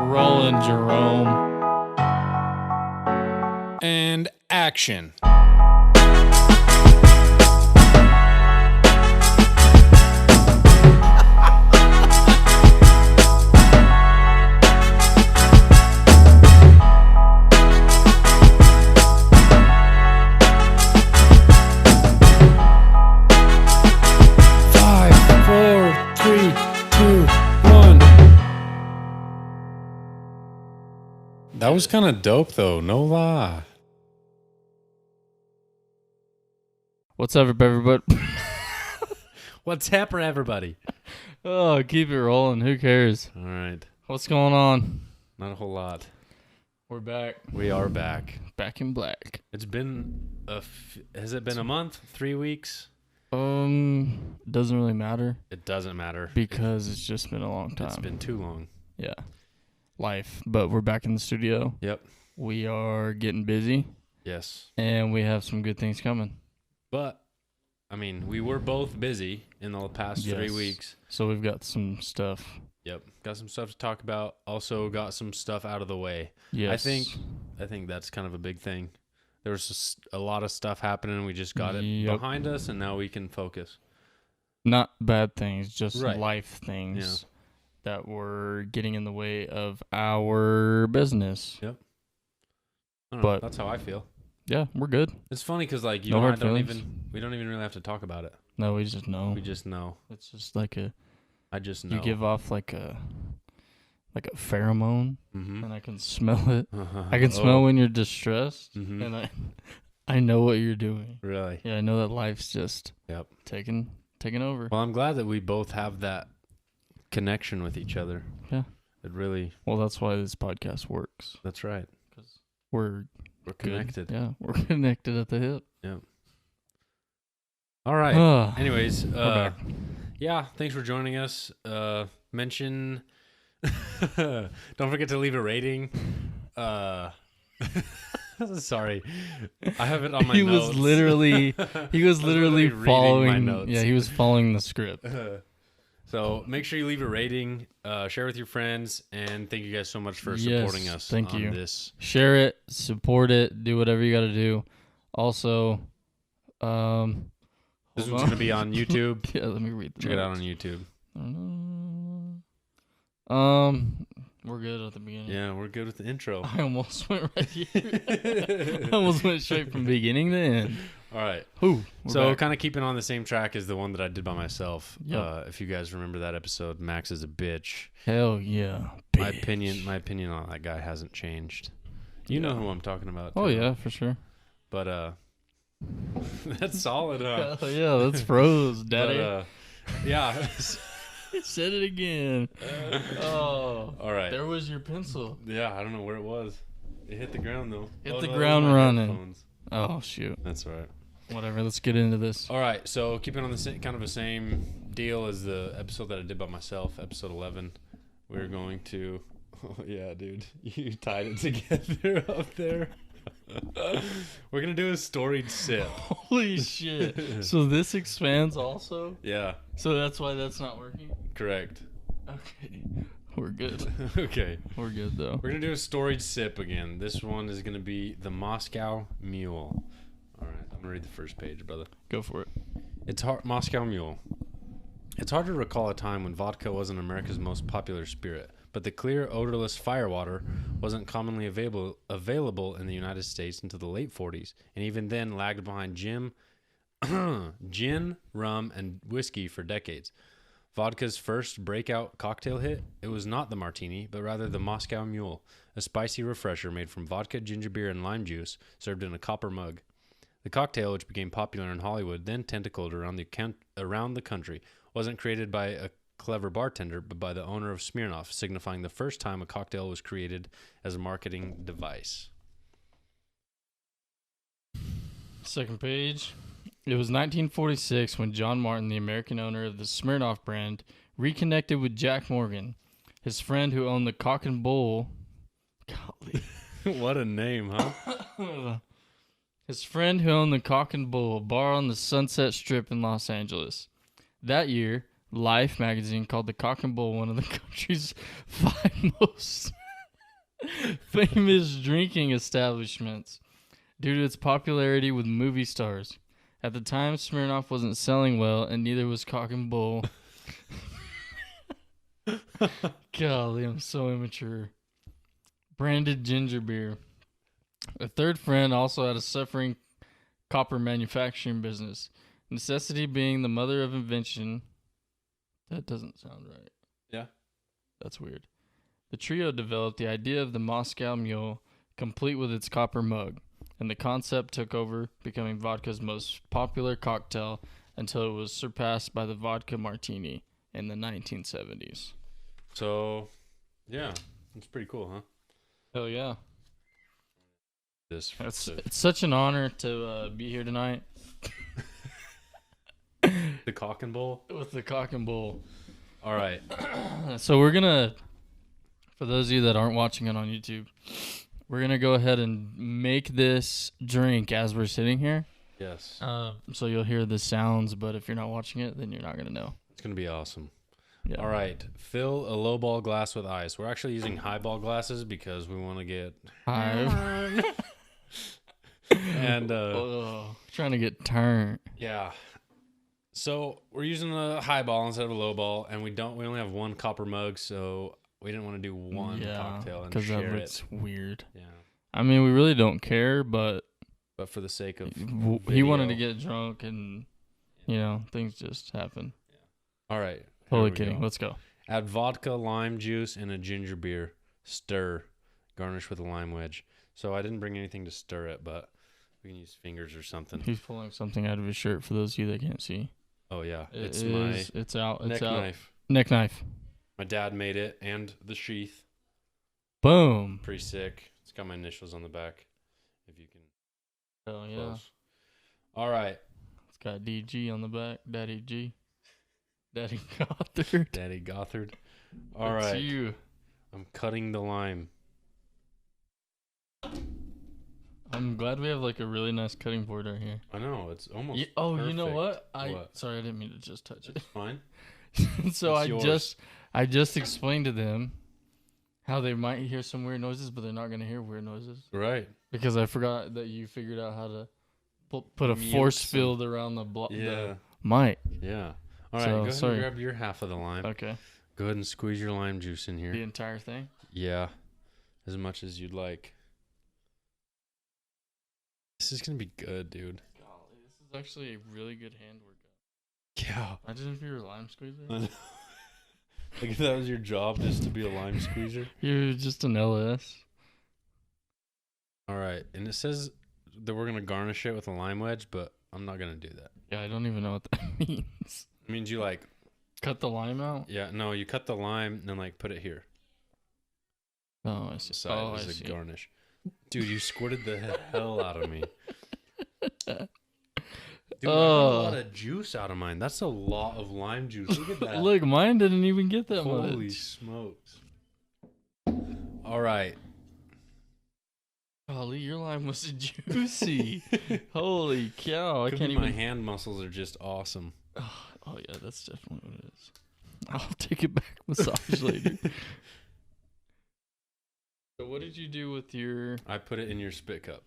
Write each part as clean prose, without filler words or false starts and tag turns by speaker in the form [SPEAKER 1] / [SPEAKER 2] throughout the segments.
[SPEAKER 1] Rolling, Jerome. And action. That was kind of dope, though. No lie.
[SPEAKER 2] What's up, everybody?
[SPEAKER 3] What's happening, everybody?
[SPEAKER 2] Oh, keep it rolling. Who cares?
[SPEAKER 3] All right.
[SPEAKER 2] What's going on?
[SPEAKER 3] Not a whole lot.
[SPEAKER 2] We're back.
[SPEAKER 3] We are back.
[SPEAKER 2] Back in black.
[SPEAKER 3] It's been has it been a month? 3 weeks?
[SPEAKER 2] It doesn't really matter.
[SPEAKER 3] It doesn't matter.
[SPEAKER 2] Because it's just been a long time.
[SPEAKER 3] It's been too long.
[SPEAKER 2] Yeah. Life. But we're back in the studio.
[SPEAKER 3] Yep.
[SPEAKER 2] We are getting busy.
[SPEAKER 3] Yes.
[SPEAKER 2] And we have some good things coming.
[SPEAKER 3] But, I mean, we were both busy in the past 3 weeks.
[SPEAKER 2] So we've got some stuff.
[SPEAKER 3] Yep. Got some stuff to talk about. Also got some stuff out of the way.
[SPEAKER 2] Yes.
[SPEAKER 3] I think that's kind of a big thing. There was just a lot of stuff happening. We just got it behind us, and now we can focus.
[SPEAKER 2] Not bad things, just
[SPEAKER 3] right.
[SPEAKER 2] life things that were getting in the way of our business.
[SPEAKER 3] Yep. I don't know.
[SPEAKER 2] But
[SPEAKER 3] that's how I feel.
[SPEAKER 2] Yeah, we're good.
[SPEAKER 3] It's funny because like we don't even really have to talk about it.
[SPEAKER 2] No, we just know.
[SPEAKER 3] We just know.
[SPEAKER 2] It's just like
[SPEAKER 3] I just know.
[SPEAKER 2] You give off like a pheromone, and I can smell it. I can smell when you're distressed, and I know what you're doing.
[SPEAKER 3] Really?
[SPEAKER 2] Yeah, I know that life's just taking over.
[SPEAKER 3] Well, I'm glad that we both have that connection with each other.
[SPEAKER 2] Yeah.
[SPEAKER 3] It really.
[SPEAKER 2] Well, that's why this podcast works.
[SPEAKER 3] That's right.
[SPEAKER 2] Because we're
[SPEAKER 3] connected.
[SPEAKER 2] Yeah, we're connected at the hip.
[SPEAKER 3] Yeah. All right. Anyways, yeah, thanks for joining us. Mention. Don't forget to leave a rating. Sorry, I have it on my notes.
[SPEAKER 2] He was literally following
[SPEAKER 3] my notes.
[SPEAKER 2] Yeah, he was following the script.
[SPEAKER 3] So make sure you leave a rating, share with your friends, and thank you guys so much for supporting us.
[SPEAKER 2] Thank you.
[SPEAKER 3] This.
[SPEAKER 2] Share it, support it, do whatever you got to do. Also,
[SPEAKER 3] this one's gonna be on YouTube.
[SPEAKER 2] Yeah, let me read.
[SPEAKER 3] Check it out on YouTube.
[SPEAKER 2] We're good at the beginning.
[SPEAKER 3] Yeah, we're good with the intro.
[SPEAKER 2] I almost went right here. I almost went straight from beginning to end.
[SPEAKER 3] All right.
[SPEAKER 2] So
[SPEAKER 3] kind of keeping on the same track as the one that I did by myself.
[SPEAKER 2] Yep.
[SPEAKER 3] If you guys remember that episode, Max is a bitch.
[SPEAKER 2] Hell yeah.
[SPEAKER 3] My opinion on that guy hasn't changed. You know who I'm talking about.
[SPEAKER 2] Oh yeah, for sure.
[SPEAKER 3] But that's solid.
[SPEAKER 2] Hell yeah, that's froze, daddy.
[SPEAKER 3] But, yeah.
[SPEAKER 2] Said it again.
[SPEAKER 3] All right.
[SPEAKER 2] There was your pencil.
[SPEAKER 3] Yeah, I don't know where it was. It hit the ground though.
[SPEAKER 2] Hit the ground running.
[SPEAKER 3] Headphones.
[SPEAKER 2] Oh shoot.
[SPEAKER 3] That's all right.
[SPEAKER 2] Whatever. Let's get into this.
[SPEAKER 3] All right. So keeping on the kind of the same deal as the episode that I did by myself, episode 11. We're going to. Oh yeah, dude. You tied it together up there. We're gonna do a storied sip.
[SPEAKER 2] Holy shit. So this expands also?
[SPEAKER 3] Yeah.
[SPEAKER 2] So that's why that's not working?
[SPEAKER 3] Correct.
[SPEAKER 2] Okay. We're good.
[SPEAKER 3] Okay.
[SPEAKER 2] We're good though.
[SPEAKER 3] We're gonna do a storied sip again. This one is gonna be the Moscow Mule. All right. I'm gonna read the first page, brother.
[SPEAKER 2] Go for it.
[SPEAKER 3] It's hard. Moscow Mule. It's hard to recall a time when vodka wasn't America's most popular spirit, but the clear, odorless firewater wasn't commonly available in the United States until the late 40s, and even then lagged behind gin, rum, and whiskey for decades. Vodka's first breakout cocktail hit, it was not the martini, but rather the Moscow Mule, a spicy refresher made from vodka, ginger beer, and lime juice, served in a copper mug. The cocktail, which became popular in Hollywood, then tentacled around the country, wasn't created by a clever bartender, but by the owner of Smirnoff, signifying the first time a cocktail was created as a marketing device.
[SPEAKER 2] Second page. It was 1946 when John Martin, the American owner of the Smirnoff brand, reconnected with Jack Morgan, his friend who owned the Cock and Bull. Golly.
[SPEAKER 3] What a name, huh?
[SPEAKER 2] His friend who owned the Cock and Bull, a bar on the Sunset Strip in Los Angeles. That year, Life magazine called the Cock and Bull one of the country's 5 most famous drinking establishments due to its popularity with movie stars. At the time, Smirnoff wasn't selling well, and neither was Cock and Bull. Golly, I'm so immature. Branded ginger beer. A third friend also had a suffering copper manufacturing business. Necessity being the mother of invention. That doesn't sound right.
[SPEAKER 3] Yeah.
[SPEAKER 2] That's weird. The trio developed the idea of the Moscow Mule, complete with its copper mug, and the concept took over, becoming vodka's most popular cocktail until it was surpassed by the vodka martini in the 1970s.
[SPEAKER 3] So, yeah, it's pretty cool, huh?
[SPEAKER 2] Hell yeah.
[SPEAKER 3] This
[SPEAKER 2] It's such an honor to be here tonight
[SPEAKER 3] the Cock and Bull.
[SPEAKER 2] with the Cock and Bull.
[SPEAKER 3] All right.
[SPEAKER 2] So we're going to, for those of you that aren't watching it on YouTube, we're going to go ahead and make this drink as we're sitting here.
[SPEAKER 3] Yes.
[SPEAKER 2] So you'll hear the sounds, but if you're not watching it, then you're not going to know.
[SPEAKER 3] It's going to be awesome.
[SPEAKER 2] Yeah.
[SPEAKER 3] All right. Fill a lowball glass with ice. We're actually using highball glasses because we want to get...
[SPEAKER 2] Hive.
[SPEAKER 3] And,
[SPEAKER 2] Trying to get turned.
[SPEAKER 3] yeah. So we're using a highball instead of a lowball, and we only have one copper mug, so we didn't want to do one cocktail and
[SPEAKER 2] because that
[SPEAKER 3] share
[SPEAKER 2] looks weird.
[SPEAKER 3] Yeah.
[SPEAKER 2] I mean, we really don't care, but
[SPEAKER 3] But for the sake of
[SPEAKER 2] he wanted to
[SPEAKER 3] video.
[SPEAKER 2] get drunk, and things just happen.
[SPEAKER 3] All right.
[SPEAKER 2] Totally
[SPEAKER 3] here we
[SPEAKER 2] kidding.
[SPEAKER 3] go.
[SPEAKER 2] Let's go.
[SPEAKER 3] Add vodka, lime juice, and a ginger beer. Stir. Garnish with a lime wedge. So I didn't bring anything to stir it, but we can use fingers or something.
[SPEAKER 2] He's pulling something out of his shirt for those of you that can't see.
[SPEAKER 3] Oh yeah,
[SPEAKER 2] It's
[SPEAKER 3] my
[SPEAKER 2] It's out.
[SPEAKER 3] neck
[SPEAKER 2] It's out.
[SPEAKER 3] knife.
[SPEAKER 2] Neck knife.
[SPEAKER 3] My dad made it, and the sheath.
[SPEAKER 2] Boom.
[SPEAKER 3] Pretty sick. It's got my initials on the back. If you can.
[SPEAKER 2] Oh yeah.
[SPEAKER 3] Close. All right,
[SPEAKER 2] It's got DG on the back. Daddy G. Daddy Gothard.
[SPEAKER 3] Daddy Gothard. All
[SPEAKER 2] That's
[SPEAKER 3] right,
[SPEAKER 2] you.
[SPEAKER 3] I'm cutting the lime.
[SPEAKER 2] I'm glad we have like a really nice cutting board right here.
[SPEAKER 3] I know it's almost.
[SPEAKER 2] You know
[SPEAKER 3] perfect.
[SPEAKER 2] what?
[SPEAKER 3] What?
[SPEAKER 2] Sorry, I didn't mean to just touch it.
[SPEAKER 3] It's fine.
[SPEAKER 2] So
[SPEAKER 3] It's yours.
[SPEAKER 2] I just explained to them how they might hear some weird noises, but they're not gonna hear weird noises
[SPEAKER 3] Right.
[SPEAKER 2] because I forgot that you figured out how to put a
[SPEAKER 3] Mute
[SPEAKER 2] force
[SPEAKER 3] some-
[SPEAKER 2] field around the
[SPEAKER 3] Yeah.
[SPEAKER 2] mic.
[SPEAKER 3] Yeah. All right.
[SPEAKER 2] So,
[SPEAKER 3] Go ahead
[SPEAKER 2] sorry.
[SPEAKER 3] and grab your half of the lime.
[SPEAKER 2] Okay,
[SPEAKER 3] Go ahead and squeeze your lime juice in here.
[SPEAKER 2] the entire thing.
[SPEAKER 3] Yeah, as much as you'd like. This is gonna be good, dude.
[SPEAKER 2] Golly, this is actually a really good hand workout.
[SPEAKER 3] Yeah.
[SPEAKER 2] Imagine if you were a lime squeezer.
[SPEAKER 3] Like if that was your job, just to be a lime squeezer.
[SPEAKER 2] You're just an LS.
[SPEAKER 3] All right, and it says that we're gonna garnish it with a lime wedge, but I'm not gonna do that.
[SPEAKER 2] Yeah, I don't even know what that means.
[SPEAKER 3] It means you like,
[SPEAKER 2] Cut the lime out.
[SPEAKER 3] yeah, no, you cut the lime and then like put it here.
[SPEAKER 2] Oh, I see.
[SPEAKER 3] Side
[SPEAKER 2] Oh, I
[SPEAKER 3] as a
[SPEAKER 2] see.
[SPEAKER 3] garnish. Dude, you squirted the hell out of me. Dude, I got a lot of juice out of mine. That's a lot of lime juice. Look at that.
[SPEAKER 2] Look, mine didn't even get that
[SPEAKER 3] Holy
[SPEAKER 2] much.
[SPEAKER 3] smokes. All right.
[SPEAKER 2] Golly, your lime was juicy. Holy cow! I
[SPEAKER 3] Could
[SPEAKER 2] can't
[SPEAKER 3] be
[SPEAKER 2] even.
[SPEAKER 3] My hand muscles are just awesome.
[SPEAKER 2] Oh yeah, that's definitely what it is. I'll take it back massage later. So what did you do with your?
[SPEAKER 3] I put it in your spit cup.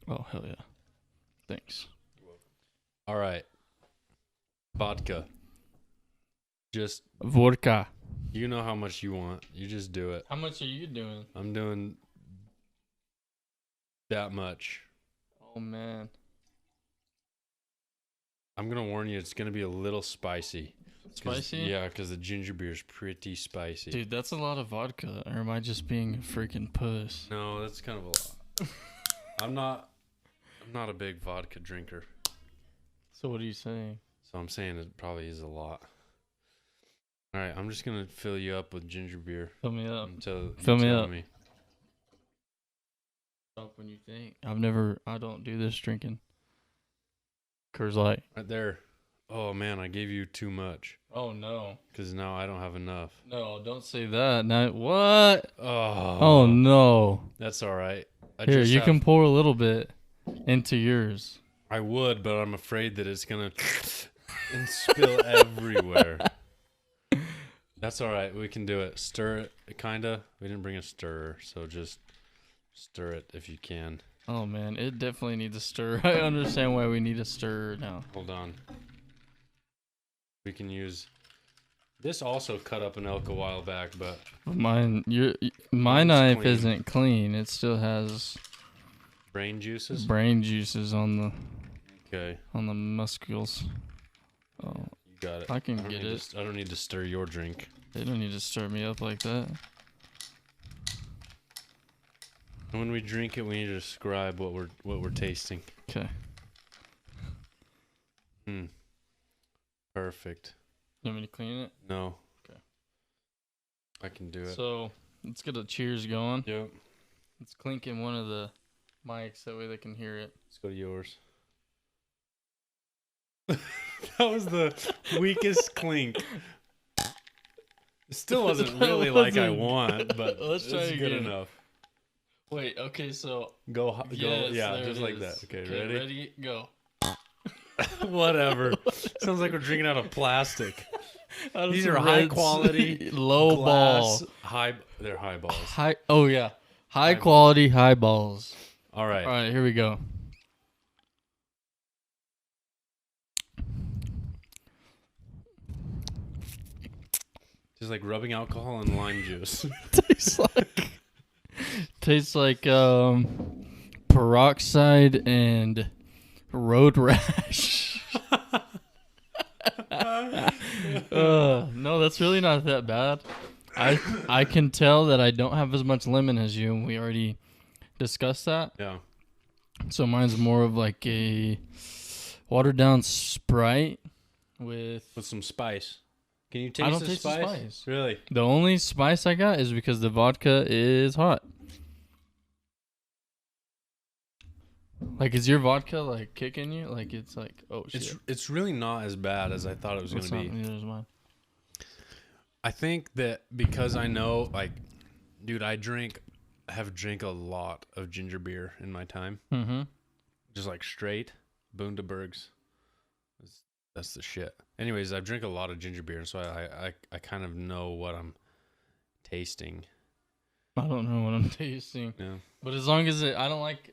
[SPEAKER 2] Oh hell yeah! Thanks.
[SPEAKER 3] All right. Vodka. Just,
[SPEAKER 2] Vodka.
[SPEAKER 3] you know how much you want. You just do it.
[SPEAKER 2] How much are you doing?
[SPEAKER 3] I'm doing that much.
[SPEAKER 2] Oh man.
[SPEAKER 3] I'm going to warn you, it's going to be a little spicy.
[SPEAKER 2] Spicy?
[SPEAKER 3] Yeah, because the ginger beer is pretty spicy.
[SPEAKER 2] Dude, that's a lot of vodka. Or am I just being a freaking puss?
[SPEAKER 3] No, that's kind of a lot. I'm not a big vodka drinker.
[SPEAKER 2] So what are you saying?
[SPEAKER 3] So I'm saying it probably is a lot. All right, I'm just going to fill you up with ginger beer
[SPEAKER 2] Fill me up.
[SPEAKER 3] until you
[SPEAKER 2] Fill me
[SPEAKER 3] tell
[SPEAKER 2] up.
[SPEAKER 3] me.
[SPEAKER 2] Stop when you think. I don't do this drinking. Coors Light.
[SPEAKER 3] Right there. Oh, man, I gave you too much
[SPEAKER 2] Oh no.
[SPEAKER 3] because now I don't have enough.
[SPEAKER 2] No, don't say that. Now what?
[SPEAKER 3] Oh,
[SPEAKER 2] Oh no.
[SPEAKER 3] That's all right.
[SPEAKER 2] Here, you can pour a little bit into yours.
[SPEAKER 3] I would, but I'm afraid that it's going to and spill everywhere. That's all right. We can do it. Stir it, kinda. We didn't bring a stirrer, so just stir it if you can.
[SPEAKER 2] Oh man, it definitely needs a stir. I understand why we need a stir now.
[SPEAKER 3] Hold on. We can use this. Also cut up an elk a while back, but
[SPEAKER 2] My
[SPEAKER 3] Mine's
[SPEAKER 2] knife
[SPEAKER 3] clean.
[SPEAKER 2] isn't clean. It still has
[SPEAKER 3] brain juices.
[SPEAKER 2] brain juices on
[SPEAKER 3] Okay,
[SPEAKER 2] the muscles. Oh,
[SPEAKER 3] you got it.
[SPEAKER 2] I can
[SPEAKER 3] don't
[SPEAKER 2] get
[SPEAKER 3] need
[SPEAKER 2] it.
[SPEAKER 3] to- I don't need to stir your drink.
[SPEAKER 2] They don't need to stir me up like that.
[SPEAKER 3] And when we drink it, we need to describe what we're tasting.
[SPEAKER 2] Okay.
[SPEAKER 3] Perfect.
[SPEAKER 2] You want me to clean it?
[SPEAKER 3] No.
[SPEAKER 2] Okay.
[SPEAKER 3] I can do it.
[SPEAKER 2] So let's get a cheers going.
[SPEAKER 3] Yep.
[SPEAKER 2] Let's clink in one of the mics. That way they can hear it.
[SPEAKER 3] Let's go to yours. That was the weakest clink. It still wasn't
[SPEAKER 2] That
[SPEAKER 3] really like I
[SPEAKER 2] wasn't
[SPEAKER 3] want,
[SPEAKER 2] good.
[SPEAKER 3] but
[SPEAKER 2] Let's try
[SPEAKER 3] it's good
[SPEAKER 2] again.
[SPEAKER 3] enough.
[SPEAKER 2] Wait, okay, so
[SPEAKER 3] Go,
[SPEAKER 2] yes,
[SPEAKER 3] yeah,
[SPEAKER 2] there
[SPEAKER 3] just
[SPEAKER 2] it
[SPEAKER 3] like
[SPEAKER 2] is.
[SPEAKER 3] that. Okay, ready?
[SPEAKER 2] Ready, go.
[SPEAKER 3] Whatever. Sounds like we're drinking out of plastic.
[SPEAKER 2] Out of
[SPEAKER 3] These
[SPEAKER 2] some
[SPEAKER 3] are high
[SPEAKER 2] red
[SPEAKER 3] quality
[SPEAKER 2] low
[SPEAKER 3] glass,
[SPEAKER 2] ball.
[SPEAKER 3] They're highballs.
[SPEAKER 2] High. Oh yeah, high
[SPEAKER 3] Highball.
[SPEAKER 2] quality highballs.
[SPEAKER 3] All right.
[SPEAKER 2] All right, here we go.
[SPEAKER 3] Just like rubbing alcohol and lime juice.
[SPEAKER 2] tastes like peroxide and road rash. No, that's really not that bad. I can tell that I don't have as much lemon as you, and we already discussed that.
[SPEAKER 3] Yeah.
[SPEAKER 2] So mine's more of like a watered down Sprite with
[SPEAKER 3] With some spice. Can you
[SPEAKER 2] I
[SPEAKER 3] taste
[SPEAKER 2] don't
[SPEAKER 3] the
[SPEAKER 2] taste the
[SPEAKER 3] spice?
[SPEAKER 2] spice.
[SPEAKER 3] Really?
[SPEAKER 2] The only spice I got is because the vodka is hot. Like, is your vodka like kicking you? Like, it's like, oh shit.
[SPEAKER 3] It's really not as bad as I thought it was going
[SPEAKER 2] It's
[SPEAKER 3] to
[SPEAKER 2] not,
[SPEAKER 3] be.
[SPEAKER 2] neither is mine.
[SPEAKER 3] I think that because I know, like, dude, have drank a lot of ginger beer in my time.
[SPEAKER 2] Mm-hmm.
[SPEAKER 3] Just like straight Bundabergs. That's the shit. Anyways, I've drank a lot of ginger beer, so I kind of know what I'm tasting.
[SPEAKER 2] I don't know what I'm tasting,
[SPEAKER 3] Yeah.
[SPEAKER 2] but as long as I don't like,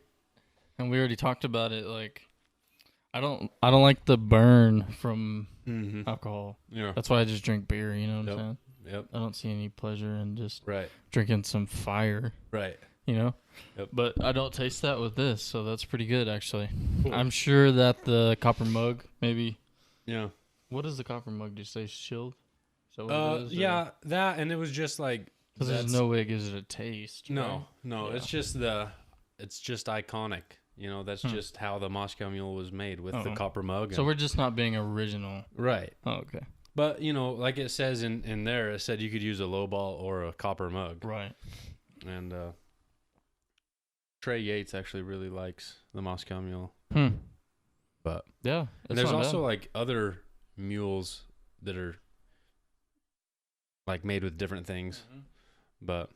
[SPEAKER 2] and we already talked about it. Like, I don't like the burn from
[SPEAKER 3] Mm-hmm.
[SPEAKER 2] alcohol.
[SPEAKER 3] Yeah.
[SPEAKER 2] That's why I just drink beer. You know what I'm saying?
[SPEAKER 3] Yep.
[SPEAKER 2] I don't see any pleasure in just
[SPEAKER 3] Right.
[SPEAKER 2] drinking some fire.
[SPEAKER 3] Right.
[SPEAKER 2] You know?
[SPEAKER 3] Yep.
[SPEAKER 2] But I don't taste that with this, so that's pretty good actually.
[SPEAKER 3] Cool.
[SPEAKER 2] I'm sure that the copper mug, maybe.
[SPEAKER 3] Yeah.
[SPEAKER 2] What does the copper mug do? Say chilled? Is that what it is?
[SPEAKER 3] Yeah, that, and it was just like
[SPEAKER 2] Because there's
[SPEAKER 3] that's-
[SPEAKER 2] no way it gives it a taste.
[SPEAKER 3] No,
[SPEAKER 2] right?
[SPEAKER 3] no,
[SPEAKER 2] Yeah.
[SPEAKER 3] it's just iconic. You know, that's just how the Moscow Mule was made with the
[SPEAKER 2] Uh-oh.
[SPEAKER 3] copper mug.
[SPEAKER 2] So
[SPEAKER 3] and-
[SPEAKER 2] we're just not being original.
[SPEAKER 3] right.
[SPEAKER 2] Oh, okay.
[SPEAKER 3] But, you know, like it says in there, it said you could use a low ball or a copper mug.
[SPEAKER 2] Right.
[SPEAKER 3] And Trey Yates actually really likes the Moscow Mule. But
[SPEAKER 2] Yeah.
[SPEAKER 3] and
[SPEAKER 2] it's
[SPEAKER 3] there's
[SPEAKER 2] not
[SPEAKER 3] also
[SPEAKER 2] bad.
[SPEAKER 3] like other mules that are like made with different things.
[SPEAKER 2] Mhm.
[SPEAKER 3] But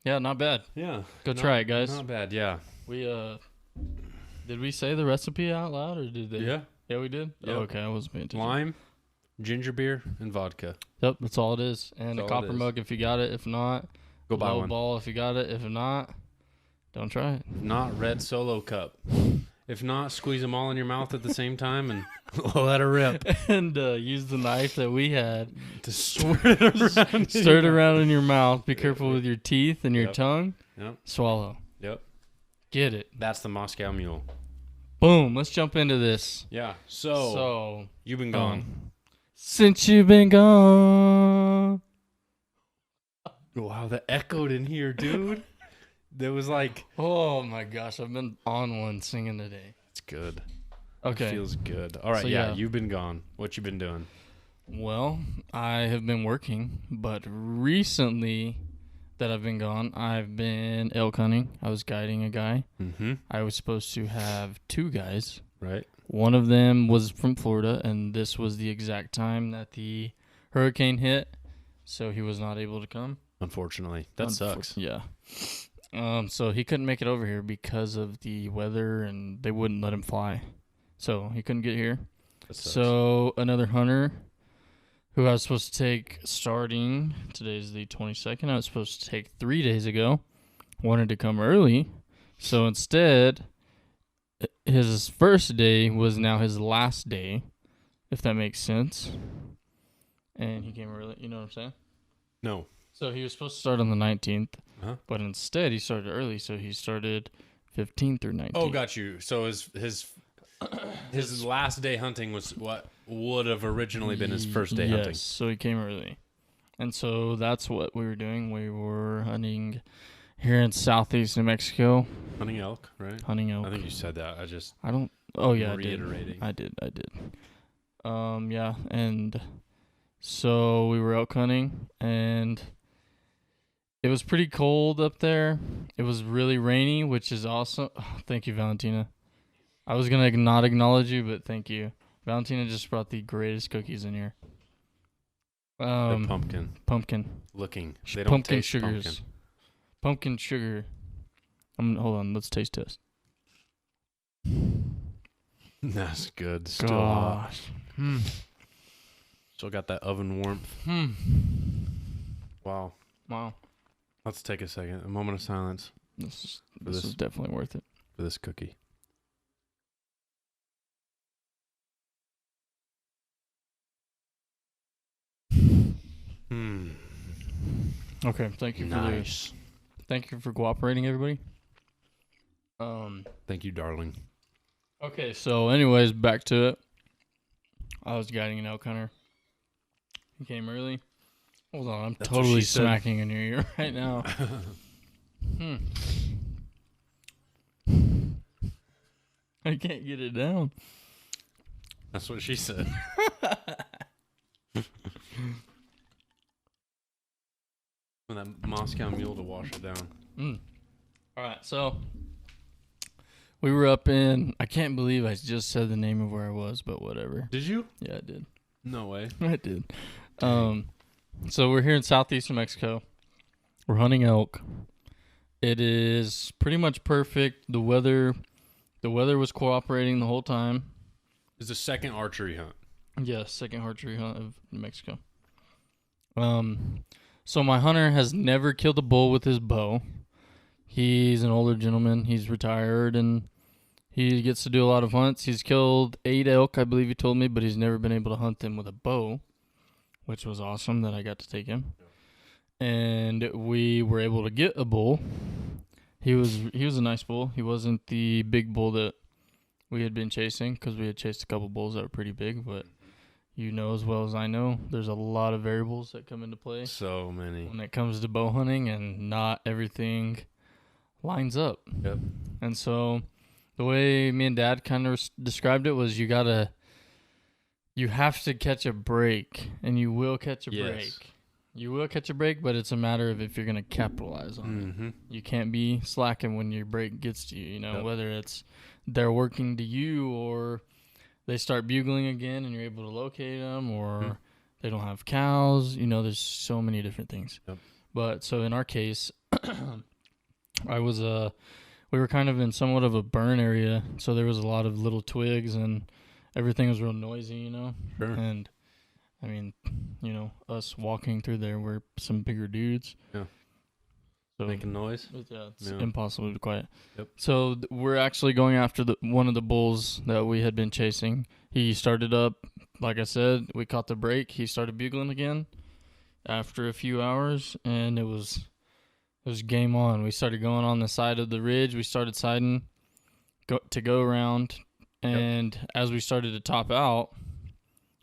[SPEAKER 2] Yeah, not bad.
[SPEAKER 3] yeah,
[SPEAKER 2] Go try it, guys.
[SPEAKER 3] Not bad. Yeah.
[SPEAKER 2] We did we say the recipe out loud or did they?
[SPEAKER 3] Yeah.
[SPEAKER 2] Yeah, we did.
[SPEAKER 3] Yep.
[SPEAKER 2] Oh, okay, I wasn't paying attention.
[SPEAKER 3] Lime, ginger beer, and vodka.
[SPEAKER 2] Yep, that's all it is. And
[SPEAKER 3] That's
[SPEAKER 2] a
[SPEAKER 3] all it
[SPEAKER 2] copper
[SPEAKER 3] is.
[SPEAKER 2] mug if you got it. If not,
[SPEAKER 3] Go buy
[SPEAKER 2] low
[SPEAKER 3] one.
[SPEAKER 2] ball if you got it. If not, don't try it.
[SPEAKER 3] Not red Solo cup. If not, squeeze them all in your mouth at the same time and let her rip.
[SPEAKER 2] And use the knife that we had.
[SPEAKER 3] To stir it around.
[SPEAKER 2] Stir it around in your mouth. Be careful with your teeth and your
[SPEAKER 3] Yep.
[SPEAKER 2] tongue.
[SPEAKER 3] Yep.
[SPEAKER 2] Swallow.
[SPEAKER 3] Yep.
[SPEAKER 2] Get it.
[SPEAKER 3] That's the Moscow Mule.
[SPEAKER 2] Boom. Let's jump into this.
[SPEAKER 3] Yeah. So you've been gone.
[SPEAKER 2] Since you've been gone.
[SPEAKER 3] Wow, that echoed in here, dude. There was like,
[SPEAKER 2] Oh my gosh, I've been on one singing today.
[SPEAKER 3] it's good.
[SPEAKER 2] Okay.
[SPEAKER 3] It feels good. All right.
[SPEAKER 2] So,
[SPEAKER 3] yeah,
[SPEAKER 2] yeah.
[SPEAKER 3] you've been gone. What you been doing?
[SPEAKER 2] Well, I have been working, but recently that I've been gone, I've been elk hunting. I was guiding a guy.
[SPEAKER 3] Mm-hmm.
[SPEAKER 2] I was supposed to have 2 guys.
[SPEAKER 3] Right.
[SPEAKER 2] One of them was from Florida, and this was the exact time that the hurricane hit, so he was not able to come.
[SPEAKER 3] Unfortunately, that sucks.
[SPEAKER 2] Yeah. So he couldn't make it over here because of the weather, and they wouldn't let him fly. So he couldn't get here.
[SPEAKER 3] That sucks.
[SPEAKER 2] So another hunter who I was supposed to take starting. Today's the 22nd. I was supposed to take 3 days ago. Wanted to come early. So instead, his first day was now his last day, if that makes sense. And he came early. You know what I'm saying?
[SPEAKER 3] No.
[SPEAKER 2] So he was supposed to start on the 19th,
[SPEAKER 3] Uh-huh.
[SPEAKER 2] but instead he started early. So he started 15th or 19th.
[SPEAKER 3] Oh, got you. So his last day hunting was what would have originally been his first day hunting.
[SPEAKER 2] Yes, so he came early. And so that's what we were doing. We were hunting here in southeast New Mexico.
[SPEAKER 3] Hunting elk, right?
[SPEAKER 2] Hunting elk.
[SPEAKER 3] I think you said that.
[SPEAKER 2] I don't. Oh, yeah,
[SPEAKER 3] reiterating.
[SPEAKER 2] I did. Yeah, and so we were elk hunting, and it was pretty cold up there. It was really rainy, which is awesome. Oh, thank you, Valentina. I was going to not acknowledge you, but thank you. Valentina just brought the greatest cookies in here.
[SPEAKER 3] They're pumpkin looking. They don't
[SPEAKER 2] Pumpkin
[SPEAKER 3] taste
[SPEAKER 2] sugars.
[SPEAKER 3] pumpkin.
[SPEAKER 2] Pumpkin sugar. Hold on, let's taste test.
[SPEAKER 3] That's good. Still hot.
[SPEAKER 2] Gosh.
[SPEAKER 3] Still got that oven warmth. Wow. Let's take a second. A moment of silence
[SPEAKER 2] This is definitely worth it.
[SPEAKER 3] for this cookie.
[SPEAKER 2] Okay, thank you for
[SPEAKER 3] Nice.
[SPEAKER 2] thank you for cooperating, everybody.
[SPEAKER 3] Thank you, darling.
[SPEAKER 2] Okay, so anyways, back to it. I was guiding an elk hunter. He came early. Hold on, I'm
[SPEAKER 3] That's what
[SPEAKER 2] totally
[SPEAKER 3] she said.
[SPEAKER 2] smacking in your ear right now. I can't get it down.
[SPEAKER 3] That's what she said. With that Moscow mule to wash it down.
[SPEAKER 2] All right, so we were up in. I can't believe I just said the name of where I was, but whatever.
[SPEAKER 3] Did you?
[SPEAKER 2] Yeah, I did.
[SPEAKER 3] No way.
[SPEAKER 2] I did. So we're here in southeast New Mexico. We're hunting elk. It is pretty much perfect. The weather was cooperating the whole time.
[SPEAKER 3] It's the second archery hunt.
[SPEAKER 2] Yes, second archery hunt of New Mexico. So my hunter has never killed a bull with his bow. He's an older gentleman. He's retired, and he gets to do a lot of hunts. He's killed 8 elk, I believe he told me, but he's never been able to hunt them with a bow, which was awesome that I got to take him. And we were able to get a bull. He was a nice bull. He wasn't the big bull that we had been chasing, because we had chased a couple bulls that were pretty big, but you know as well as I know, there's a lot of variables that come into play
[SPEAKER 3] So many.
[SPEAKER 2] when it comes to bow hunting, and not everything lines up.
[SPEAKER 3] Yep.
[SPEAKER 2] And so the way me and Dad kind of described it was you have to catch a break, and you will catch a break. You will catch a break, but it's a matter of if you're going to capitalize on it. You can't be slacking when your break gets to you, whether it's they're working to you, or they start bugling again and you're able to locate them, or they don't have cows. There's so many different things.
[SPEAKER 3] Yep.
[SPEAKER 2] But so in our case, we were kind of in somewhat of a burn area, so there was a lot of little twigs and everything was real noisy,
[SPEAKER 3] Sure.
[SPEAKER 2] And I mean, us walking through there, we're some bigger dudes.
[SPEAKER 3] Yeah.
[SPEAKER 2] So
[SPEAKER 3] Making noise.
[SPEAKER 2] it's impossible to be quiet.
[SPEAKER 3] Yep.
[SPEAKER 2] So we're actually going after one of the bulls that we had been chasing. He started up, like I said, we caught the break. He started bugling again after a few hours, and it was game on. We started going on the side of the ridge. We started siding to go around, and as we started to top out,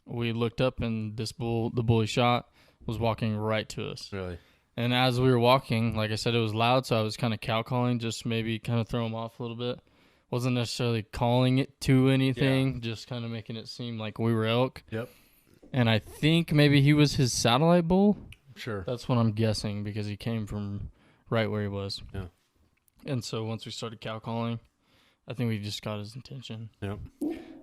[SPEAKER 2] we looked up, and the bull he shot was walking right to us.
[SPEAKER 3] Really?
[SPEAKER 2] And as we were walking, like I said, it was loud, so I was kind of cow calling, just maybe kind of throw him off a little bit. Wasn't necessarily calling it to anything, just kind of making it seem like we were elk.
[SPEAKER 3] Yep.
[SPEAKER 2] And I think maybe he was his satellite bull.
[SPEAKER 3] Sure.
[SPEAKER 2] That's what I'm guessing, because he came from right where he was.
[SPEAKER 3] Yeah.
[SPEAKER 2] And so once we started cow calling, I think we just got his attention.
[SPEAKER 3] Yep.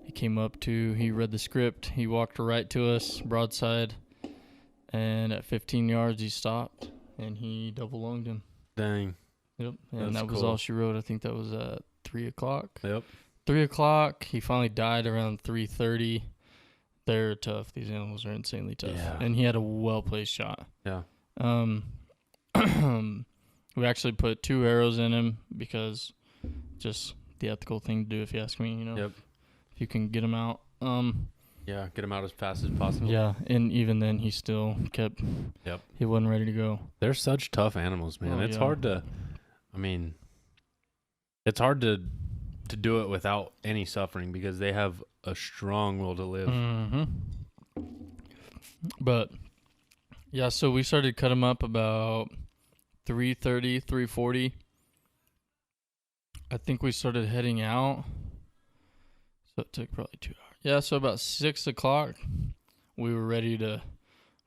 [SPEAKER 2] He came up he read the script, he walked right to us, broadside, and at 15 yards he stopped, and he double lunged him.
[SPEAKER 3] Dang.
[SPEAKER 2] Yep. And
[SPEAKER 3] That's
[SPEAKER 2] that was
[SPEAKER 3] cool.
[SPEAKER 2] all she wrote. I think that was at 3 o'clock.
[SPEAKER 3] Yep.
[SPEAKER 2] 3 o'clock. He finally died around 3:30. They're tough. These animals are insanely tough.
[SPEAKER 3] Yeah.
[SPEAKER 2] And he had a well-placed shot.
[SPEAKER 3] Yeah.
[SPEAKER 2] We actually put 2 arrows in him because just the ethical thing to do, if you ask me, you know.
[SPEAKER 3] Yep.
[SPEAKER 2] If you can get him out.
[SPEAKER 3] Yeah, get him out as fast as possible.
[SPEAKER 2] Yeah, and even then he still kept.
[SPEAKER 3] Yep.
[SPEAKER 2] He wasn't ready to go.
[SPEAKER 3] They're such tough animals, man.
[SPEAKER 2] Oh,
[SPEAKER 3] It's
[SPEAKER 2] yeah.
[SPEAKER 3] hard to, I mean, it's hard to do it without any suffering because they have a strong will to live.
[SPEAKER 2] Mm-hmm. But yeah, so we started cut him up about 3:30, 3:40. I think we started heading out. So it took probably 2 hours. Yeah, so about 6 o'clock, we were ready to.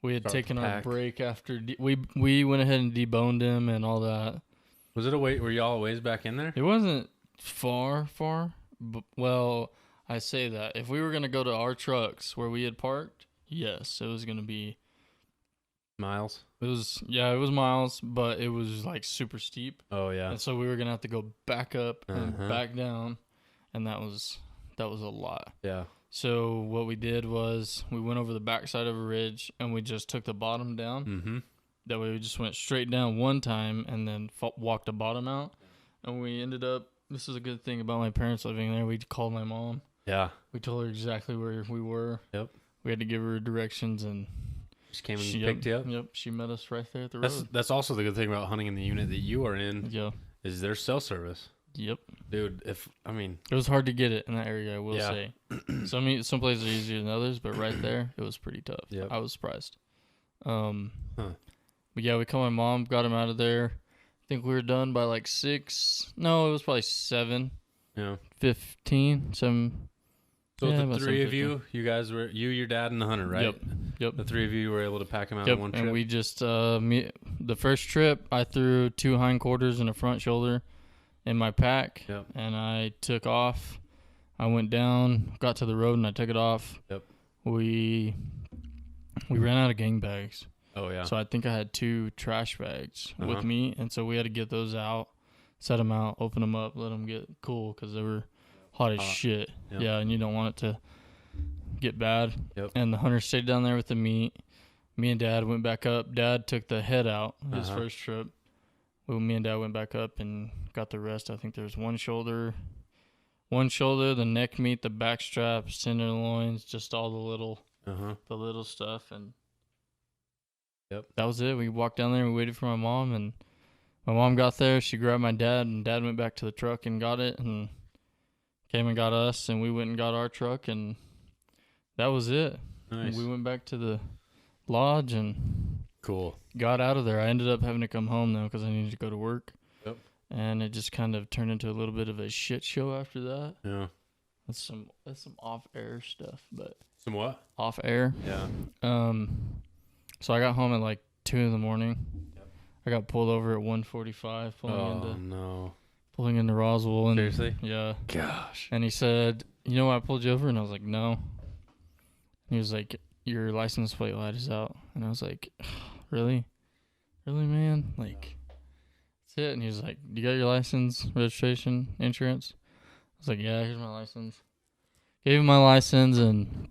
[SPEAKER 2] We had
[SPEAKER 3] Start
[SPEAKER 2] taken
[SPEAKER 3] to
[SPEAKER 2] our
[SPEAKER 3] pack.
[SPEAKER 2] break after we went ahead and deboned him and all that.
[SPEAKER 3] Was it a wait? Were y'all a ways back in there?
[SPEAKER 2] It wasn't far, but, well, I say that. If we were going to go to our trucks where we had parked, yes, it was going to be.
[SPEAKER 3] Miles?
[SPEAKER 2] It was miles, but it was like super steep.
[SPEAKER 3] Oh, yeah.
[SPEAKER 2] And so we were going to have to go back up and
[SPEAKER 3] Uh-huh.
[SPEAKER 2] back down. And that was a lot.
[SPEAKER 3] Yeah.
[SPEAKER 2] So what we did was we went over the backside of a ridge and we just took the bottom down.
[SPEAKER 3] Mm-hmm.
[SPEAKER 2] That way we just went straight down one time and then walked the bottom out. And we ended up, this is a good thing about my parents living there. We called my mom.
[SPEAKER 3] Yeah.
[SPEAKER 2] We told her exactly where we were.
[SPEAKER 3] Yep.
[SPEAKER 2] We had to give her directions and
[SPEAKER 3] Just came and
[SPEAKER 2] she
[SPEAKER 3] picked you up.
[SPEAKER 2] Yep. She met us right there at the road.
[SPEAKER 3] That's also the good thing about hunting in the unit that you are in
[SPEAKER 2] Yeah.
[SPEAKER 3] is their cell service.
[SPEAKER 2] Yep.
[SPEAKER 3] Dude,
[SPEAKER 2] It was hard to get it in that area, I will
[SPEAKER 3] Yeah.
[SPEAKER 2] say. Some places are easier than others, but right there, it was pretty tough.
[SPEAKER 3] Yep.
[SPEAKER 2] I was surprised.
[SPEAKER 3] Huh.
[SPEAKER 2] But yeah, we called my mom, got him out of there. I think we were done by like 6. No, it was probably 7:15,
[SPEAKER 3] Yeah.
[SPEAKER 2] 7.
[SPEAKER 3] So
[SPEAKER 2] Yeah,
[SPEAKER 3] the
[SPEAKER 2] about
[SPEAKER 3] 3 of
[SPEAKER 2] 7:15.
[SPEAKER 3] you guys were, your dad, and the hunter, right?
[SPEAKER 2] Yep.
[SPEAKER 3] The 3 of you were able to pack him out
[SPEAKER 2] Yep.
[SPEAKER 3] in one trip?
[SPEAKER 2] And we just, the first trip, I threw 2 hindquarters and a front shoulder in my pack.
[SPEAKER 3] Yep.
[SPEAKER 2] And I took off. I went down, got to the road, and I took it off.
[SPEAKER 3] Yep.
[SPEAKER 2] We ran out of gang bags.
[SPEAKER 3] Oh, yeah.
[SPEAKER 2] So I think I had 2 trash bags
[SPEAKER 3] Uh-huh.
[SPEAKER 2] with me, and so we had to get those out, set them out, open them up, let them get cool because they were hot as
[SPEAKER 3] Hot.
[SPEAKER 2] shit.
[SPEAKER 3] Yep.
[SPEAKER 2] Yeah, and you don't want it to get bad.
[SPEAKER 3] Yep.
[SPEAKER 2] And the hunter stayed down there with the meat. Me and Dad went back up. Dad took the head out his
[SPEAKER 3] Uh-huh.
[SPEAKER 2] first trip. Well, me and Dad went back up and got the rest. I think there's one shoulder, the neck meat, the back straps, tenderloins, just all
[SPEAKER 3] Uh-huh.
[SPEAKER 2] the little stuff, and
[SPEAKER 3] Yep.
[SPEAKER 2] that was it. We walked down there and we waited for my mom, and my mom got there. She grabbed my dad, and Dad went back to the truck and got it, and came and got us, and we went and got our truck, and that was it.
[SPEAKER 3] Nice.
[SPEAKER 2] We went back to the lodge and
[SPEAKER 3] Cool.
[SPEAKER 2] got out of there. I ended up having to come home though because I needed to go to work.
[SPEAKER 3] Yep.
[SPEAKER 2] And it just kind of turned into a little bit of a shit show after that.
[SPEAKER 3] Yeah.
[SPEAKER 2] That's some off air stuff, but
[SPEAKER 3] Some what?
[SPEAKER 2] off air.
[SPEAKER 3] Yeah.
[SPEAKER 2] So I got home at like 2 in the morning.
[SPEAKER 3] Yep.
[SPEAKER 2] I got pulled over at 1:45
[SPEAKER 3] Oh, no.
[SPEAKER 2] pulling into Roswell. And
[SPEAKER 3] Seriously?
[SPEAKER 2] yeah.
[SPEAKER 3] Gosh.
[SPEAKER 2] And he said, "You know why I pulled you over?" And I was like, "No." And he was like, "Your license plate light is out." And I was like, "Really? Really, man? Like, that's it?" And he was like, "Do you got your license, registration, insurance?" I was like, "Yeah, here's my license." Gave him my license, and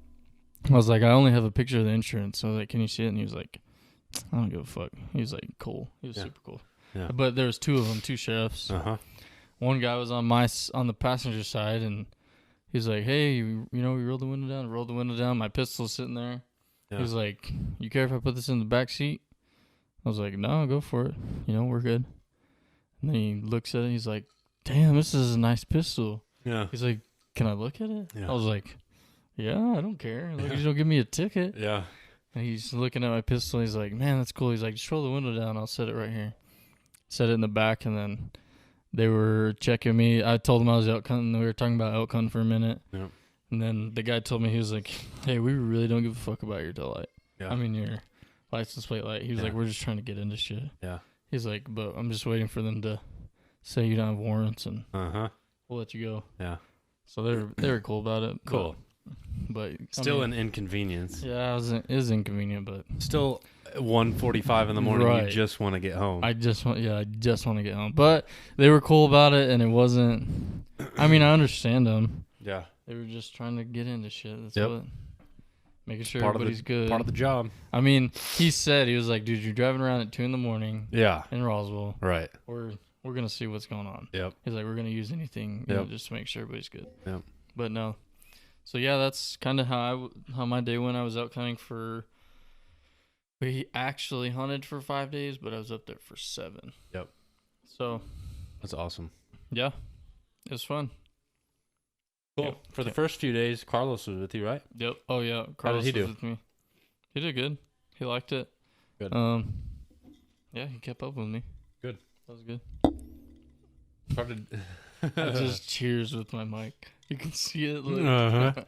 [SPEAKER 2] I was like, "I only have a picture of the insurance." So I was like, "Can you see it?" And he was like, "I don't give a fuck." He was like, "Cool." He was
[SPEAKER 3] Yeah.
[SPEAKER 2] super cool.
[SPEAKER 3] Yeah.
[SPEAKER 2] But there was 2 of them, 2 sheriffs.
[SPEAKER 3] Uh-huh.
[SPEAKER 2] One guy was on the passenger side, and he's like, "Hey, you know, we rolled the window down." I rolled the window down. My pistol's sitting there.
[SPEAKER 3] Yeah.
[SPEAKER 2] He was like, "You care if I put this in the back seat?" I was like, "No, go for it. You know, we're good." And then he looks at it. He's like, "Damn, this is a nice pistol."
[SPEAKER 3] Yeah.
[SPEAKER 2] He's like, "Can I look at it?"
[SPEAKER 3] Yeah.
[SPEAKER 2] I was like, "Yeah, I don't care. As long as you don't give me a ticket."
[SPEAKER 3] Yeah.
[SPEAKER 2] And he's looking at my pistol. He's like, "Man, that's cool." He's like, "Just roll the window down. I'll set it right here." Set it in the back, and then they were checking me. I told them I was elk hunting. We were talking about elk hunting for a minute.
[SPEAKER 3] Yep.
[SPEAKER 2] And then the guy told me, he was like, "Hey, we really don't give a fuck about your tail light.
[SPEAKER 3] Yeah.
[SPEAKER 2] I mean, your license plate light." He was
[SPEAKER 3] Yeah.
[SPEAKER 2] like, "We're just trying to get into shit."
[SPEAKER 3] Yeah.
[SPEAKER 2] He's like, "But I'm just waiting for them to say you don't have warrants, and
[SPEAKER 3] Uh-huh.
[SPEAKER 2] we'll let you go."
[SPEAKER 3] Yeah.
[SPEAKER 2] So they were cool about it.
[SPEAKER 3] Cool.
[SPEAKER 2] But
[SPEAKER 3] Still
[SPEAKER 2] I mean,
[SPEAKER 3] an inconvenience.
[SPEAKER 2] yeah, it was inconvenient, but
[SPEAKER 3] Still 1:45 in the morning.
[SPEAKER 2] Right.
[SPEAKER 3] You just want to get home.
[SPEAKER 2] I just want to get home. But they were cool about it, and it wasn't. I mean, I understand them.
[SPEAKER 3] yeah.
[SPEAKER 2] They were just trying to get into shit. That's
[SPEAKER 3] Yep.
[SPEAKER 2] what making sure
[SPEAKER 3] Part
[SPEAKER 2] everybody's
[SPEAKER 3] of the
[SPEAKER 2] good.
[SPEAKER 3] part of the job.
[SPEAKER 2] I mean, he was like, dude, you're driving around at 2 a.m.
[SPEAKER 3] Yeah.
[SPEAKER 2] in Roswell.
[SPEAKER 3] Right.
[SPEAKER 2] We're gonna see what's going on.
[SPEAKER 3] Yep.
[SPEAKER 2] He's like, we're gonna use anything, just to make sure everybody's good.
[SPEAKER 3] Yep.
[SPEAKER 2] But no. So yeah, that's kind of how my day went. I was out hunting we actually hunted for 5 days, but I was up there for 7.
[SPEAKER 3] Yep.
[SPEAKER 2] So
[SPEAKER 3] That's awesome.
[SPEAKER 2] yeah, it was fun.
[SPEAKER 3] Cool.
[SPEAKER 2] Yep.
[SPEAKER 3] For the first few days, Carlos was with you, right?
[SPEAKER 2] Yep. Oh yeah,
[SPEAKER 3] How
[SPEAKER 2] Carlos
[SPEAKER 3] did he
[SPEAKER 2] was
[SPEAKER 3] do?
[SPEAKER 2] with me. He did good. He liked it.
[SPEAKER 3] Good.
[SPEAKER 2] Yeah, he kept up with me.
[SPEAKER 3] Good.
[SPEAKER 2] That was good.
[SPEAKER 3] Started.
[SPEAKER 2] I just cheers with my mic. You can see it. Look.
[SPEAKER 3] Uh-huh.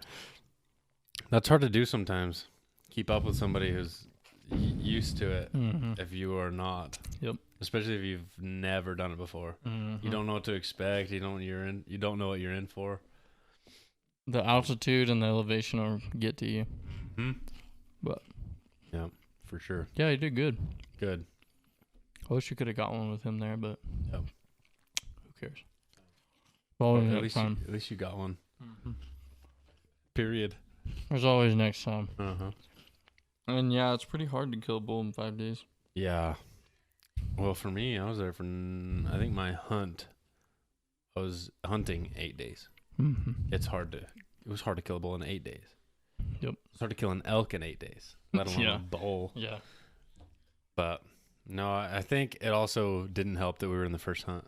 [SPEAKER 3] That's hard to do sometimes. Keep up with somebody who's used to it if you are not.
[SPEAKER 2] Yep.
[SPEAKER 3] Especially if you've never done it before.
[SPEAKER 2] Mm-hmm.
[SPEAKER 3] You don't know what to expect. You don't know what you're in for.
[SPEAKER 2] The altitude and the elevation will get to you.
[SPEAKER 3] Hmm.
[SPEAKER 2] But
[SPEAKER 3] yeah, for sure.
[SPEAKER 2] Yeah, he did good.
[SPEAKER 3] Good.
[SPEAKER 2] I wish you could have got one with him there, but
[SPEAKER 3] Yep.
[SPEAKER 2] who cares? Well,
[SPEAKER 3] At least you got one.
[SPEAKER 2] Mm-hmm.
[SPEAKER 3] Period.
[SPEAKER 2] There's always next time.
[SPEAKER 3] Uh-huh.
[SPEAKER 2] And yeah, it's pretty hard to kill a bull in 5 days.
[SPEAKER 3] Yeah. Well, for me, I was there for, I think my hunt, I was hunting 8 days.
[SPEAKER 2] Mm-hmm.
[SPEAKER 3] It was hard to kill a bull in 8 days.
[SPEAKER 2] Yep.
[SPEAKER 3] It's hard to kill an elk in 8 days, let alone a bull.
[SPEAKER 2] Yeah.
[SPEAKER 3] But no, I think it also didn't help that we were in the first hunt.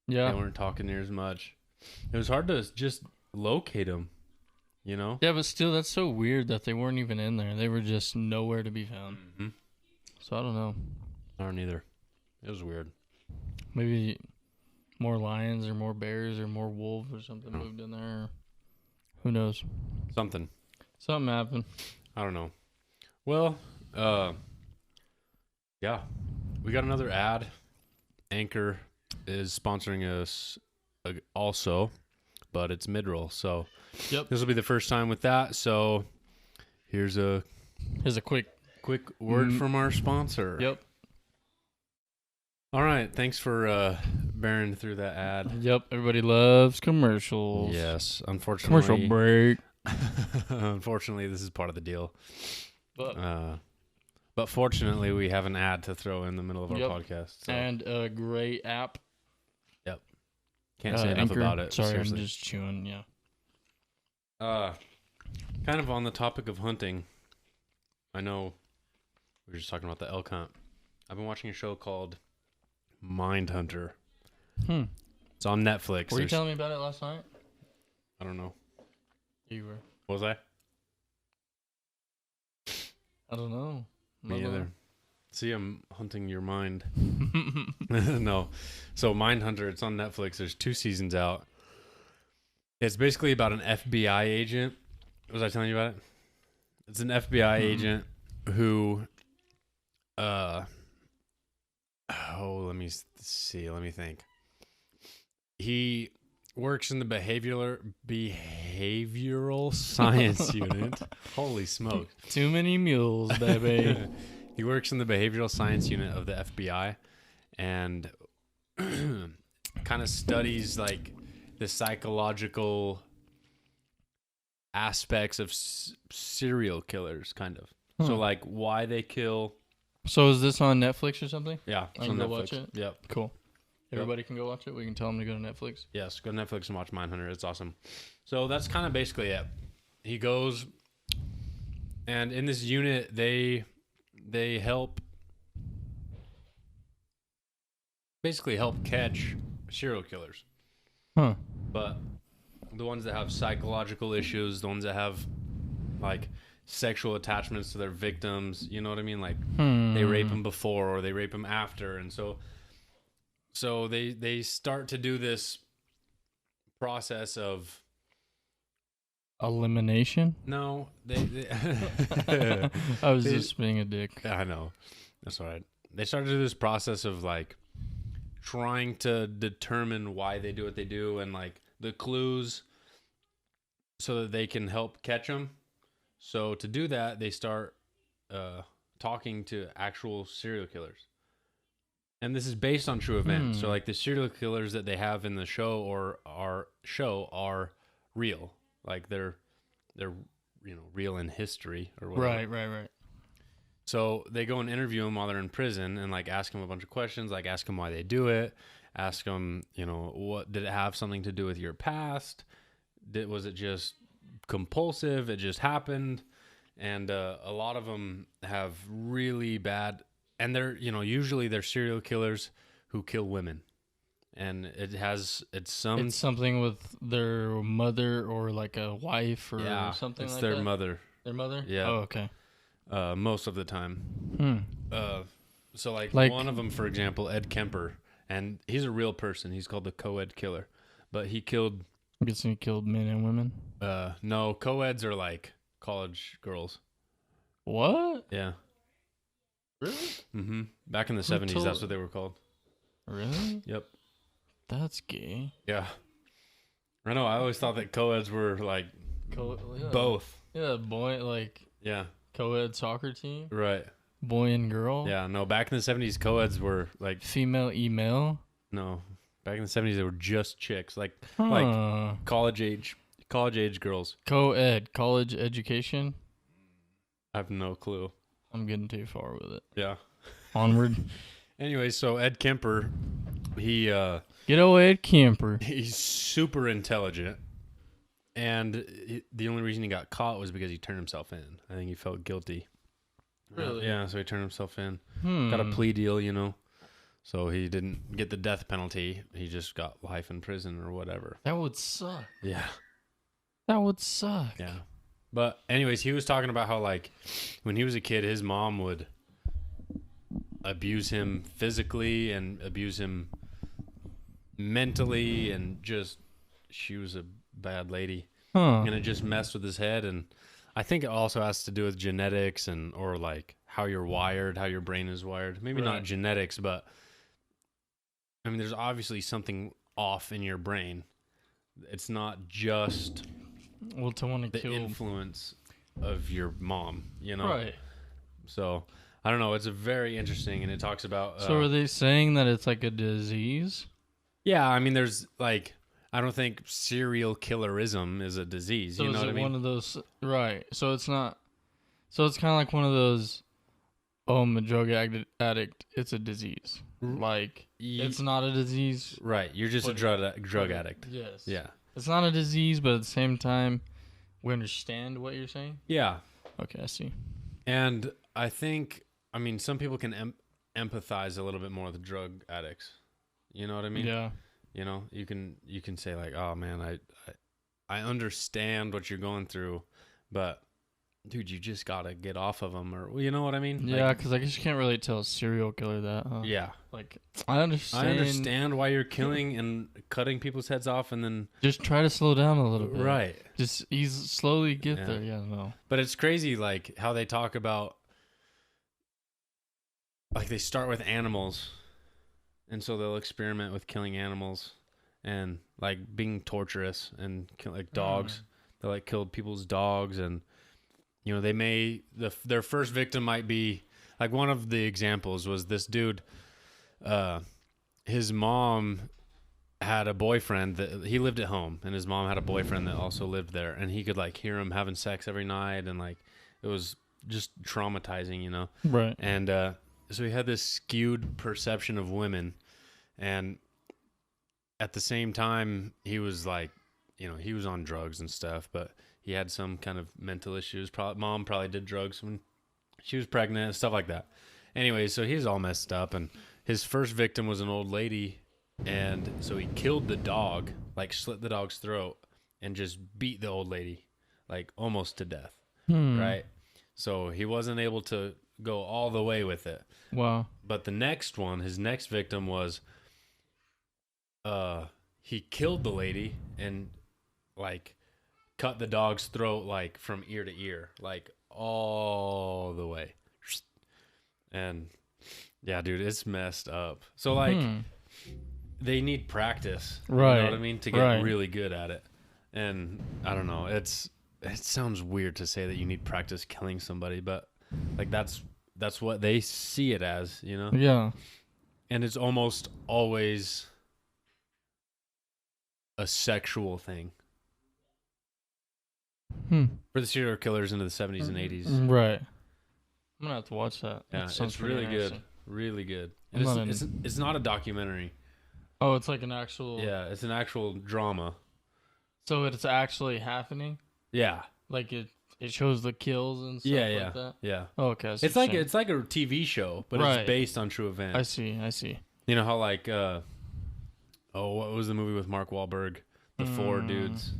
[SPEAKER 2] Yeah.
[SPEAKER 3] They weren't talking near as much. It was hard to just locate them, you know?
[SPEAKER 2] Yeah, but still, that's so weird that they weren't even in there. They were just nowhere to be found.
[SPEAKER 3] Mm-hmm.
[SPEAKER 2] So I don't know.
[SPEAKER 3] I don't either. It was weird.
[SPEAKER 2] Maybe more lions or more bears or more wolves or something moved in there. Or who knows?
[SPEAKER 3] Something
[SPEAKER 2] happened.
[SPEAKER 3] I don't know. Well, yeah, we got another ad. Anchor is sponsoring us also, but it's mid-roll. So
[SPEAKER 2] Yep.
[SPEAKER 3] this will be the first time with that. So here's a
[SPEAKER 2] quick.
[SPEAKER 3] word from our sponsor.
[SPEAKER 2] Yep.
[SPEAKER 3] All right. Thanks for bearing through that ad.
[SPEAKER 2] Yep. Everybody loves commercials.
[SPEAKER 3] Yes. Unfortunately.
[SPEAKER 2] Commercial break.
[SPEAKER 3] Unfortunately, this is part of the deal.
[SPEAKER 2] But
[SPEAKER 3] fortunately, we have an ad to throw in the middle of our podcast. So.
[SPEAKER 2] And a great app.
[SPEAKER 3] Yep. Can't say enough
[SPEAKER 2] Anchor.
[SPEAKER 3] about it.
[SPEAKER 2] Sorry,
[SPEAKER 3] seriously.
[SPEAKER 2] I'm just chewing. Yeah.
[SPEAKER 3] Kind of on the topic of hunting. I know we were just talking about the elk hunt. I've been watching a show called Mindhunter. It's on Netflix.
[SPEAKER 2] Were you telling me about it last night?
[SPEAKER 3] I don't know.
[SPEAKER 2] You were.
[SPEAKER 3] What was I?
[SPEAKER 2] I don't know.
[SPEAKER 3] Me either. See, I'm hunting your mind. No. So Mindhunter, it's on Netflix. There's 2 seasons out. It's basically about an FBI agent. Was I telling you about it? It's an FBI agent who let me see. Let me think. He works in the behavioral science unit. Holy smokes.
[SPEAKER 2] Too many mules, baby.
[SPEAKER 3] He works in the behavioral science unit of the FBI and kind of studies like the psychological aspects of serial killers, kind of. So like why they kill.
[SPEAKER 2] So is this on Netflix or something?
[SPEAKER 3] Yeah,
[SPEAKER 2] I can go watch it?
[SPEAKER 3] Yep.
[SPEAKER 2] Cool. Everybody can go watch it? We can tell them to go to Netflix?
[SPEAKER 3] Yes, go to Netflix and watch Mindhunter. It's awesome. So that's kind of basically it. He goes, and in this unit, they help catch serial killers.
[SPEAKER 2] Huh.
[SPEAKER 3] But the ones that have psychological issues, the ones that have like sexual attachments to their victims, you know what I mean? Like they rape them before or they rape them after, and so they start to do this process of
[SPEAKER 2] elimination.
[SPEAKER 3] No, they
[SPEAKER 2] I was just being a dick.
[SPEAKER 3] I know, that's all right. They started to do this process of like trying to determine why they do what they do and like the clues so that they can help catch them. So to do that, they start talking to actual serial killers. And this is based on true events. So like the serial killers that they have in the show or our show are real. Like they're real in history or whatever.
[SPEAKER 2] Right.
[SPEAKER 3] So they go and interview him while they're in prison and like ask him a bunch of questions, like ask him why they do it, ask him, what did it have something to do with your past? Was it just compulsive? It just happened. And a lot of them have really bad, and they're, usually they're serial killers who kill women. And it's
[SPEAKER 2] something with their mother or like a wife or something
[SPEAKER 3] it's
[SPEAKER 2] like
[SPEAKER 3] their
[SPEAKER 2] that.
[SPEAKER 3] mother.
[SPEAKER 2] Their mother?
[SPEAKER 3] Yeah.
[SPEAKER 2] Oh, okay.
[SPEAKER 3] Most of the time. So like one of them, for example, Ed Kemper, and he's a real person. He's called the co-ed killer, but he killed.
[SPEAKER 2] I'm guessing he killed men and women.
[SPEAKER 3] No, co-eds are like college girls.
[SPEAKER 2] What?
[SPEAKER 3] Yeah.
[SPEAKER 2] Really?
[SPEAKER 3] Mm-hmm. Back in the 70s, that's what they were called.
[SPEAKER 2] Really?
[SPEAKER 3] Yep.
[SPEAKER 2] That's gay.
[SPEAKER 3] Yeah. I know. I always thought that co-eds were like both.
[SPEAKER 2] Yeah, boy, like
[SPEAKER 3] Yeah.
[SPEAKER 2] co-ed soccer team.
[SPEAKER 3] Right.
[SPEAKER 2] Boy and girl.
[SPEAKER 3] Yeah. No, back in the 70s, co-eds were like
[SPEAKER 2] female, email.
[SPEAKER 3] No, back in the 70s, they were just chicks, like college age girls.
[SPEAKER 2] Co-ed, college education.
[SPEAKER 3] I have no clue.
[SPEAKER 2] I'm getting too far with it.
[SPEAKER 3] Yeah.
[SPEAKER 2] Onward.
[SPEAKER 3] Anyway, so Ed Kemper,
[SPEAKER 2] get away, Ed Kemper.
[SPEAKER 3] He's super intelligent, and the only reason he got caught was because he turned himself in. I think he felt guilty.
[SPEAKER 2] Really?
[SPEAKER 3] Yeah, so he turned himself in. Got a plea deal, So he didn't get the death penalty. He just got life in prison or whatever.
[SPEAKER 2] That would suck.
[SPEAKER 3] Yeah.
[SPEAKER 2] That would suck.
[SPEAKER 3] Yeah. But anyways, he was talking about how like when he was a kid, his mom would abuse him physically and abuse him mentally, and just she was a bad lady. And it just messed with his head. And I think it also has to do with genetics or like how you're wired, how your brain is wired. Maybe not genetics, but I mean, there's obviously something off in your brain. It's not just
[SPEAKER 2] to want to
[SPEAKER 3] the
[SPEAKER 2] kill
[SPEAKER 3] influence of your mom,
[SPEAKER 2] Right.
[SPEAKER 3] So I don't know. It's a very interesting, and it talks about.
[SPEAKER 2] So are they saying that it's like a disease?
[SPEAKER 3] Yeah, I mean, there's like, I don't think serial killerism is a disease.
[SPEAKER 2] So
[SPEAKER 3] you know
[SPEAKER 2] is
[SPEAKER 3] what
[SPEAKER 2] it
[SPEAKER 3] I mean?
[SPEAKER 2] one of those? Right. So it's not. So it's kind of like one of those. Oh, I'm a drug addict. It's a disease. Like it's not a disease.
[SPEAKER 3] Right. You're just a drug addict.
[SPEAKER 2] Yes.
[SPEAKER 3] Yeah.
[SPEAKER 2] It's not a disease, but at the same time, we understand what you're saying.
[SPEAKER 3] Yeah.
[SPEAKER 2] Okay, I see.
[SPEAKER 3] And I think, I mean, some people can empathize a little bit more with drug addicts. You know what I mean?
[SPEAKER 2] Yeah.
[SPEAKER 3] You can say like, oh man, I understand what you're going through, but dude, you just gotta get off of them, or you know what I mean?
[SPEAKER 2] Yeah, because I guess you can't really tell a serial killer that. Huh?
[SPEAKER 3] Yeah.
[SPEAKER 2] Like I understand
[SPEAKER 3] why you're killing and cutting people's heads off, and then
[SPEAKER 2] just try to slow down a little bit.
[SPEAKER 3] Right.
[SPEAKER 2] Just slowly get there. Yeah, no.
[SPEAKER 3] But it's crazy, like how they talk about, like they start with animals, and so they'll experiment with killing animals, and like being torturous and kill like dogs. They like killed people's dogs, and their first victim might be like, one of the examples was this dude. His mom had a boyfriend that he lived at home, and his mom had a boyfriend that also lived there, and he could like hear him having sex every night, and like it was just traumatizing,
[SPEAKER 2] Right.
[SPEAKER 3] And so he had this skewed perception of women, and at the same time he was like, he was on drugs and stuff, but he had some kind of mental issues. Mom probably did drugs when she was pregnant and stuff like that. Anyway, so he's all messed up, and his first victim was an old lady, and so he killed the dog, like slit the dog's throat, and just beat the old lady, like almost to death, right? So he wasn't able to go all the way with it.
[SPEAKER 2] Wow.
[SPEAKER 3] But his next victim was, he killed the lady and like cut the dog's throat like from ear to ear, like all the way. And yeah, dude, it's messed up. So like they need practice,
[SPEAKER 2] right?
[SPEAKER 3] You know what I mean, to get really good at it. And I don't know, it sounds weird to say that you need practice killing somebody, but like that's what they see it as,
[SPEAKER 2] Yeah.
[SPEAKER 3] And it's almost always a sexual thing. for the serial killers into the 70s and 80s.
[SPEAKER 2] Right. I'm gonna have to watch that.
[SPEAKER 3] Yeah,
[SPEAKER 2] That sounds
[SPEAKER 3] it's
[SPEAKER 2] pretty
[SPEAKER 3] really good.
[SPEAKER 2] interesting.
[SPEAKER 3] Really good.
[SPEAKER 2] I'm
[SPEAKER 3] And
[SPEAKER 2] not
[SPEAKER 3] it's not a documentary.
[SPEAKER 2] Oh, it's like an actual.
[SPEAKER 3] Yeah, it's an actual drama.
[SPEAKER 2] So it's actually happening.
[SPEAKER 3] Yeah.
[SPEAKER 2] Like it shows the kills and stuff
[SPEAKER 3] Yeah,
[SPEAKER 2] like that.
[SPEAKER 3] yeah.
[SPEAKER 2] Oh, okay.
[SPEAKER 3] It's like a TV show, but
[SPEAKER 2] Right.
[SPEAKER 3] it's based on true events.
[SPEAKER 2] I see.
[SPEAKER 3] You know how like what was the movie with Mark Wahlberg? The four dudes.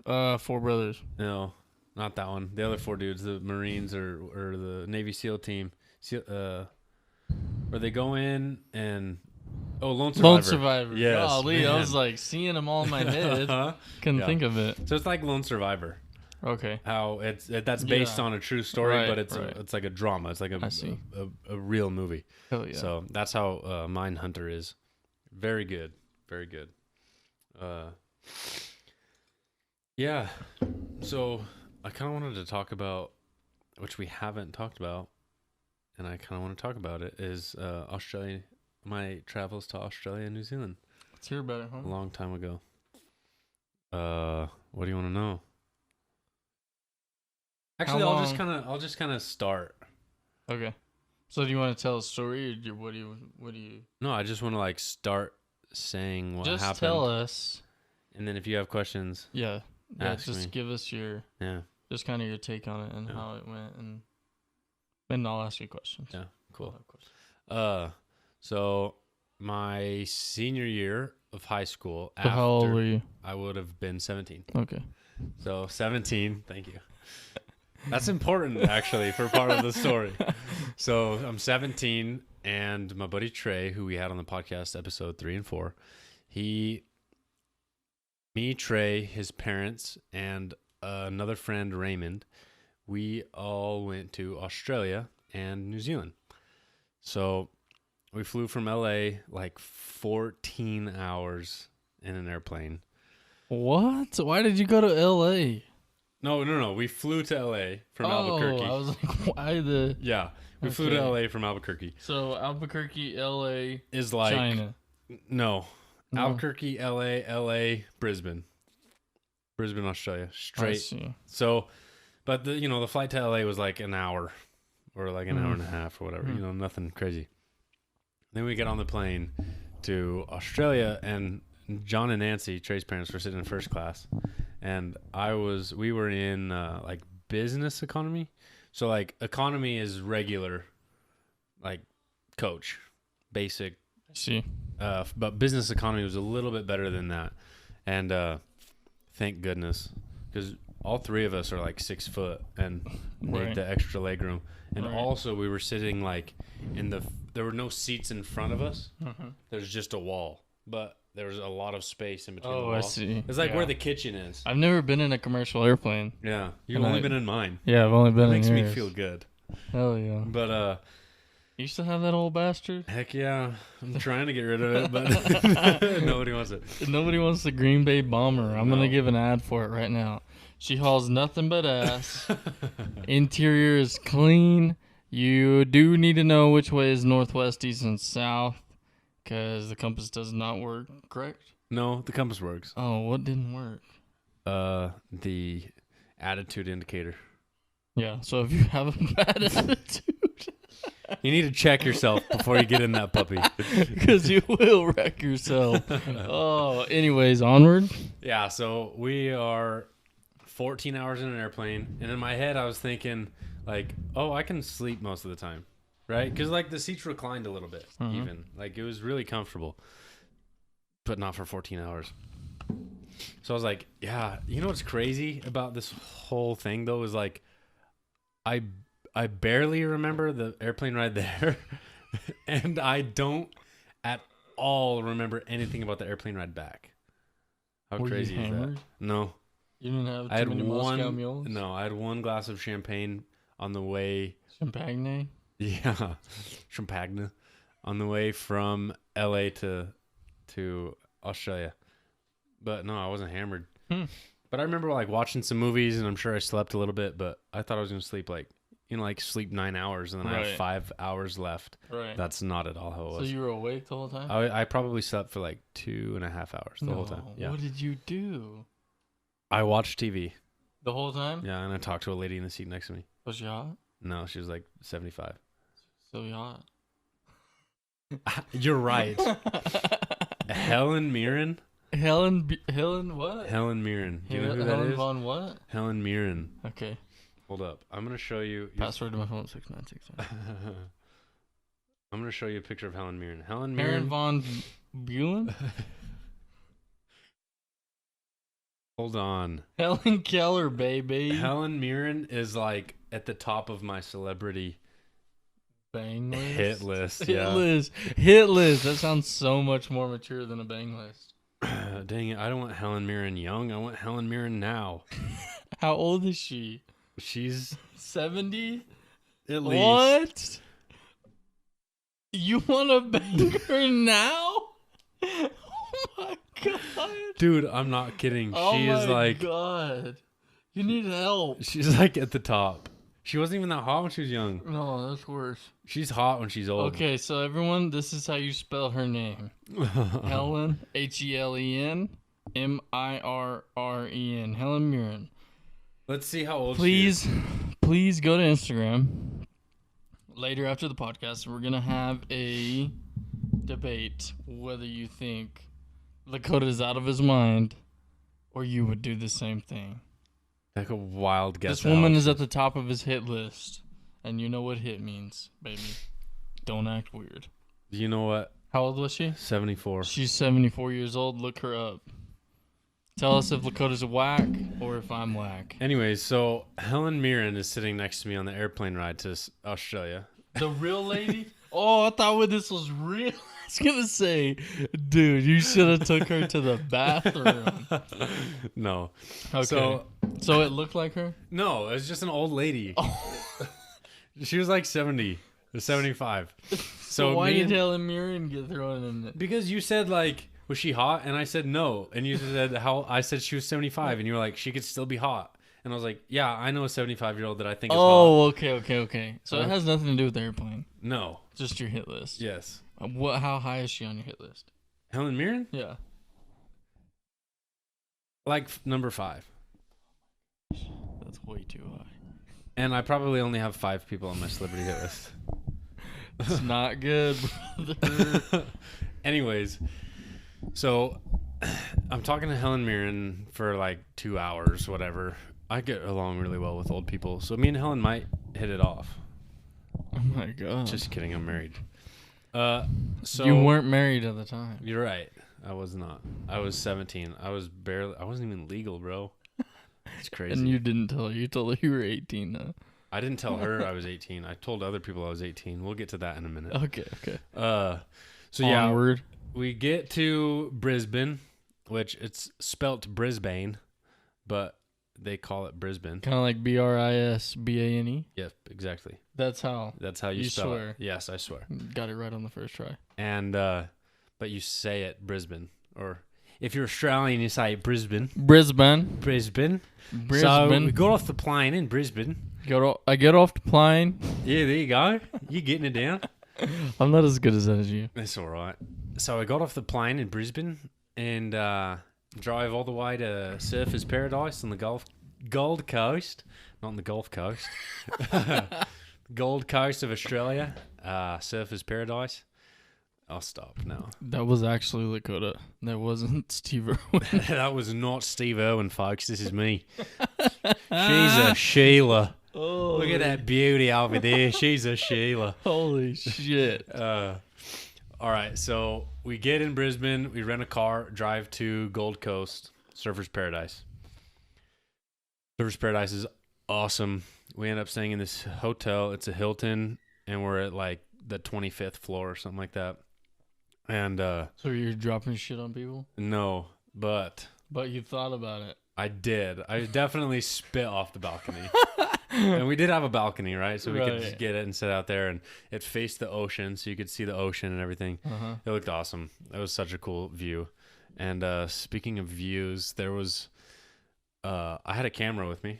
[SPEAKER 2] 4 brothers.
[SPEAKER 3] No, not that one. The other 4 dudes, the Marines or the Navy SEAL team. Where they go in and Lone Survivor.
[SPEAKER 2] Lone Survivor.
[SPEAKER 3] Yes,
[SPEAKER 2] Golly, I
[SPEAKER 3] man.
[SPEAKER 2] was like seeing them all in my head. Couldn't
[SPEAKER 3] Yeah.
[SPEAKER 2] think of it.
[SPEAKER 3] So it's like Lone Survivor.
[SPEAKER 2] Okay.
[SPEAKER 3] How that's based
[SPEAKER 2] Yeah.
[SPEAKER 3] on a true story,
[SPEAKER 2] Right,
[SPEAKER 3] but it's
[SPEAKER 2] right.
[SPEAKER 3] it's like a drama. It's like
[SPEAKER 2] I see.
[SPEAKER 3] a real movie.
[SPEAKER 2] Hell yeah.
[SPEAKER 3] So that's how Mindhunter is. Very good. Very good. Yeah. So I kind of wanted to talk about, which we haven't talked about, and I kind of want to talk about it, is Australia. My travels to Australia and New Zealand
[SPEAKER 2] Let's hear about it,
[SPEAKER 3] a
[SPEAKER 2] huh?
[SPEAKER 3] long time ago. What do you want to know? Actually,
[SPEAKER 2] How
[SPEAKER 3] I'll just kind of start.
[SPEAKER 2] Okay. So do you want to tell a story, or what do you?
[SPEAKER 3] No, I just want to like start saying what
[SPEAKER 2] Just
[SPEAKER 3] happened,
[SPEAKER 2] tell us.
[SPEAKER 3] and then if you have questions,
[SPEAKER 2] Yeah.
[SPEAKER 3] Ask
[SPEAKER 2] just
[SPEAKER 3] me.
[SPEAKER 2] give us your
[SPEAKER 3] yeah,
[SPEAKER 2] just kind of your take on it and
[SPEAKER 3] Yeah.
[SPEAKER 2] how it went, and I'll ask you questions.
[SPEAKER 3] yeah,
[SPEAKER 2] I'll
[SPEAKER 3] cool.
[SPEAKER 2] have questions.
[SPEAKER 3] So my senior year of high school,
[SPEAKER 2] So how old were
[SPEAKER 3] after
[SPEAKER 2] you?
[SPEAKER 3] I would have been 17.
[SPEAKER 2] Okay.
[SPEAKER 3] So 17, thank you. That's important actually for part of the story. So I'm 17, and my buddy Trey, who we had on the podcast episode 3 and 4, Trey, his parents, and another friend, Raymond, we all went to Australia and New Zealand. So we flew from LA like 14 hours in an airplane.
[SPEAKER 2] What? Why did you go to L.A.?
[SPEAKER 3] No. We flew to LA from Albuquerque.
[SPEAKER 2] I was like, why the?
[SPEAKER 3] Yeah, we flew to
[SPEAKER 2] Okay.
[SPEAKER 3] LA from Albuquerque.
[SPEAKER 2] So Albuquerque, L.A.,
[SPEAKER 3] Is like
[SPEAKER 2] China.
[SPEAKER 3] no,
[SPEAKER 2] No.
[SPEAKER 3] Albuquerque, LA, Brisbane, Australia,
[SPEAKER 2] I
[SPEAKER 3] straight.
[SPEAKER 2] see.
[SPEAKER 3] So, but the flight to LA was like an hour, or like an hour and a half, or whatever. Nothing crazy. Then we get on the plane to Australia, and John and Nancy, Trey's parents, were sitting in first class, and we were in like business economy. So like economy is regular, like coach, basic.
[SPEAKER 2] I see.
[SPEAKER 3] But business economy was a little bit better than that, and thank goodness, because all 3 of us are like 6 foot and need
[SPEAKER 2] Right.
[SPEAKER 3] the extra leg room, and
[SPEAKER 2] Right.
[SPEAKER 3] also we were sitting like there were no seats in front of us.
[SPEAKER 2] Mhm.
[SPEAKER 3] There's just a wall, but there was a lot of space in between.
[SPEAKER 2] Oh,
[SPEAKER 3] the
[SPEAKER 2] I
[SPEAKER 3] walls.
[SPEAKER 2] see.
[SPEAKER 3] It's like
[SPEAKER 2] Yeah.
[SPEAKER 3] where the kitchen is.
[SPEAKER 2] I've never been in a commercial airplane.
[SPEAKER 3] Yeah, you've
[SPEAKER 2] And
[SPEAKER 3] only
[SPEAKER 2] I-
[SPEAKER 3] been in mine.
[SPEAKER 2] Yeah, I've only been
[SPEAKER 3] It makes
[SPEAKER 2] in
[SPEAKER 3] me
[SPEAKER 2] yours.
[SPEAKER 3] feel good.
[SPEAKER 2] Hell yeah.
[SPEAKER 3] But
[SPEAKER 2] You still have that old bastard?
[SPEAKER 3] heck yeah, I'm trying to get rid of it, but nobody wants it.
[SPEAKER 2] Nobody wants the Green Bay Bomber. I'm
[SPEAKER 3] No.
[SPEAKER 2] gonna give an ad for it right now. She hauls nothing but ass. Interior is clean. You do need to know which way is northwest, east, and south, because the compass does not work. Correct?
[SPEAKER 3] No, the compass works.
[SPEAKER 2] Oh, what didn't work?
[SPEAKER 3] The attitude indicator.
[SPEAKER 2] Yeah. So if you have a bad attitude,
[SPEAKER 3] You need to check yourself before you get in that puppy.
[SPEAKER 2] because you will wreck yourself. Oh, anyways, onward.
[SPEAKER 3] Yeah, so we are 14 hours in an airplane, and in my head I was thinking like, oh, I can sleep most of the time, right? Because like the seats reclined a little bit, even like it was really comfortable, but not for 14 hours. So I was like, yeah, you know what's crazy about this whole thing though is like, I barely remember the airplane ride there, and I don't at all remember anything about the airplane ride back. How
[SPEAKER 2] Were you
[SPEAKER 3] crazy is that?
[SPEAKER 2] hammered?
[SPEAKER 3] No,
[SPEAKER 2] You didn't have
[SPEAKER 3] I had
[SPEAKER 2] too many Moscow
[SPEAKER 3] one.
[SPEAKER 2] mules?
[SPEAKER 3] No, I had one glass of champagne on the way.
[SPEAKER 2] Champagne?
[SPEAKER 3] Yeah, champagne on the way from LA to Australia. But no, I wasn't hammered. But I remember like watching some movies, and I'm sure I slept a little bit. But I thought I was gonna sleep like sleep 9 hours, and then I
[SPEAKER 2] Right.
[SPEAKER 3] have 5 hours left.
[SPEAKER 2] Right.
[SPEAKER 3] That's not at all how it
[SPEAKER 2] So
[SPEAKER 3] was.
[SPEAKER 2] you were awake the whole time?
[SPEAKER 3] I probably slept for like 2.5 hours the whole time. Yeah,
[SPEAKER 2] What did you do?
[SPEAKER 3] I watched TV.
[SPEAKER 2] The whole time?
[SPEAKER 3] Yeah, and I talked to a lady in the seat next to me.
[SPEAKER 2] Was she hot?
[SPEAKER 3] No, she was like 75.
[SPEAKER 2] Still hot.
[SPEAKER 3] You're right. Helen Mirren?
[SPEAKER 2] Helen what?
[SPEAKER 3] Helen Mirren. Do you know who that
[SPEAKER 2] Helen
[SPEAKER 3] is?
[SPEAKER 2] Von what?
[SPEAKER 3] Helen Mirren.
[SPEAKER 2] Okay.
[SPEAKER 3] Hold up. I'm going to show you.
[SPEAKER 2] Password to my phone 6969.
[SPEAKER 3] I'm going to show you a picture of Helen Mirren. Helen
[SPEAKER 2] Aaron
[SPEAKER 3] Mirren.
[SPEAKER 2] Von Buren?
[SPEAKER 3] Hold on.
[SPEAKER 2] Helen Keller, baby.
[SPEAKER 3] Helen Mirren is like at the top of my celebrity
[SPEAKER 2] Bang list.
[SPEAKER 3] hit list.
[SPEAKER 2] Hit
[SPEAKER 3] Yeah.
[SPEAKER 2] list. Hit list. That sounds so much more mature than a bang list.
[SPEAKER 3] Dang it. I don't want Helen Mirren young. I want Helen Mirren now.
[SPEAKER 2] How old is she?
[SPEAKER 3] She's
[SPEAKER 2] 70?
[SPEAKER 3] at least.
[SPEAKER 2] What? You want to bang her now? Oh my god.
[SPEAKER 3] Dude, I'm not kidding.
[SPEAKER 2] Oh
[SPEAKER 3] She
[SPEAKER 2] my
[SPEAKER 3] is like,
[SPEAKER 2] god. You need help.
[SPEAKER 3] she's like at the top. She wasn't even that hot when she was young.
[SPEAKER 2] No, that's worse.
[SPEAKER 3] She's hot when she's old.
[SPEAKER 2] Okay, so everyone, this is how you spell her name. Helen, Helen, Mirren. Helen Mirren.
[SPEAKER 3] Let's see how old she is.
[SPEAKER 2] Please go to Instagram. Later after the podcast, we're going to have a debate whether you think Lakota is out of his mind or you would do the same thing.
[SPEAKER 3] Like a wild guess.
[SPEAKER 2] This woman is at the top of his hit list, and you know what hit means, baby. Don't act weird.
[SPEAKER 3] You know what?
[SPEAKER 2] How old was she?
[SPEAKER 3] 74.
[SPEAKER 2] She's 74 years old. Look her up. Tell us if Lakota's a whack or if I'm whack.
[SPEAKER 3] Anyways, so Helen Mirren is sitting next to me on the airplane ride to Australia.
[SPEAKER 2] The real lady? Oh, I thought this was real. I was going to say, dude, you should have took her to the bathroom.
[SPEAKER 3] No.
[SPEAKER 2] Okay. So it looked like her?
[SPEAKER 3] No, it was just an old lady. She was like 70 or 75.
[SPEAKER 2] So why did Helen Mirren get thrown in it?
[SPEAKER 3] Because you said like, was she hot? And I said no. And you said I said she was 75. And you were like, she could still be hot. And I was like, yeah, I know a 75-year-old that I think is hot.
[SPEAKER 2] Oh, okay. So it has nothing to do with the airplane.
[SPEAKER 3] No.
[SPEAKER 2] Just your hit list.
[SPEAKER 3] Yes.
[SPEAKER 2] How high is she on your hit list?
[SPEAKER 3] Helen Mirren?
[SPEAKER 2] Yeah.
[SPEAKER 3] Like number 5.
[SPEAKER 2] That's way too high.
[SPEAKER 3] And I probably only have 5 people on my celebrity hit list.
[SPEAKER 2] It's not good, brother.
[SPEAKER 3] Anyways, so I'm talking to Helen Mirren for like 2 hours, whatever. I get along really well with old people. So me and Helen might hit it off.
[SPEAKER 2] Oh my god.
[SPEAKER 3] Just kidding, I'm married. So
[SPEAKER 2] you weren't married at the time.
[SPEAKER 3] You're right. I was not. I was 17. I wasn't even legal, bro. It's crazy.
[SPEAKER 2] And you didn't tell her. You told her you were 18, huh?
[SPEAKER 3] I didn't tell her I was 18. I told other people I was 18. We'll get to that in a minute.
[SPEAKER 2] Okay.
[SPEAKER 3] So yeah,
[SPEAKER 2] Onward.
[SPEAKER 3] we get to Brisbane, which it's spelt Brisbane, but they call it Brisbane.
[SPEAKER 2] Kind of like Brisbane.
[SPEAKER 3] Yep, exactly.
[SPEAKER 2] That's how.
[SPEAKER 3] That's how you spell
[SPEAKER 2] swear.
[SPEAKER 3] it. Yes, I swear.
[SPEAKER 2] Got it right on the first try.
[SPEAKER 3] And but you say it Brisbane, or if you're Australian, you say Brisbane.
[SPEAKER 2] Brisbane.
[SPEAKER 3] So we got off the plane in Brisbane.
[SPEAKER 2] I get off the plane.
[SPEAKER 3] Yeah, there you go. You're getting it down.
[SPEAKER 2] I'm not as good as that as you.
[SPEAKER 3] That's all right. So I got off the plane in Brisbane and drive all the way to Surfers Paradise on the Gold Coast. Not on the Gulf Coast. Gold Coast of Australia. Surfers Paradise. I'll stop now.
[SPEAKER 2] That was actually Lakota. That wasn't Steve Irwin.
[SPEAKER 3] That was not Steve Irwin, folks. This is me. She's a Sheila.
[SPEAKER 2] Oh,
[SPEAKER 3] Look at that beauty over there. She's a Sheila.
[SPEAKER 2] holy shit.
[SPEAKER 3] All right, so we get in Brisbane. We rent a car, drive to Gold Coast, Surfers Paradise. Surfers Paradise is awesome. We end up staying in this hotel. It's a Hilton, and we're at like the 25th floor or something like that. And
[SPEAKER 2] So you're dropping shit on people?
[SPEAKER 3] no, but
[SPEAKER 2] You thought about it.
[SPEAKER 3] I did. I definitely spit off the balcony. And we did have a balcony, right? So we could just get it and sit out there, and it faced the ocean, so you could see the ocean and everything.
[SPEAKER 2] Uh-huh.
[SPEAKER 3] It looked awesome. It was such a cool view. And speaking of views, there was I had a camera with me,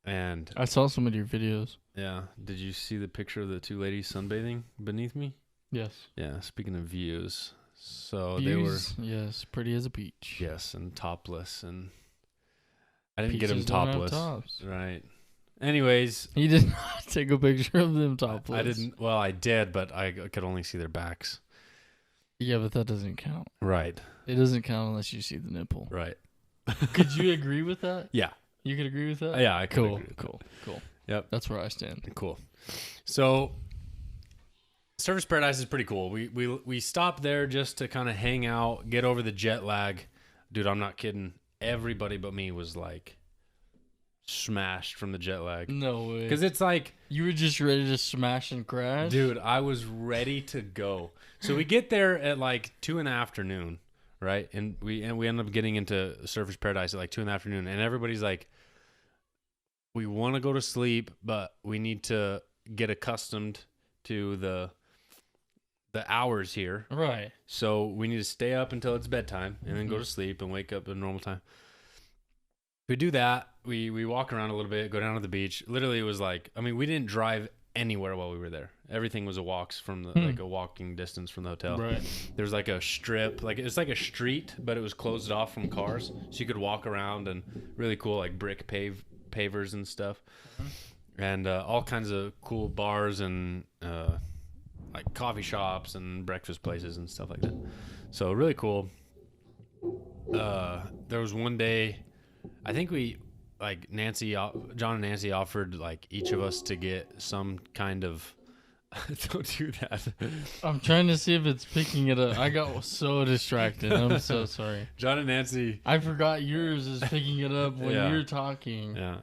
[SPEAKER 3] and
[SPEAKER 2] I saw some of your videos.
[SPEAKER 3] yeah, did you see the picture of the 2 ladies sunbathing beneath me?
[SPEAKER 2] Yes.
[SPEAKER 3] Yeah, speaking of views, so
[SPEAKER 2] Views, yes, pretty as a peach.
[SPEAKER 3] yes, and topless, and I didn't get him
[SPEAKER 2] Pizzas don't have
[SPEAKER 3] topless.
[SPEAKER 2] tops.
[SPEAKER 3] Right. Anyways,
[SPEAKER 2] He did not take a picture of them topless.
[SPEAKER 3] I didn't. Well, I did, but I could only see their backs.
[SPEAKER 2] Yeah, but that doesn't count.
[SPEAKER 3] Right.
[SPEAKER 2] It doesn't count unless you see the nipple.
[SPEAKER 3] Right.
[SPEAKER 2] Could you agree with that?
[SPEAKER 3] Yeah.
[SPEAKER 2] You could agree with that?
[SPEAKER 3] Yeah, I could
[SPEAKER 2] Cool,
[SPEAKER 3] agree with
[SPEAKER 2] cool, cool.
[SPEAKER 3] Yep.
[SPEAKER 2] That's where I stand.
[SPEAKER 3] Cool. So, Surfers Paradise is pretty cool. We stopped there just to kind of hang out, get over the jet lag. Dude, I'm not kidding. Everybody but me was like smashed from the jet lag.
[SPEAKER 2] No way.
[SPEAKER 3] Because it's like,
[SPEAKER 2] You were just ready to smash and crash?
[SPEAKER 3] dude, I was ready to go. So we get there at like 2 in the afternoon, right? And we end up getting into Surfers Paradise at like 2 in the afternoon, and everybody's like, we want to go to sleep, but we need to get accustomed to the hours here.
[SPEAKER 2] Right.
[SPEAKER 3] So we need to stay up until it's bedtime and then go to sleep and wake up at normal time. We do that. We walk around a little bit, go down to the beach. Literally, it was like, I mean, we didn't drive anywhere while we were there. Everything was a walks from the like a walking distance from the hotel.
[SPEAKER 2] Right.
[SPEAKER 3] There was like a strip, like it's like a street, but it was closed off from cars, so you could walk around, and really cool like brick pavers and stuff, and all kinds of cool bars and like coffee shops and breakfast places and stuff like that. So really cool. There was one day, I think we like John and Nancy offered like each of us to get some kind of. Don't do that.
[SPEAKER 2] I'm trying to see if it's picking it up. I got so distracted. I'm so sorry.
[SPEAKER 3] John and Nancy.
[SPEAKER 2] I forgot yours is picking it up when
[SPEAKER 3] Yeah.
[SPEAKER 2] you're talking.
[SPEAKER 3] Yeah.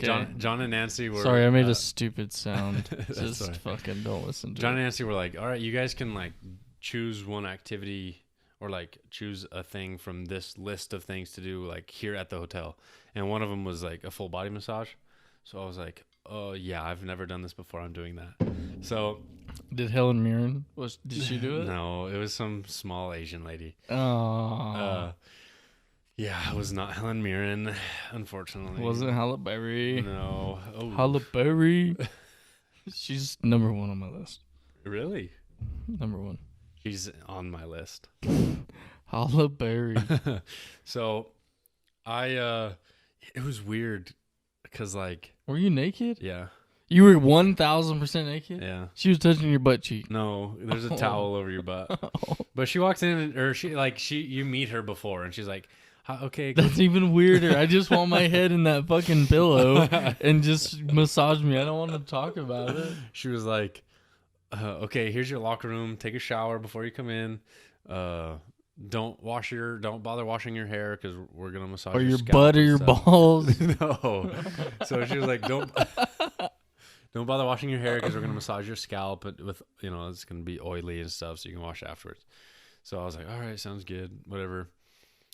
[SPEAKER 2] Okay.
[SPEAKER 3] John and Nancy were.
[SPEAKER 2] Sorry, I made a stupid sound.
[SPEAKER 3] That's
[SPEAKER 2] Just
[SPEAKER 3] all right.
[SPEAKER 2] fucking don't listen to
[SPEAKER 3] John
[SPEAKER 2] it.
[SPEAKER 3] and Nancy were like, all right, you guys can like choose one activity or like choose a thing from this list of things to do like here at the hotel. And one of them was like a full body massage. So I was like, oh yeah, I've never done this before. I'm doing that. So
[SPEAKER 2] Did Helen Mirren? Did she do it?
[SPEAKER 3] no, it was some small Asian lady.
[SPEAKER 2] Oh.
[SPEAKER 3] Yeah, it was not Helen Mirren, unfortunately.
[SPEAKER 2] Was it Halle Berry?
[SPEAKER 3] No. Oh,
[SPEAKER 2] Halle Berry. She's number one on my list.
[SPEAKER 3] really?
[SPEAKER 2] Number one.
[SPEAKER 3] She's on my list.
[SPEAKER 2] Halle Berry.
[SPEAKER 3] So it was weird because like,
[SPEAKER 2] Were you naked?
[SPEAKER 3] yeah.
[SPEAKER 2] You were 1,000% naked?
[SPEAKER 3] Yeah.
[SPEAKER 2] She was touching your butt cheek.
[SPEAKER 3] No, there's a towel over your butt. But she walks in, or you meet her before, and she's like, okay.
[SPEAKER 2] That's even weirder. I just want my head in that fucking pillow and just massage me. I don't want to talk about it.
[SPEAKER 3] She was like, okay, here's your locker room. Take a shower before you come in. Don't bother washing your hair because we're gonna massage
[SPEAKER 2] Or your
[SPEAKER 3] scalp
[SPEAKER 2] butt or
[SPEAKER 3] and
[SPEAKER 2] your
[SPEAKER 3] stuff."
[SPEAKER 2] balls.
[SPEAKER 3] No. So she was like, don't bother washing your hair because we're gonna massage your scalp with it's gonna be oily and stuff, so you can wash afterwards. So I was like, all right, sounds good, whatever.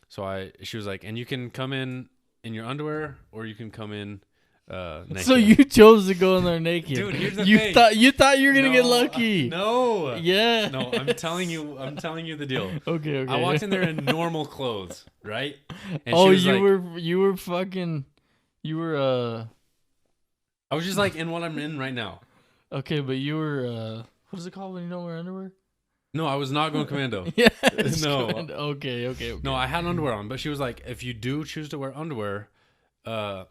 [SPEAKER 3] So she was like, and you can come in your underwear or you can come in naked.
[SPEAKER 2] So you chose to go in there naked.
[SPEAKER 3] Dude, here's the
[SPEAKER 2] you
[SPEAKER 3] thing.
[SPEAKER 2] You thought you were gonna get lucky.
[SPEAKER 3] No.
[SPEAKER 2] Yeah.
[SPEAKER 3] No, I'm telling you the deal.
[SPEAKER 2] Okay.
[SPEAKER 3] I walked in there in normal clothes, right? And
[SPEAKER 2] Oh,
[SPEAKER 3] she was
[SPEAKER 2] you were fucking,
[SPEAKER 3] I was just like in what I'm in right now.
[SPEAKER 2] okay, but you were, what is it called when you don't wear underwear?
[SPEAKER 3] No, I was not going commando.
[SPEAKER 2] Yeah.
[SPEAKER 3] No.
[SPEAKER 2] Okay.
[SPEAKER 3] No, I had underwear on, but she was like, if you do choose to wear underwear, the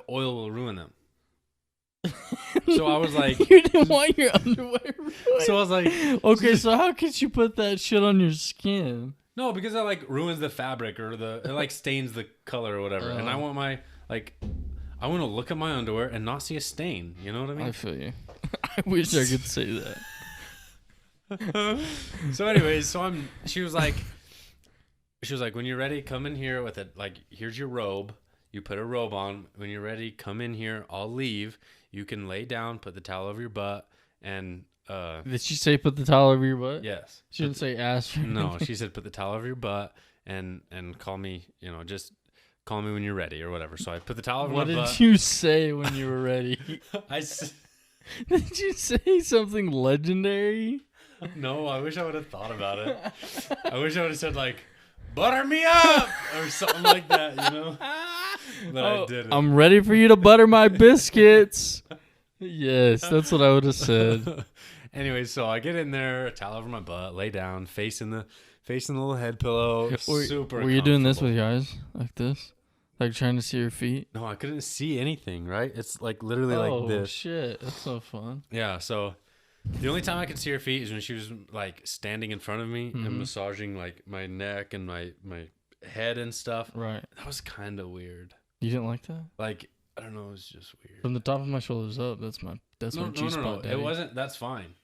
[SPEAKER 3] oil will ruin them. So I was like,
[SPEAKER 2] You didn't want your underwear ruined.
[SPEAKER 3] so I was like,
[SPEAKER 2] Okay, so how could you put that shit on your skin?
[SPEAKER 3] no, because that like ruins the fabric or it like stains the color or whatever. And I want I want to look at my underwear and not see a stain. You know what I mean?
[SPEAKER 2] I feel you. I wish I could say that.
[SPEAKER 3] So anyways, she was like, when you're ready, come in here with it. Like, here's your robe. You put a robe on. When you're ready, come in here. I'll leave. You can lay down, put the towel over your butt, and
[SPEAKER 2] Did she say put the towel over your butt?
[SPEAKER 3] yes.
[SPEAKER 2] She didn't say ass.
[SPEAKER 3] No, she said put the towel over your butt and call me. Just call me when you're ready or whatever. So I put the towel over
[SPEAKER 2] What
[SPEAKER 3] my
[SPEAKER 2] did
[SPEAKER 3] butt.
[SPEAKER 2] you say when you were ready? Did you say something legendary?
[SPEAKER 3] No, I wish I would have thought about it. I wish I would have said like, butter me up or something like that, But I didn't.
[SPEAKER 2] I'm ready for you to butter my biscuits. Yes, that's what I would have said.
[SPEAKER 3] Anyway, so I get in there, a towel over my butt, lay down, face in the little head pillow. Super.
[SPEAKER 2] Were you doing this
[SPEAKER 3] comfortable.
[SPEAKER 2] with your eyes like this? Like trying to see her feet?
[SPEAKER 3] No, I couldn't see anything, right? It's like literally like this.
[SPEAKER 2] Shit. That's so fun.
[SPEAKER 3] Yeah, so the only time I could see her feet is when she was like standing in front of me and massaging like my neck and my head and stuff.
[SPEAKER 2] Right.
[SPEAKER 3] That was kind of weird.
[SPEAKER 2] You didn't like that?
[SPEAKER 3] Like, I don't know, it was just weird.
[SPEAKER 2] From the top of my shoulders up, that's my G spot.
[SPEAKER 3] No. It wasn't. That's fine.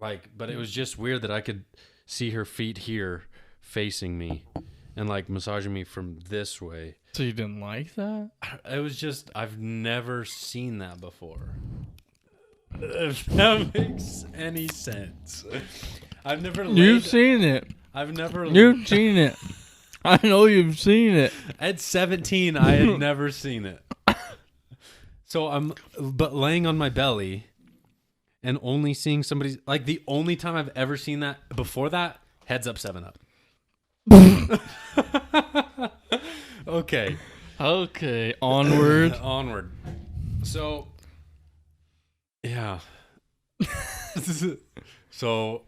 [SPEAKER 3] Like, but it was just weird that I could see her feet here facing me and like massaging me from this way.
[SPEAKER 2] So you didn't like that?
[SPEAKER 3] It was just, I've never seen that before. If that makes any sense. I've never
[SPEAKER 2] You've seen it.
[SPEAKER 3] I've never
[SPEAKER 2] You've seen it. I know you've seen it.
[SPEAKER 3] At 17, I had never seen it. So but laying on my belly and only seeing somebody's, like the only time I've ever seen that before that, heads up, 7-Up. Okay.
[SPEAKER 2] Okay, onward.
[SPEAKER 3] Onward. So, yeah. So,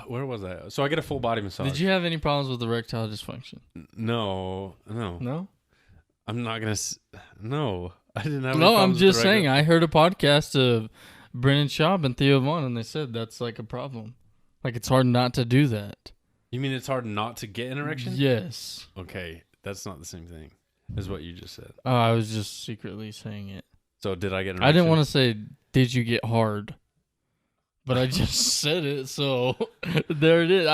[SPEAKER 3] where was I? So I get a full body massage.
[SPEAKER 2] Did you have any problems with erectile dysfunction?
[SPEAKER 3] No.
[SPEAKER 2] No?
[SPEAKER 3] I'm not going to. No. I didn't have any
[SPEAKER 2] No, I'm
[SPEAKER 3] problems
[SPEAKER 2] just
[SPEAKER 3] with
[SPEAKER 2] saying. I heard a podcast of Brennan Schaub and Theo Vaughn, and they said that's like a problem. Like it's hard not to do that.
[SPEAKER 3] You mean it's hard not to get an erection?
[SPEAKER 2] Yes.
[SPEAKER 3] Okay. That's not the same thing as what you just said.
[SPEAKER 2] Oh, I was just secretly saying it.
[SPEAKER 3] So did I get an erection?
[SPEAKER 2] I didn't want to say, did you get hard? But I just said it, so there it is.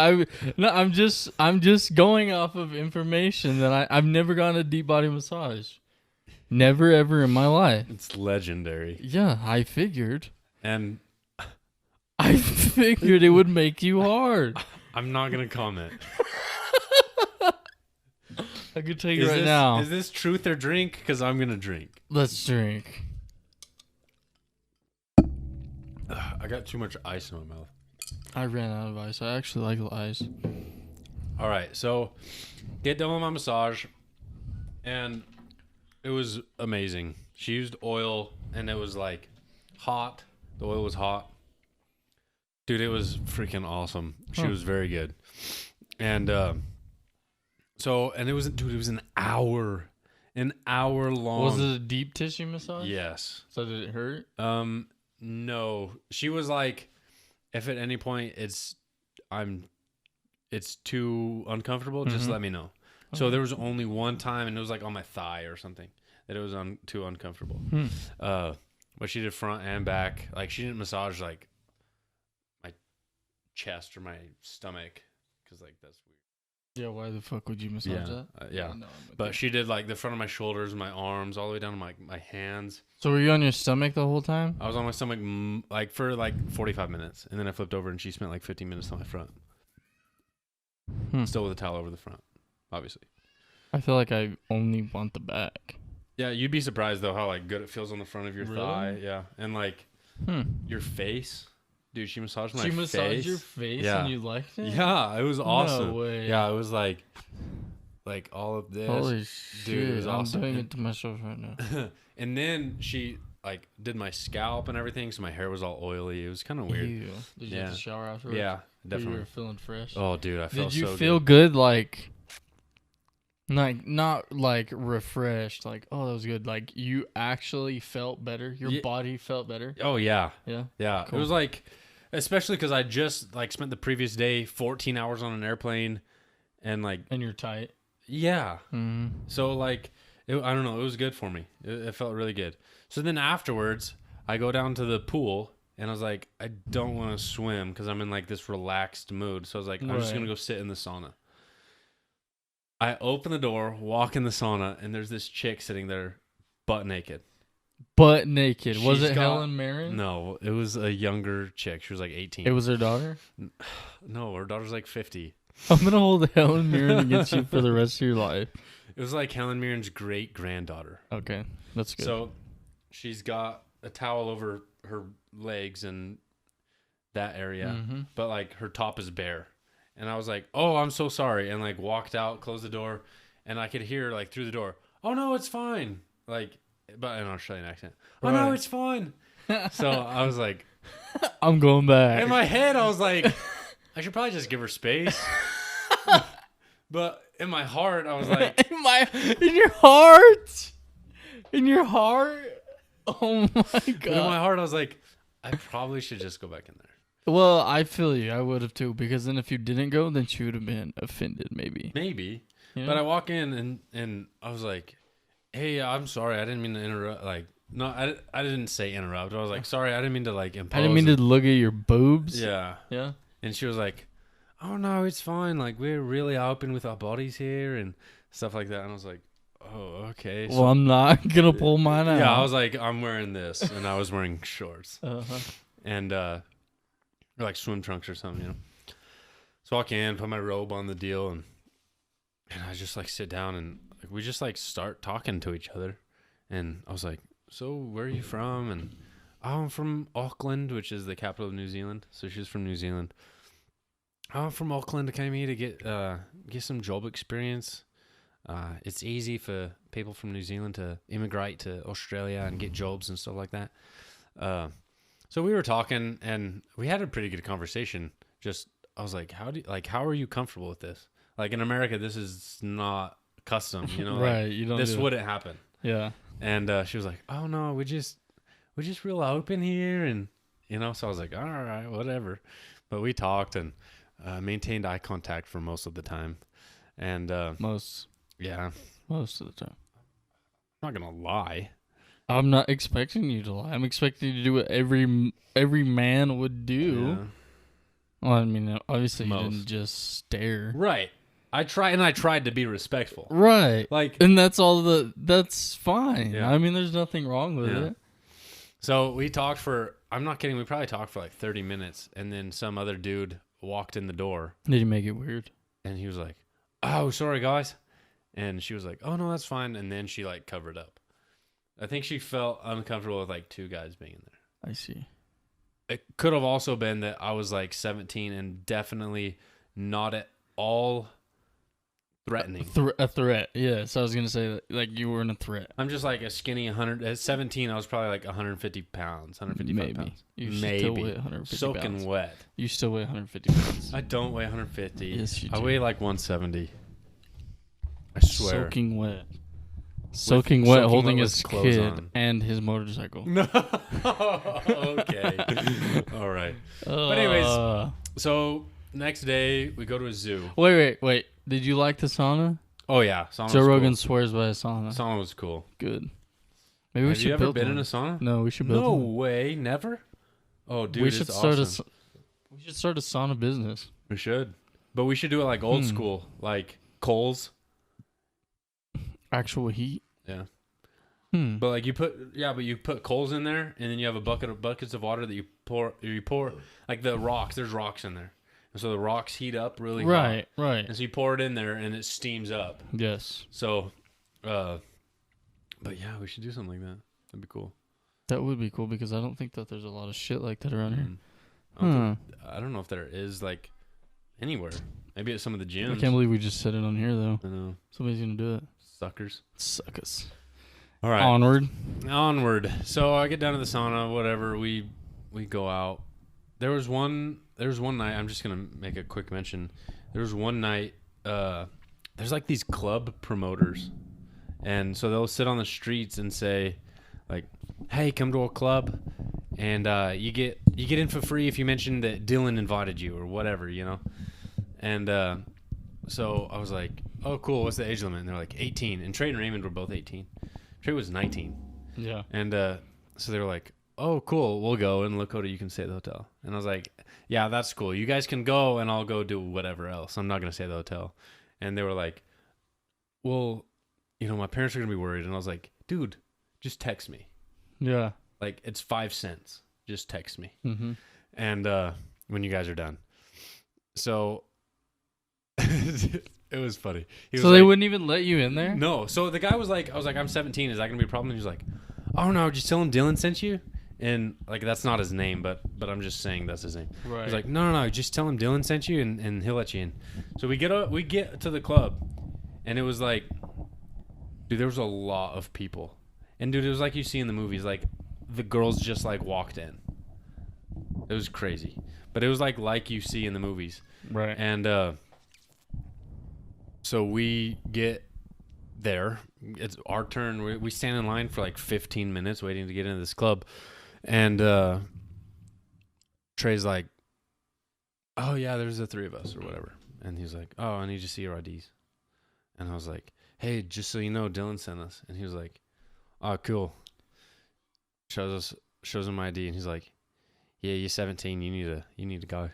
[SPEAKER 2] I'm just going off of information that I've never gotten a deep body massage. Never ever in my life.
[SPEAKER 3] It's legendary.
[SPEAKER 2] Yeah, I figured.
[SPEAKER 3] And
[SPEAKER 2] I figured it would make you hard.
[SPEAKER 3] I'm not going to comment.
[SPEAKER 2] I could tell you now.
[SPEAKER 3] Is this truth or drink? Because I'm going to drink.
[SPEAKER 2] Let's drink.
[SPEAKER 3] I got too much ice in my mouth.
[SPEAKER 2] I ran out of ice. I actually like the ice.
[SPEAKER 3] All right, so get done with my massage, and it was amazing. She used oil, and it was like hot. The oil was hot. Dude, it was freaking awesome. She was very good. And and it was, dude, it was an hour long.
[SPEAKER 2] Was it a deep tissue massage?
[SPEAKER 3] Yes.
[SPEAKER 2] So did it hurt?
[SPEAKER 3] No. She was like, if at any point it's too uncomfortable, just let me know. Okay. So there was only one time, and it was like on my thigh or something, that it was too uncomfortable. But she did front and back. Like, she didn't massage like my chest or my stomach, because like that's weird.
[SPEAKER 2] Yeah, why the fuck would you massage that?
[SPEAKER 3] Yeah.
[SPEAKER 2] No,
[SPEAKER 3] But she did like the front of my shoulders, my arms, all the way down to my hands.
[SPEAKER 2] So were you on your stomach the whole time?
[SPEAKER 3] I was on my stomach like for like 45 minutes, and then I flipped over, and she spent like 15 minutes on my front. Still with a towel over the front, obviously.
[SPEAKER 2] I feel like I only want the back.
[SPEAKER 3] Yeah, you'd be surprised though how like good it feels on the front of your thigh. Yeah, and like your face. Dude, she massaged my face.
[SPEAKER 2] She massaged your face, and you liked it?
[SPEAKER 3] Yeah, it was awesome.
[SPEAKER 2] No way.
[SPEAKER 3] Yeah, it was like all of this.
[SPEAKER 2] Holy shit.
[SPEAKER 3] Dude, it was awesome.
[SPEAKER 2] I'm doing it to myself right now.
[SPEAKER 3] And then she like did my scalp and everything, so my hair was all oily. It was kind of weird.
[SPEAKER 2] Ew. Did you have to shower afterwards?
[SPEAKER 3] Yeah, definitely.
[SPEAKER 2] You were feeling fresh?
[SPEAKER 3] Oh, dude, I felt so good.
[SPEAKER 2] Did you feel good, like not like refreshed, like, oh, that was good. Like, you actually felt better? Your body felt better?
[SPEAKER 3] Oh, yeah.
[SPEAKER 2] Yeah?
[SPEAKER 3] Yeah. Cool. It was like, especially because I just like spent the previous day 14 hours on an airplane, and like...
[SPEAKER 2] And you're tight.
[SPEAKER 3] Yeah.
[SPEAKER 2] Mm-hmm.
[SPEAKER 3] So like, I don't know, it was good for me. It felt really good. So then afterwards, I go down to the pool, and I was like, I don't want to swim because I'm in like this relaxed mood. So I was like, I'm just going to go sit in the sauna. I open the door, walk in the sauna, and there's this chick sitting there butt naked.
[SPEAKER 2] Butt naked. Was it Helen Mirren?
[SPEAKER 3] No, it was a younger chick. She was like 18.
[SPEAKER 2] It was her daughter?
[SPEAKER 3] No, her daughter's like 50.
[SPEAKER 2] I'm going to hold Helen Mirren against you for the rest of your life.
[SPEAKER 3] It was like Helen Mirren's great-granddaughter.
[SPEAKER 2] Okay, that's good.
[SPEAKER 3] So she's got a towel over her legs and that area, but like her top is bare. And I was like, oh, I'm so sorry. And like walked out, closed the door, and I could hear like through the door, oh no, it's fine. Like, but in an Australian accent. Oh no, it's fine. So I was like,
[SPEAKER 2] I'm going back.
[SPEAKER 3] In my head, I was like, I should probably just give her space. But in my heart, I was like,
[SPEAKER 2] in your heart, in your heart. Oh my
[SPEAKER 3] but in
[SPEAKER 2] god.
[SPEAKER 3] my heart, I was like, I probably should just go back in there.
[SPEAKER 2] Well, I feel you. I would have too, because then if you didn't go, then she would have been offended, maybe.
[SPEAKER 3] Maybe.
[SPEAKER 2] You know?
[SPEAKER 3] But I walk in and I was like, hey, I'm sorry. I didn't mean to interrupt. Like, no, I didn't say interrupt. I was like, sorry. I didn't mean to like impose.
[SPEAKER 2] I didn't mean to look at your boobs.
[SPEAKER 3] Yeah.
[SPEAKER 2] Yeah.
[SPEAKER 3] And she was like, oh, no, it's fine. Like, we're really open with our bodies here and stuff like that. And I was like, oh, okay.
[SPEAKER 2] Well, I'm not going to pull mine out.
[SPEAKER 3] Yeah, I was like, I'm wearing this. And I was wearing shorts.
[SPEAKER 2] Uh-huh.
[SPEAKER 3] And, or like swim trunks or something, you know. So I walk in, put my robe on the deal, and I just like sit down and like, we just like start talking to each other. And I was like, so where are you from? And oh, I'm from Auckland, which is the capital of New Zealand. So she's from New Zealand. Oh, I'm from Auckland. I came here to get some job experience. It's easy for people from New Zealand to immigrate to Australia and get jobs and stuff like that. So we were talking and we had a pretty good conversation. Just, I was like, how are you comfortable with this? Like in America, this is not custom, you know,
[SPEAKER 2] Right.
[SPEAKER 3] Like,
[SPEAKER 2] You don't
[SPEAKER 3] this
[SPEAKER 2] do it.
[SPEAKER 3] wouldn't happen.
[SPEAKER 2] Yeah.
[SPEAKER 3] And she was like, oh no, we're just real open here. And, you know, so I was like, all right, whatever. But we talked and maintained eye contact for most of the time. And
[SPEAKER 2] Most
[SPEAKER 3] of
[SPEAKER 2] the time.
[SPEAKER 3] I'm not going to lie.
[SPEAKER 2] I'm not expecting you to lie. I'm expecting you to do what every man would do.
[SPEAKER 3] Yeah.
[SPEAKER 2] Well, I mean, obviously you
[SPEAKER 3] Most.
[SPEAKER 2] didn't just stare.
[SPEAKER 3] Right. I tried to be respectful.
[SPEAKER 2] Right.
[SPEAKER 3] Like,
[SPEAKER 2] And that's fine.
[SPEAKER 3] Yeah.
[SPEAKER 2] I mean, there's nothing wrong with
[SPEAKER 3] Yeah.
[SPEAKER 2] it.
[SPEAKER 3] so we talked I'm not kidding, we probably talked for like 30 minutes. And then some other dude walked in the door
[SPEAKER 2] Did you make it weird?
[SPEAKER 3] and he was like, oh, sorry, guys. And she was like, oh, no, that's fine. And then she like covered up. I think she felt uncomfortable with like two guys being in there.
[SPEAKER 2] I see.
[SPEAKER 3] It could have also been that I was like 17 and definitely not at all threatening.
[SPEAKER 2] A threat. Yes, I was gonna say that, like you weren't a threat.
[SPEAKER 3] I'm just like a skinny 100. At 17, I was probably like 150 pounds, 155
[SPEAKER 2] Maybe.
[SPEAKER 3] pounds.
[SPEAKER 2] You
[SPEAKER 3] Maybe.
[SPEAKER 2] still weigh 150
[SPEAKER 3] Soaking
[SPEAKER 2] pounds.
[SPEAKER 3] wet.
[SPEAKER 2] You still weigh 150 pounds.
[SPEAKER 3] I don't weigh 150.
[SPEAKER 2] Yes, you
[SPEAKER 3] I
[SPEAKER 2] do.
[SPEAKER 3] weigh like 170. I swear.
[SPEAKER 2] Soaking wet. Soaking wet,
[SPEAKER 3] soaking
[SPEAKER 2] holding
[SPEAKER 3] wet with
[SPEAKER 2] his
[SPEAKER 3] clothes
[SPEAKER 2] kid
[SPEAKER 3] on.
[SPEAKER 2] and his motorcycle.
[SPEAKER 3] No. Okay. All right. But anyways, so next day we go to a zoo.
[SPEAKER 2] Wait. Did you like the sauna?
[SPEAKER 3] Oh yeah, sauna
[SPEAKER 2] Joe
[SPEAKER 3] was
[SPEAKER 2] Rogan
[SPEAKER 3] cool.
[SPEAKER 2] swears by a sauna.
[SPEAKER 3] Sauna was cool.
[SPEAKER 2] Good. Maybe we
[SPEAKER 3] Have
[SPEAKER 2] should
[SPEAKER 3] you ever
[SPEAKER 2] build
[SPEAKER 3] been
[SPEAKER 2] one.
[SPEAKER 3] in a sauna?
[SPEAKER 2] No, we should build
[SPEAKER 3] No
[SPEAKER 2] one.
[SPEAKER 3] way, never. Oh, dude,
[SPEAKER 2] we
[SPEAKER 3] it's
[SPEAKER 2] should
[SPEAKER 3] awesome.
[SPEAKER 2] we should start a sauna business.
[SPEAKER 3] We should, but we should do it like old school, like Coles.
[SPEAKER 2] Actual heat.
[SPEAKER 3] Yeah.
[SPEAKER 2] But
[SPEAKER 3] But like you put coals in there, and then you have a buckets of water that you pour like the rocks. There's rocks in there, and so the rocks heat up really hot.
[SPEAKER 2] right.
[SPEAKER 3] And so you pour it in there, and it steams up.
[SPEAKER 2] Yes.
[SPEAKER 3] So, but yeah, we should do something like that. That'd be cool.
[SPEAKER 2] That would be cool because I don't think that there's a lot of shit like that around here.
[SPEAKER 3] I don't know if there is like anywhere. Maybe at some of the gyms.
[SPEAKER 2] I can't believe we just said it on here though.
[SPEAKER 3] I know.
[SPEAKER 2] Somebody's gonna do it.
[SPEAKER 3] Suckers.
[SPEAKER 2] Suck us.
[SPEAKER 3] All right.
[SPEAKER 2] Onward.
[SPEAKER 3] So I get down to the sauna, whatever, we go out. There was one night, I'm just gonna make a quick mention. There was one night, there's like these club promoters. And so they'll sit on the streets and say, like, hey, come to a club and you get in for free if you mention that Dylan invited you or whatever, you know? And so I was like, oh cool, what's the age limit? And they're like 18. And Trey and Raymond were both 18. Trey was 19.
[SPEAKER 2] Yeah.
[SPEAKER 3] And so they were like, oh, cool, we'll go. And Lakota, you can stay at the hotel. And I was like, yeah, that's cool. You guys can go, and I'll go do whatever else. I'm not going to stay at the hotel. And they were like, well, you know, my parents are going to be worried. And I was like, dude, just text me.
[SPEAKER 2] Yeah.
[SPEAKER 3] Like, it's 5 cents. Just text me.
[SPEAKER 2] Mm-hmm.
[SPEAKER 3] And when you guys are done. So it was funny. He was
[SPEAKER 2] So they
[SPEAKER 3] like,
[SPEAKER 2] wouldn't even let you in there?
[SPEAKER 3] no. So the guy was like, I was like, I'm 17. Is that gonna be a problem? And he was like, oh no, just tell him Dylan sent you. And like, that's not his name, but I'm just saying that's his name.
[SPEAKER 2] Right.
[SPEAKER 3] He's like, no, just tell him Dylan sent you, and he'll let you in. So we get to the club, and it was like, dude, there was a lot of people, and dude, it was like you see in the movies, like the girls just like walked in. It was crazy, but it was like you see in the movies.
[SPEAKER 2] Right.
[SPEAKER 3] And so we get there. It's our turn. We stand in line for like 15 minutes waiting to get into this club. And Trey's like, oh, yeah, there's the three of us or whatever. And he's like, oh, I need to see your IDs. And I was like, hey, just so you know, Dylan sent us. And he was like, oh, cool. Shows him my ID. And he's like, yeah, you're 17. You need to go.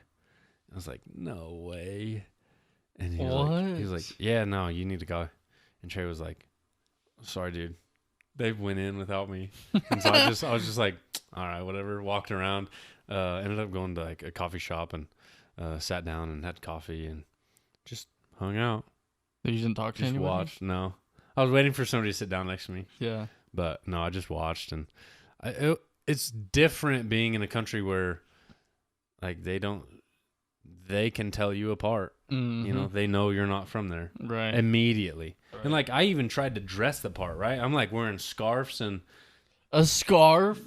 [SPEAKER 3] I was like, no way. And he was like, yeah, no, you need to go. And Trey was like, sorry, dude. They went in without me. And so I was just like, all right, whatever. Walked around. Ended up going to like a coffee shop and sat down and had coffee and just hung out.
[SPEAKER 2] You didn't talk to
[SPEAKER 3] Just
[SPEAKER 2] anyone?
[SPEAKER 3] watched. No. I was waiting for somebody to sit down next to me.
[SPEAKER 2] Yeah.
[SPEAKER 3] But no, I just watched. And it's different being in a country where like they can tell you apart.
[SPEAKER 2] Mm-hmm.
[SPEAKER 3] You know, they know you're not from there.
[SPEAKER 2] Right.
[SPEAKER 3] Immediately.
[SPEAKER 2] Right.
[SPEAKER 3] And like I even tried to dress the part, right? I'm like wearing scarves and
[SPEAKER 2] a scarf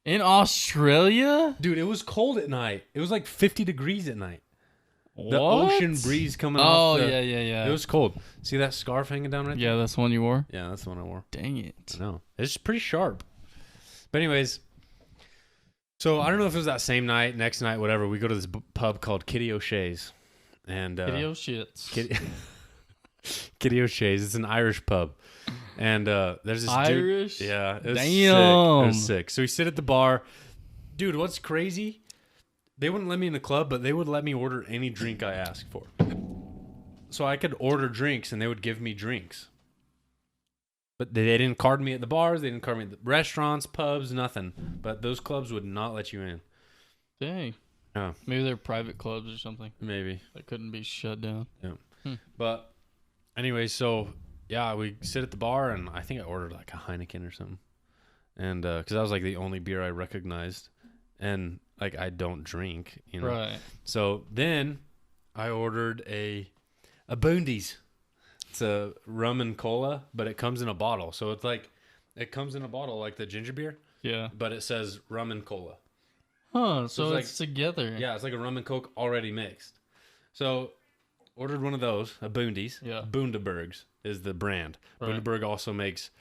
[SPEAKER 2] in Australia?
[SPEAKER 3] dude, it was cold at night. It was like 50 degrees at night. The
[SPEAKER 2] What?
[SPEAKER 3] ocean breeze coming off.
[SPEAKER 2] Oh, yeah.
[SPEAKER 3] It was cold. See that scarf hanging down right there?
[SPEAKER 2] Yeah, that's the one you wore?
[SPEAKER 3] Yeah, that's the one I wore.
[SPEAKER 2] Dang it.
[SPEAKER 3] I know. It's pretty sharp. But anyways, so I don't know if it was that same night, next night, whatever. We go to this pub called Kitty O'Shea's. And
[SPEAKER 2] Video shits.
[SPEAKER 3] Kitty O'Shea's. It's an Irish pub. And there's this
[SPEAKER 2] Irish?
[SPEAKER 3] dude. Yeah. It was
[SPEAKER 2] Damn.
[SPEAKER 3] sick. It was sick. So we sit at the bar. Dude, what's crazy? They wouldn't let me in the club, but they would let me order any drink I asked for. So I could order drinks, and they would give me drinks. But they didn't card me at the bars. They didn't card me at the restaurants, pubs, nothing. But those clubs would not let you in.
[SPEAKER 2] Dang.
[SPEAKER 3] Oh.
[SPEAKER 2] Maybe they're private clubs or something
[SPEAKER 3] Maybe.
[SPEAKER 2] that couldn't be shut down.
[SPEAKER 3] But anyway, so yeah, we sit at the bar, and I think I ordered like a Heineken or something. And because that was like the only beer I recognized. And like I don't drink, you know.
[SPEAKER 2] Right.
[SPEAKER 3] So then I ordered a Boondies. It's a rum and cola, but it comes in a bottle. So it's like it comes in a bottle like the ginger beer,
[SPEAKER 2] Yeah.
[SPEAKER 3] but it says rum and cola.
[SPEAKER 2] Huh. So
[SPEAKER 3] it's
[SPEAKER 2] it's together.
[SPEAKER 3] Yeah, it's like a rum and coke already mixed. So ordered one of those, a Boondies.
[SPEAKER 2] Yeah.
[SPEAKER 3] Bundabergs is the brand.
[SPEAKER 2] Right.
[SPEAKER 3] Bundaberg also makes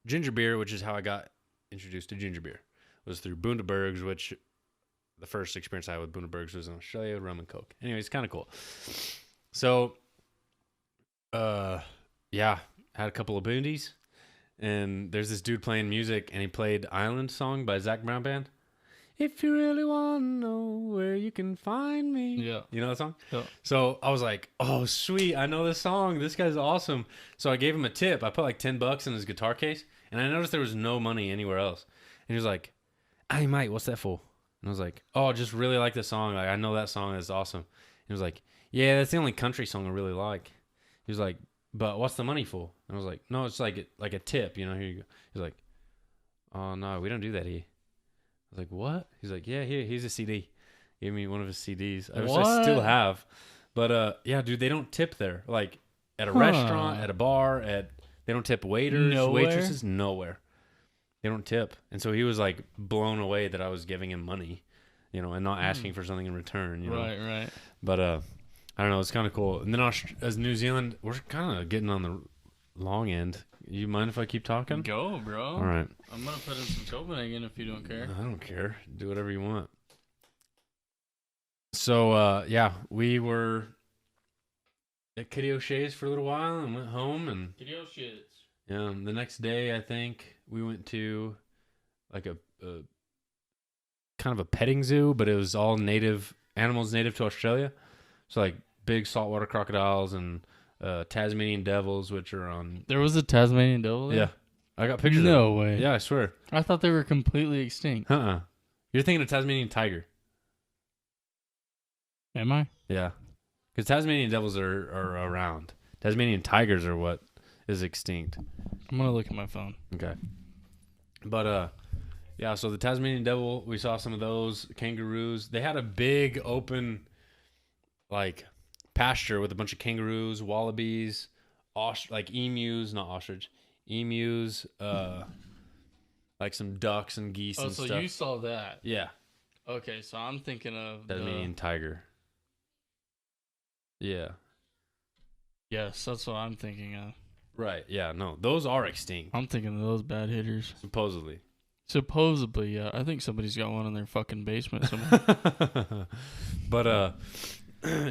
[SPEAKER 3] ginger beer, which is how I got introduced to ginger beer. It was through Bundabergs, which the first experience I had with Bundabergs was in Australia, rum and coke. Anyway, it's kind of cool. So, yeah, had a couple of Boondies, and there's this dude playing music, and he played Island Song by Zach Brown Band. If you really want to know where you can find me.
[SPEAKER 2] Yeah.
[SPEAKER 3] You know that song?
[SPEAKER 2] Yeah.
[SPEAKER 3] So I was like, oh, sweet. I know this song. This guy's awesome. So I gave him a tip. I put like $10 in his guitar case, and I noticed there was no money anywhere else. And he was like, hey, mate, what's that for? And I was like, oh, I just really like this song. Like, I know that song is awesome. He was like, yeah, that's the only country song I really like. He was like, but what's the money for? And I was like, no, it's like a tip, you know, here you go. He's like, oh, no, we don't do that here. I was like, what? He's like, yeah, here's a CD. Gave me one of his CDs. I still have. But, yeah, dude, they don't tip there. Like, at a restaurant, at a bar, they don't tip waiters, waitresses, nowhere. They don't tip. And so he was, like, blown away that I was giving him money, you know, and not asking for something in return, you know.
[SPEAKER 2] Right.
[SPEAKER 3] But, I don't know. It's kind of cool. And then as New Zealand, we're kind of getting on the long end. You mind if I keep talking?
[SPEAKER 2] Go, bro.
[SPEAKER 3] All right.
[SPEAKER 2] I'm going to put in some Copenhagen if you don't care.
[SPEAKER 3] I don't care. Do whatever you want. So, yeah, we were at Kitty O'Shea's for a little while and went home. And
[SPEAKER 2] Video shits.
[SPEAKER 3] yeah, the next day, I think, we went to like a kind of a petting zoo, but it was all animals native to Australia. So, like, big saltwater crocodiles and Tasmanian devils, which are on...
[SPEAKER 2] There was a Tasmanian devil there?
[SPEAKER 3] Yeah. I got pictures of
[SPEAKER 2] No way.
[SPEAKER 3] Yeah, I swear.
[SPEAKER 2] I thought they were completely extinct.
[SPEAKER 3] You're thinking of Tasmanian tiger.
[SPEAKER 2] Am I?
[SPEAKER 3] Yeah. Because Tasmanian devils are around. Tasmanian tigers are what is extinct.
[SPEAKER 2] I'm going to look at my phone.
[SPEAKER 3] Okay. But, yeah, so the Tasmanian devil, we saw some of those. Kangaroos. They had a big open, like, pasture with a bunch of kangaroos, wallabies, like emus, not ostrich, emus, like some ducks and geese and stuff.
[SPEAKER 2] Oh, so you saw that.
[SPEAKER 3] Yeah.
[SPEAKER 2] Okay, so I'm thinking of
[SPEAKER 3] Tasmanian tiger. Yeah.
[SPEAKER 2] Yes, that's what I'm thinking of.
[SPEAKER 3] Right. Yeah. No, those are extinct.
[SPEAKER 2] I'm thinking of those bad hitters.
[SPEAKER 3] Supposedly.
[SPEAKER 2] Supposedly, yeah. I think somebody's got one in their fucking basement somewhere.
[SPEAKER 3] But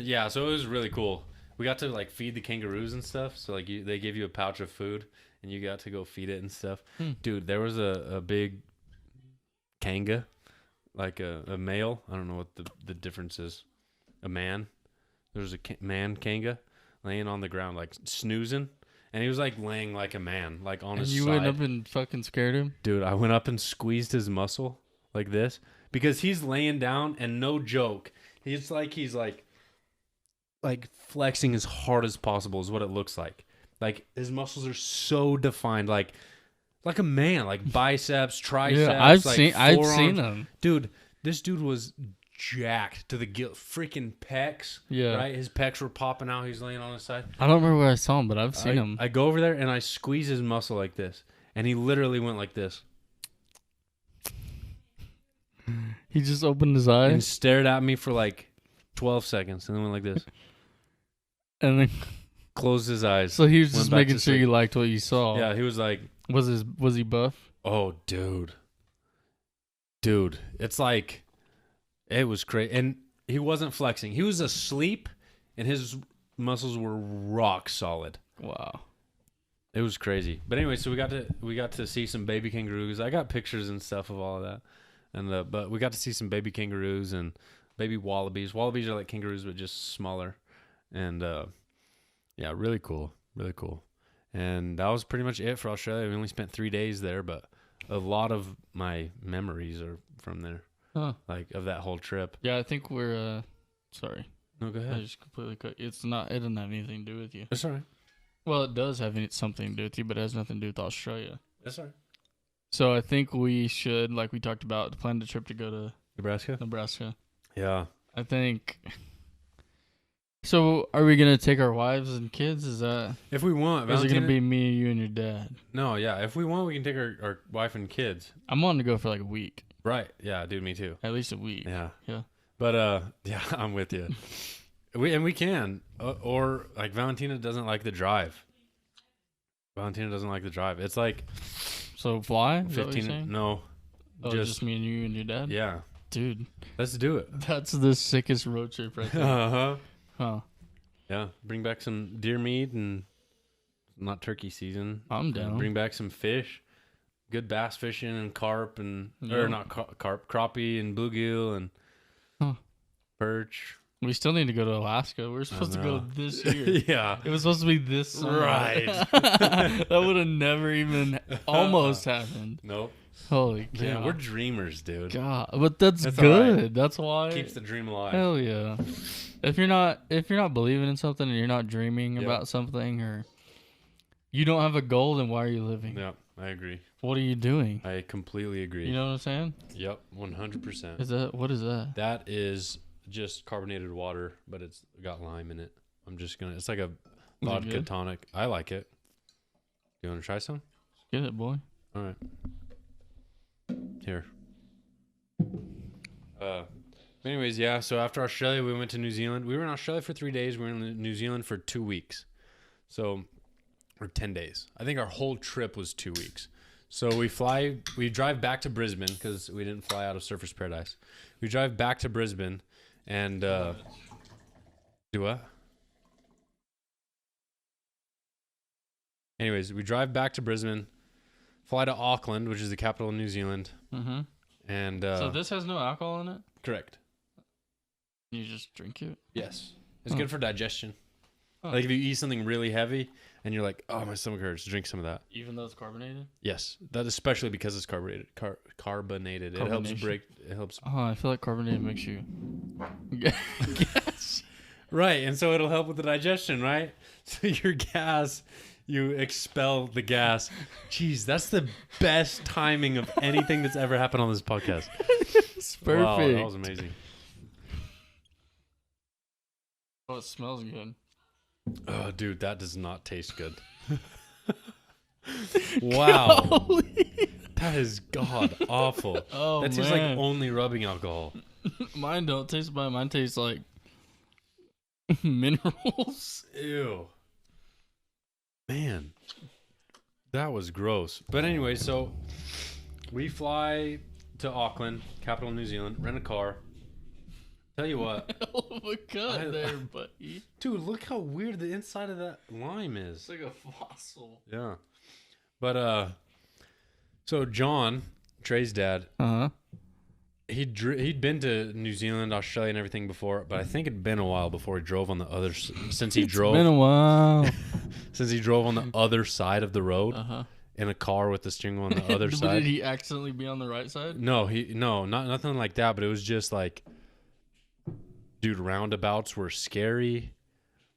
[SPEAKER 3] yeah. So it was really cool. We got to like feed the kangaroos and stuff. So like they give you a pouch of food and you got to go feed it and stuff. Dude, there was a big kanga, like a male. I don't know what the difference is. A man. There was a man kanga laying on the ground like snoozing. And he was like laying like a man, like on his side.
[SPEAKER 2] And you went up and fucking scared him?
[SPEAKER 3] Dude, I went up and squeezed his muscle like this because he's laying down and no joke. He's like flexing as hard as possible is what it looks like. Like his muscles are so defined, like a man, like biceps, triceps.
[SPEAKER 2] Yeah, I've seen them.
[SPEAKER 3] Dude, this dude was jacked to the gill, freaking pecs.
[SPEAKER 2] Yeah,
[SPEAKER 3] right. His pecs were popping out. He's laying on his side.
[SPEAKER 2] I don't remember where I saw him, but I've seen him.
[SPEAKER 3] I go over there and I squeeze his muscle like this, and he literally went like this.
[SPEAKER 2] He just opened his eyes
[SPEAKER 3] and stared at me for like 12 seconds, and then went like this,
[SPEAKER 2] and then
[SPEAKER 3] closed his eyes.
[SPEAKER 2] So he was
[SPEAKER 3] went
[SPEAKER 2] just
[SPEAKER 3] back
[SPEAKER 2] making
[SPEAKER 3] to
[SPEAKER 2] sure
[SPEAKER 3] sleep.
[SPEAKER 2] you liked what you saw.
[SPEAKER 3] Yeah, he was like,
[SPEAKER 2] Was he buff?
[SPEAKER 3] "Oh, dude, it's like." It was crazy. And he wasn't flexing. He was asleep, and his muscles were rock solid.
[SPEAKER 2] Wow.
[SPEAKER 3] It was crazy. But anyway, so we got to see some baby kangaroos. I got pictures and stuff of all of that. And but we got to see some baby kangaroos and baby wallabies. Wallabies are like kangaroos but just smaller. And yeah, really cool. Really cool. And that was pretty much it for Australia. We only spent 3 days there, but a lot of my memories are from there.
[SPEAKER 2] Huh.
[SPEAKER 3] Like of that whole trip.
[SPEAKER 2] Yeah, I think we're sorry.
[SPEAKER 3] No, go
[SPEAKER 2] I
[SPEAKER 3] ahead.
[SPEAKER 2] just completely cut. It doesn't have anything to do with you.
[SPEAKER 3] That's all right.
[SPEAKER 2] Well, it does have something to do with you, but it has nothing to do with Australia.
[SPEAKER 3] That's all right.
[SPEAKER 2] So I think we should, like we talked about, plan the trip to go to
[SPEAKER 3] Nebraska? Yeah.
[SPEAKER 2] I think. So are we gonna take our wives and kids? Is that?
[SPEAKER 3] If we want,
[SPEAKER 2] Or is it
[SPEAKER 3] Valentina,
[SPEAKER 2] gonna be me, you, and your dad?
[SPEAKER 3] No, yeah. If we want, we can take our wife and kids.
[SPEAKER 2] I'm wanting to go for like a week.
[SPEAKER 3] Right. Yeah, dude, me too.
[SPEAKER 2] At least a week.
[SPEAKER 3] Yeah.
[SPEAKER 2] Yeah.
[SPEAKER 3] But yeah, I'm with you. we can. Or like Valentina doesn't like the drive. Valentina doesn't like the drive. It's like
[SPEAKER 2] So fly? Is that what you're
[SPEAKER 3] 15.
[SPEAKER 2] saying?
[SPEAKER 3] No.
[SPEAKER 2] Oh, just me and you and your dad?
[SPEAKER 3] Yeah.
[SPEAKER 2] Dude,
[SPEAKER 3] Let's do it.
[SPEAKER 2] that's the sickest road trip right there.
[SPEAKER 3] Uh-huh.
[SPEAKER 2] Huh.
[SPEAKER 3] Yeah. Bring back some deer meat and not turkey season.
[SPEAKER 2] I'm down.
[SPEAKER 3] Bring back some fish. Good bass fishing and carp and
[SPEAKER 2] Yeah.
[SPEAKER 3] or not carp, crappie and bluegill and perch.
[SPEAKER 2] We still need to go to Alaska. We're supposed to go this year.
[SPEAKER 3] Yeah.
[SPEAKER 2] It was supposed to be this summer.
[SPEAKER 3] Right.
[SPEAKER 2] That would have never even almost happened.
[SPEAKER 3] Nope.
[SPEAKER 2] Holy cow.
[SPEAKER 3] Man, we're dreamers, dude.
[SPEAKER 2] God, but that's
[SPEAKER 3] That's
[SPEAKER 2] good.
[SPEAKER 3] alright.
[SPEAKER 2] That's why.
[SPEAKER 3] Keeps the dream alive.
[SPEAKER 2] Hell yeah. If you're not believing in something and you're not dreaming
[SPEAKER 3] Yep.
[SPEAKER 2] about something or you don't have a goal, then why are you living?
[SPEAKER 3] Yeah, I agree.
[SPEAKER 2] What are you doing?
[SPEAKER 3] I completely agree.
[SPEAKER 2] You know what I'm saying?
[SPEAKER 3] Yep, 100%.
[SPEAKER 2] What is that?
[SPEAKER 3] That is just carbonated water, but it's got lime in it. It's like a vodka
[SPEAKER 2] good?
[SPEAKER 3] tonic. I like it. You want to try some?
[SPEAKER 2] Get it, boy.
[SPEAKER 3] All right. Here. Anyways, yeah, so after Australia, we went to New Zealand. We were in Australia for 3 days. We were in New Zealand for 2 weeks. Or 10 days. I think our whole trip was 2 weeks. So we drive back to Brisbane because we didn't fly out of Surfers Paradise. We drive back to Brisbane and do what? Anyways, we drive back to Brisbane, fly to Auckland, which is the capital of New Zealand.
[SPEAKER 2] Mm-hmm.
[SPEAKER 3] And
[SPEAKER 2] So this has no alcohol in it?
[SPEAKER 3] correct.
[SPEAKER 2] You just drink it?
[SPEAKER 3] Yes. It's
[SPEAKER 2] Huh.
[SPEAKER 3] good for digestion.
[SPEAKER 2] Huh.
[SPEAKER 3] Like if you eat something really heavy and you're like, oh, my stomach hurts, drink some of that.
[SPEAKER 2] Even though it's carbonated?
[SPEAKER 3] Yes, that especially because it's carbonated. It helps
[SPEAKER 2] Carbonation.
[SPEAKER 3] break. It helps.
[SPEAKER 2] Oh, I feel like carbonated makes you. Yes.
[SPEAKER 3] Right, and so it'll help with the digestion, right? So your gas, you expel the gas. Jeez, that's the best timing of anything that's ever happened on this podcast.
[SPEAKER 2] It's perfect.
[SPEAKER 3] Wow, that was amazing.
[SPEAKER 2] Oh, it smells good.
[SPEAKER 3] Oh, dude, that does not taste good. Wow,
[SPEAKER 2] Golly.
[SPEAKER 3] that is god awful.
[SPEAKER 2] Oh,
[SPEAKER 3] that tastes like
[SPEAKER 2] man.
[SPEAKER 3] only rubbing alcohol.
[SPEAKER 2] Mine don't taste bad. Mine tastes like minerals.
[SPEAKER 3] Ew. Man, that was gross. But anyway, so we fly to Auckland, capital of New Zealand, rent a car. Tell you what,
[SPEAKER 2] Hell of a cut there, buddy.
[SPEAKER 3] dude, look how weird the inside of that lime is.
[SPEAKER 2] It's like a fossil.
[SPEAKER 3] Yeah. But so John, Trey's dad,
[SPEAKER 2] Uh-huh.
[SPEAKER 3] he'd been to New Zealand, Australia, and everything before, but I think it'd been a while before he drove on the other. Since he drove,
[SPEAKER 2] Been a while.
[SPEAKER 3] since he drove on the other side of the road
[SPEAKER 2] Uh-huh.
[SPEAKER 3] in a car with the steering wheel on the other
[SPEAKER 2] But
[SPEAKER 3] side.
[SPEAKER 2] did he accidentally be on the right side?
[SPEAKER 3] No, not nothing like that. But it was just like, dude, roundabouts were scary.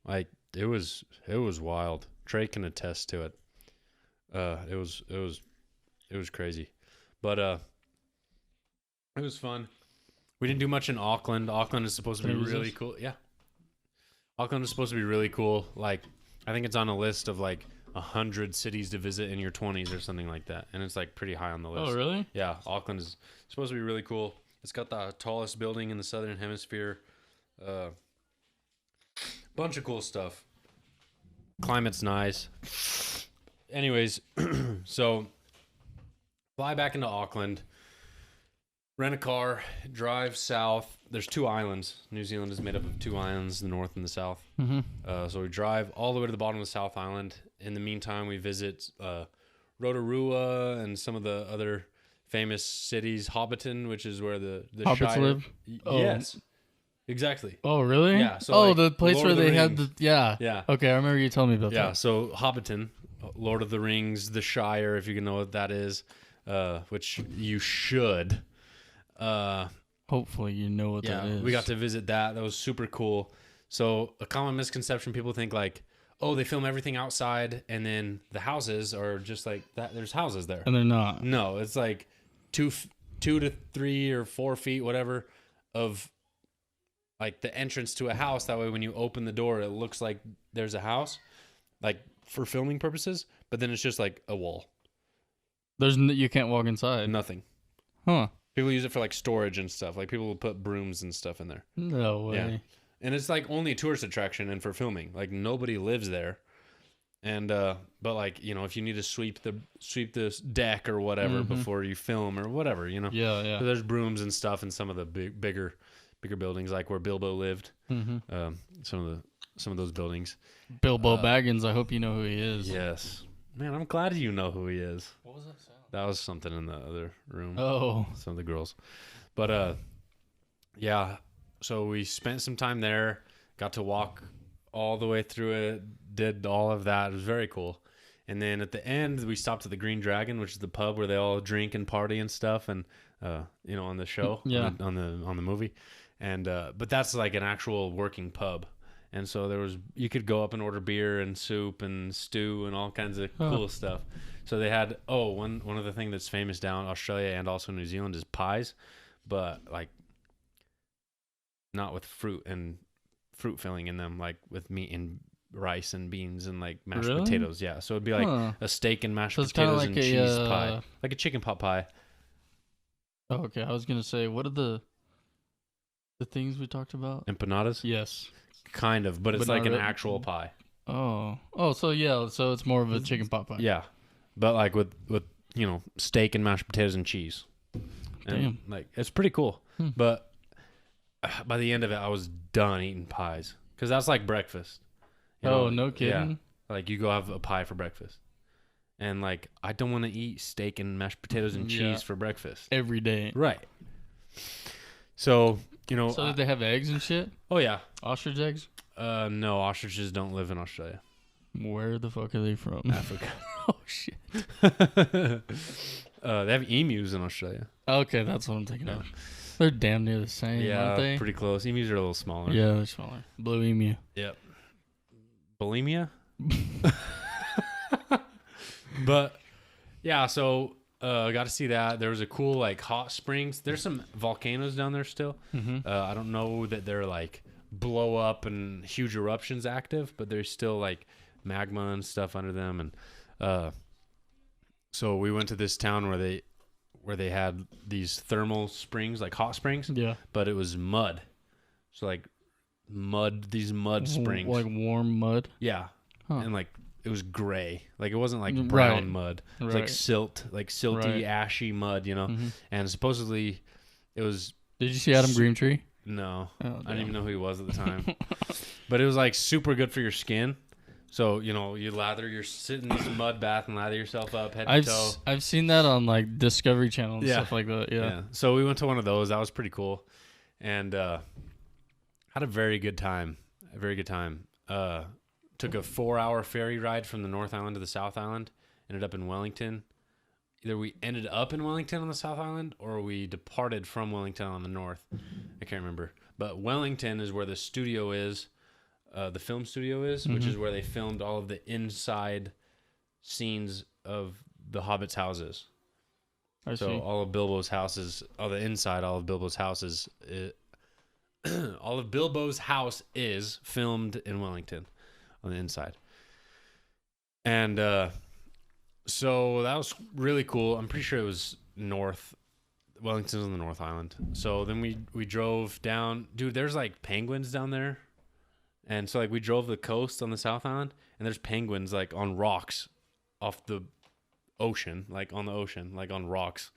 [SPEAKER 3] Like it was wild. Trey can attest to it. It was crazy, but it was fun. We didn't do much in Auckland. Auckland is supposed to be really cool. Yeah, Auckland is supposed to be really cool. Like I think it's on a list of like 100 cities to visit in your 20s or something like that, and it's like pretty high on the list.
[SPEAKER 2] Oh, really?
[SPEAKER 3] Yeah, Auckland is supposed to be really cool. It's got the tallest building in the southern hemisphere. Bunch of cool stuff. Climate's nice. Anyways, so fly back into Auckland, rent a car, drive south. There's 2 islands. New Zealand is made up of 2 islands, the north and the south.
[SPEAKER 2] Mm-hmm.
[SPEAKER 3] So we drive all the way to the bottom of the South Island. In the meantime, we visit Rotorua and some of the other famous cities. Hobbiton, which is where the
[SPEAKER 2] Hobbits
[SPEAKER 3] Shire
[SPEAKER 2] live? Oh.
[SPEAKER 3] Yes, exactly.
[SPEAKER 2] Oh, really?
[SPEAKER 3] Yeah, so,
[SPEAKER 2] oh,
[SPEAKER 3] like,
[SPEAKER 2] the place
[SPEAKER 3] Lord
[SPEAKER 2] where
[SPEAKER 3] of the
[SPEAKER 2] they had
[SPEAKER 3] Rings.
[SPEAKER 2] the... Yeah.
[SPEAKER 3] Yeah.
[SPEAKER 2] Okay, I remember you telling me about
[SPEAKER 3] Yeah,
[SPEAKER 2] that.
[SPEAKER 3] so Hobbiton, Lord of the Rings, the Shire, if you can know what that is, which you should.
[SPEAKER 2] Hopefully you know what that is.
[SPEAKER 3] We got to visit that. That was super cool. So a common misconception, people think like, oh, they film everything outside and then the houses are just like that. There's houses there.
[SPEAKER 2] And they're not.
[SPEAKER 3] No, it's like 2 to 3 or 4 feet, whatever, of like the entrance to a house. That way, when you open the door, it looks like there's a house, like for filming purposes. But then it's just like a wall,
[SPEAKER 2] You can't walk inside.
[SPEAKER 3] nothing.
[SPEAKER 2] Huh.
[SPEAKER 3] People use it for like storage and stuff. Like people will put brooms and stuff in there.
[SPEAKER 2] No way.
[SPEAKER 3] Yeah. And it's like only a tourist attraction and for filming. Like nobody lives there. And but like, you know, if you need to sweep this deck or whatever before you film or whatever, you know.
[SPEAKER 2] Yeah, yeah.
[SPEAKER 3] So there's brooms and stuff in some of the bigger buildings, like where Bilbo lived.
[SPEAKER 2] Mm-hmm.
[SPEAKER 3] Some of those buildings.
[SPEAKER 2] Bilbo Baggins, I hope you know who he is.
[SPEAKER 3] Yes. Man, I'm glad you know who he is.
[SPEAKER 2] What was that sound?
[SPEAKER 3] That was something in the other room.
[SPEAKER 2] Oh.
[SPEAKER 3] Some of the girls. But yeah. So we spent some time there, got to walk all the way through it, did all of that. It was very cool. And then at the end, we stopped at the Green Dragon, which is the pub where they all drink and party and stuff, and you know, on the show,
[SPEAKER 2] Yeah.
[SPEAKER 3] on the movie. And but that's like an actual working pub. And so you could go up and order beer and soup and stew and all kinds of cool stuff. So they had one of the things that's famous down Australia and also New Zealand is pies, but like not with fruit filling in them, like with meat and rice and beans and like mashed
[SPEAKER 2] Really?
[SPEAKER 3] potatoes. Yeah, so it'd be like a steak and mashed
[SPEAKER 2] So it's kinda
[SPEAKER 3] potatoes
[SPEAKER 2] like
[SPEAKER 3] and
[SPEAKER 2] a,
[SPEAKER 3] cheese pie, like a chicken pot pie.
[SPEAKER 2] Oh, okay. I was gonna say, what are the things we talked about?
[SPEAKER 3] Empanadas,
[SPEAKER 2] Yes.
[SPEAKER 3] kind of, but it's
[SPEAKER 2] But
[SPEAKER 3] like
[SPEAKER 2] not
[SPEAKER 3] an
[SPEAKER 2] really.
[SPEAKER 3] actual pie.
[SPEAKER 2] Oh, so yeah, so it's more of a chicken pot pie.
[SPEAKER 3] Yeah, but like with you know, steak and mashed potatoes and cheese. And
[SPEAKER 2] Damn.
[SPEAKER 3] like it's pretty cool. But by the end of it, I was done eating pies because that's like breakfast. You
[SPEAKER 2] Oh,
[SPEAKER 3] know,
[SPEAKER 2] no kidding.
[SPEAKER 3] Yeah, like you go have a pie for breakfast, and like I don't want to eat steak and mashed potatoes and cheese
[SPEAKER 2] Yeah.
[SPEAKER 3] for breakfast.
[SPEAKER 2] Every day.
[SPEAKER 3] Right. So you know.
[SPEAKER 2] So did they have eggs and shit?
[SPEAKER 3] Oh yeah.
[SPEAKER 2] Ostrich eggs?
[SPEAKER 3] No, ostriches don't live in Australia.
[SPEAKER 2] Where the fuck are they from?
[SPEAKER 3] Africa.
[SPEAKER 2] Oh shit.
[SPEAKER 3] They have emus in Australia.
[SPEAKER 2] Okay, that's what I'm thinking of. They're damn near the same,
[SPEAKER 3] Yeah,
[SPEAKER 2] aren't they?
[SPEAKER 3] pretty close. Emus are a little smaller.
[SPEAKER 2] Yeah, they're smaller. Blue emu.
[SPEAKER 3] Yep. Bulimia? But yeah, so I got to see that. There was a cool like hot springs. There's some volcanoes down there still. I don't know that they're like blow up and huge eruptions active, but there's still like magma and stuff under them. And so we went to this town where they had these thermal springs, like hot springs,
[SPEAKER 2] Yeah.
[SPEAKER 3] but it was mud. So like these mud springs.
[SPEAKER 2] Like warm mud.
[SPEAKER 3] Yeah.
[SPEAKER 2] Huh.
[SPEAKER 3] And like it was gray. Like it wasn't like
[SPEAKER 2] Right.
[SPEAKER 3] brown mud. It was like
[SPEAKER 2] Right.
[SPEAKER 3] like silty,
[SPEAKER 2] Right.
[SPEAKER 3] ashy mud, you know.
[SPEAKER 2] Mhm.
[SPEAKER 3] And supposedly it was
[SPEAKER 2] Did you see Adam Greentree?
[SPEAKER 3] no.
[SPEAKER 2] Oh,
[SPEAKER 3] I didn't
[SPEAKER 2] damn.
[SPEAKER 3] even know who he was at the time. But it was like super good for your skin. So, you know, you sit in this mud bath and lather yourself up head to toe.
[SPEAKER 2] I've seen that on like Discovery Channel and
[SPEAKER 3] Yeah.
[SPEAKER 2] stuff like that. Yeah.
[SPEAKER 3] So we went to one of those. That was pretty cool. And had a very good time. A very good time. Took a 4-hour ferry ride from the North Island to the South Island. Ended up in Wellington. Either we ended up in Wellington on the South Island or we departed from Wellington on the North. I can't remember. But Wellington is where the studio is. The film studio is, which is where they filmed all of the inside scenes of the Hobbits' houses.
[SPEAKER 2] I
[SPEAKER 3] So
[SPEAKER 2] see.
[SPEAKER 3] all of Bilbo's houses, all the inside, all of Bilbo's houses, all of Bilbo's house is filmed in Wellington on the inside. And so that was really cool. I'm pretty sure it was north. Wellington's on the North Island. So then we drove down. Dude, there's like penguins down there. And so like we drove the coast on the South Island, and there's penguins like on rocks off the ocean, like on the ocean, like on rocks.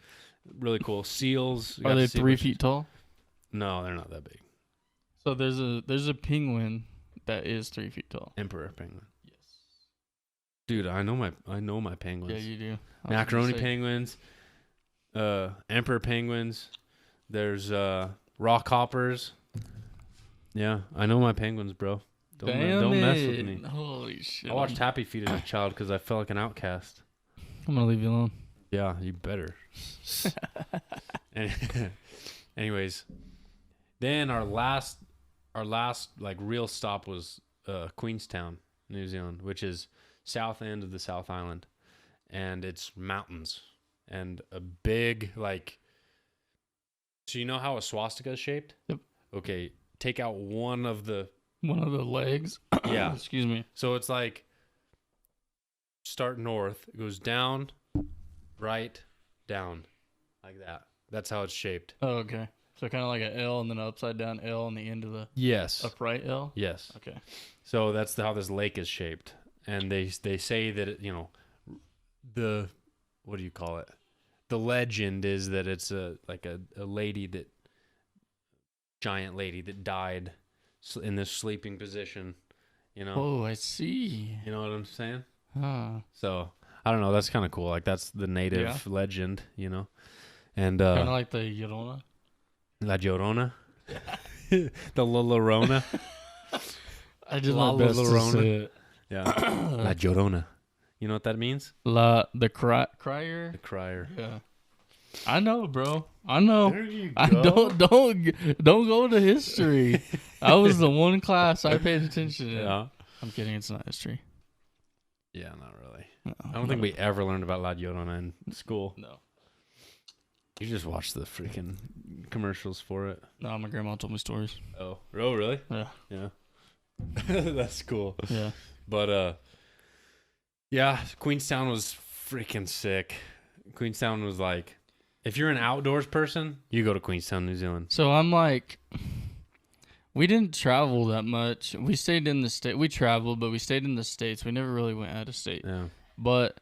[SPEAKER 3] Really cool. Seals. We got
[SPEAKER 2] Are
[SPEAKER 3] to
[SPEAKER 2] they
[SPEAKER 3] see a
[SPEAKER 2] 3
[SPEAKER 3] bunch of-
[SPEAKER 2] feet tall?
[SPEAKER 3] No, they're not that big.
[SPEAKER 2] So there's a penguin that is 3 feet tall.
[SPEAKER 3] Emperor penguin. Yes. Dude, I know my penguins.
[SPEAKER 2] Yeah, you do. I was
[SPEAKER 3] Macaroni
[SPEAKER 2] gonna say-
[SPEAKER 3] penguins, emperor penguins. There's rock hoppers. Yeah, I know my penguins, bro. Don't mess with
[SPEAKER 2] it.
[SPEAKER 3] me.
[SPEAKER 2] Holy shit.
[SPEAKER 3] I watched Happy Feet as a child because I felt like an outcast.
[SPEAKER 2] I'm gonna leave you alone.
[SPEAKER 3] Yeah, you better. Anyways, then our last like real stop was Queenstown, New Zealand, which is south end of the South Island, and it's mountains and a big like. So you know how a swastika is shaped?
[SPEAKER 2] Yep.
[SPEAKER 3] Okay, take out one of the.
[SPEAKER 2] One of the legs.
[SPEAKER 3] Yeah.
[SPEAKER 2] Excuse me.
[SPEAKER 3] So it's like start north, it goes down, right, down, like that. That's how it's shaped.
[SPEAKER 2] Oh, okay. So kind of like an L and then an upside down L on the end of the
[SPEAKER 3] Yes.
[SPEAKER 2] upright L.
[SPEAKER 3] Yes.
[SPEAKER 2] Okay.
[SPEAKER 3] So that's how this lake is shaped, and they say that the what do you call it? The legend is that it's a lady that giant lady that died in this sleeping position. You know.
[SPEAKER 2] Oh, I see.
[SPEAKER 3] You know what I'm saying?
[SPEAKER 2] Huh.
[SPEAKER 3] So I don't know. That's kind of cool. Like that's the native
[SPEAKER 2] Yeah.
[SPEAKER 3] legend, you know. And
[SPEAKER 2] Kind of like the Llorona.
[SPEAKER 3] La Llorona, the La Llorona,
[SPEAKER 2] I did
[SPEAKER 3] La
[SPEAKER 2] my best to
[SPEAKER 3] Llorona.
[SPEAKER 2] say it.
[SPEAKER 3] yeah, La Llorona. You know what that means?
[SPEAKER 2] The crier.
[SPEAKER 3] The crier.
[SPEAKER 2] Yeah. I know, bro. I know.
[SPEAKER 3] There you
[SPEAKER 2] I don't go to history. I was the one class I paid attention to.
[SPEAKER 3] Yeah.
[SPEAKER 2] I'm kidding. It's not history.
[SPEAKER 3] Yeah, not really.
[SPEAKER 2] No,
[SPEAKER 3] I don't think we ever learned about La Llorona in school.
[SPEAKER 2] No.
[SPEAKER 3] You just watched the freaking commercials for it.
[SPEAKER 2] No, my grandma told me stories.
[SPEAKER 3] Oh, really?
[SPEAKER 2] Yeah.
[SPEAKER 3] Yeah. That's cool.
[SPEAKER 2] Yeah.
[SPEAKER 3] But yeah, Queenstown was freaking sick. Queenstown was like, if you're an outdoors person, you go to Queenstown, New Zealand.
[SPEAKER 2] So I'm like, we didn't travel that much. We stayed in the state. We traveled, but we stayed in the States. We never really went out of state.
[SPEAKER 3] Yeah.
[SPEAKER 2] But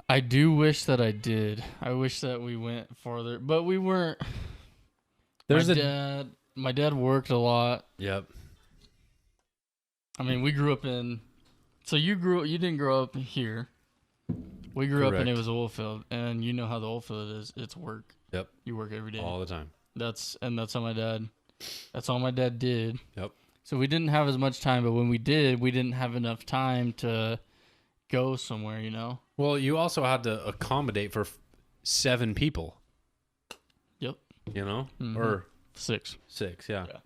[SPEAKER 2] I do wish that I did. I wish that we went farther, but we weren't. My dad worked a lot.
[SPEAKER 3] Yep.
[SPEAKER 2] I mean, we grew up in. So you didn't grow up here. We grew up and it
[SPEAKER 3] Correct.
[SPEAKER 2] was oil field, and you know how the oil field is. It's work.
[SPEAKER 3] Yep.
[SPEAKER 2] You work every day.
[SPEAKER 3] All the time.
[SPEAKER 2] That's all my dad did.
[SPEAKER 3] Yep.
[SPEAKER 2] So we didn't have as much time, but when we did, we didn't have enough time to go somewhere, you know?
[SPEAKER 3] Well, you also had to accommodate for 7 people.
[SPEAKER 2] Yep.
[SPEAKER 3] You know,
[SPEAKER 2] Mhm.
[SPEAKER 3] or
[SPEAKER 2] 6.
[SPEAKER 3] 6. Yeah.
[SPEAKER 2] Yeah.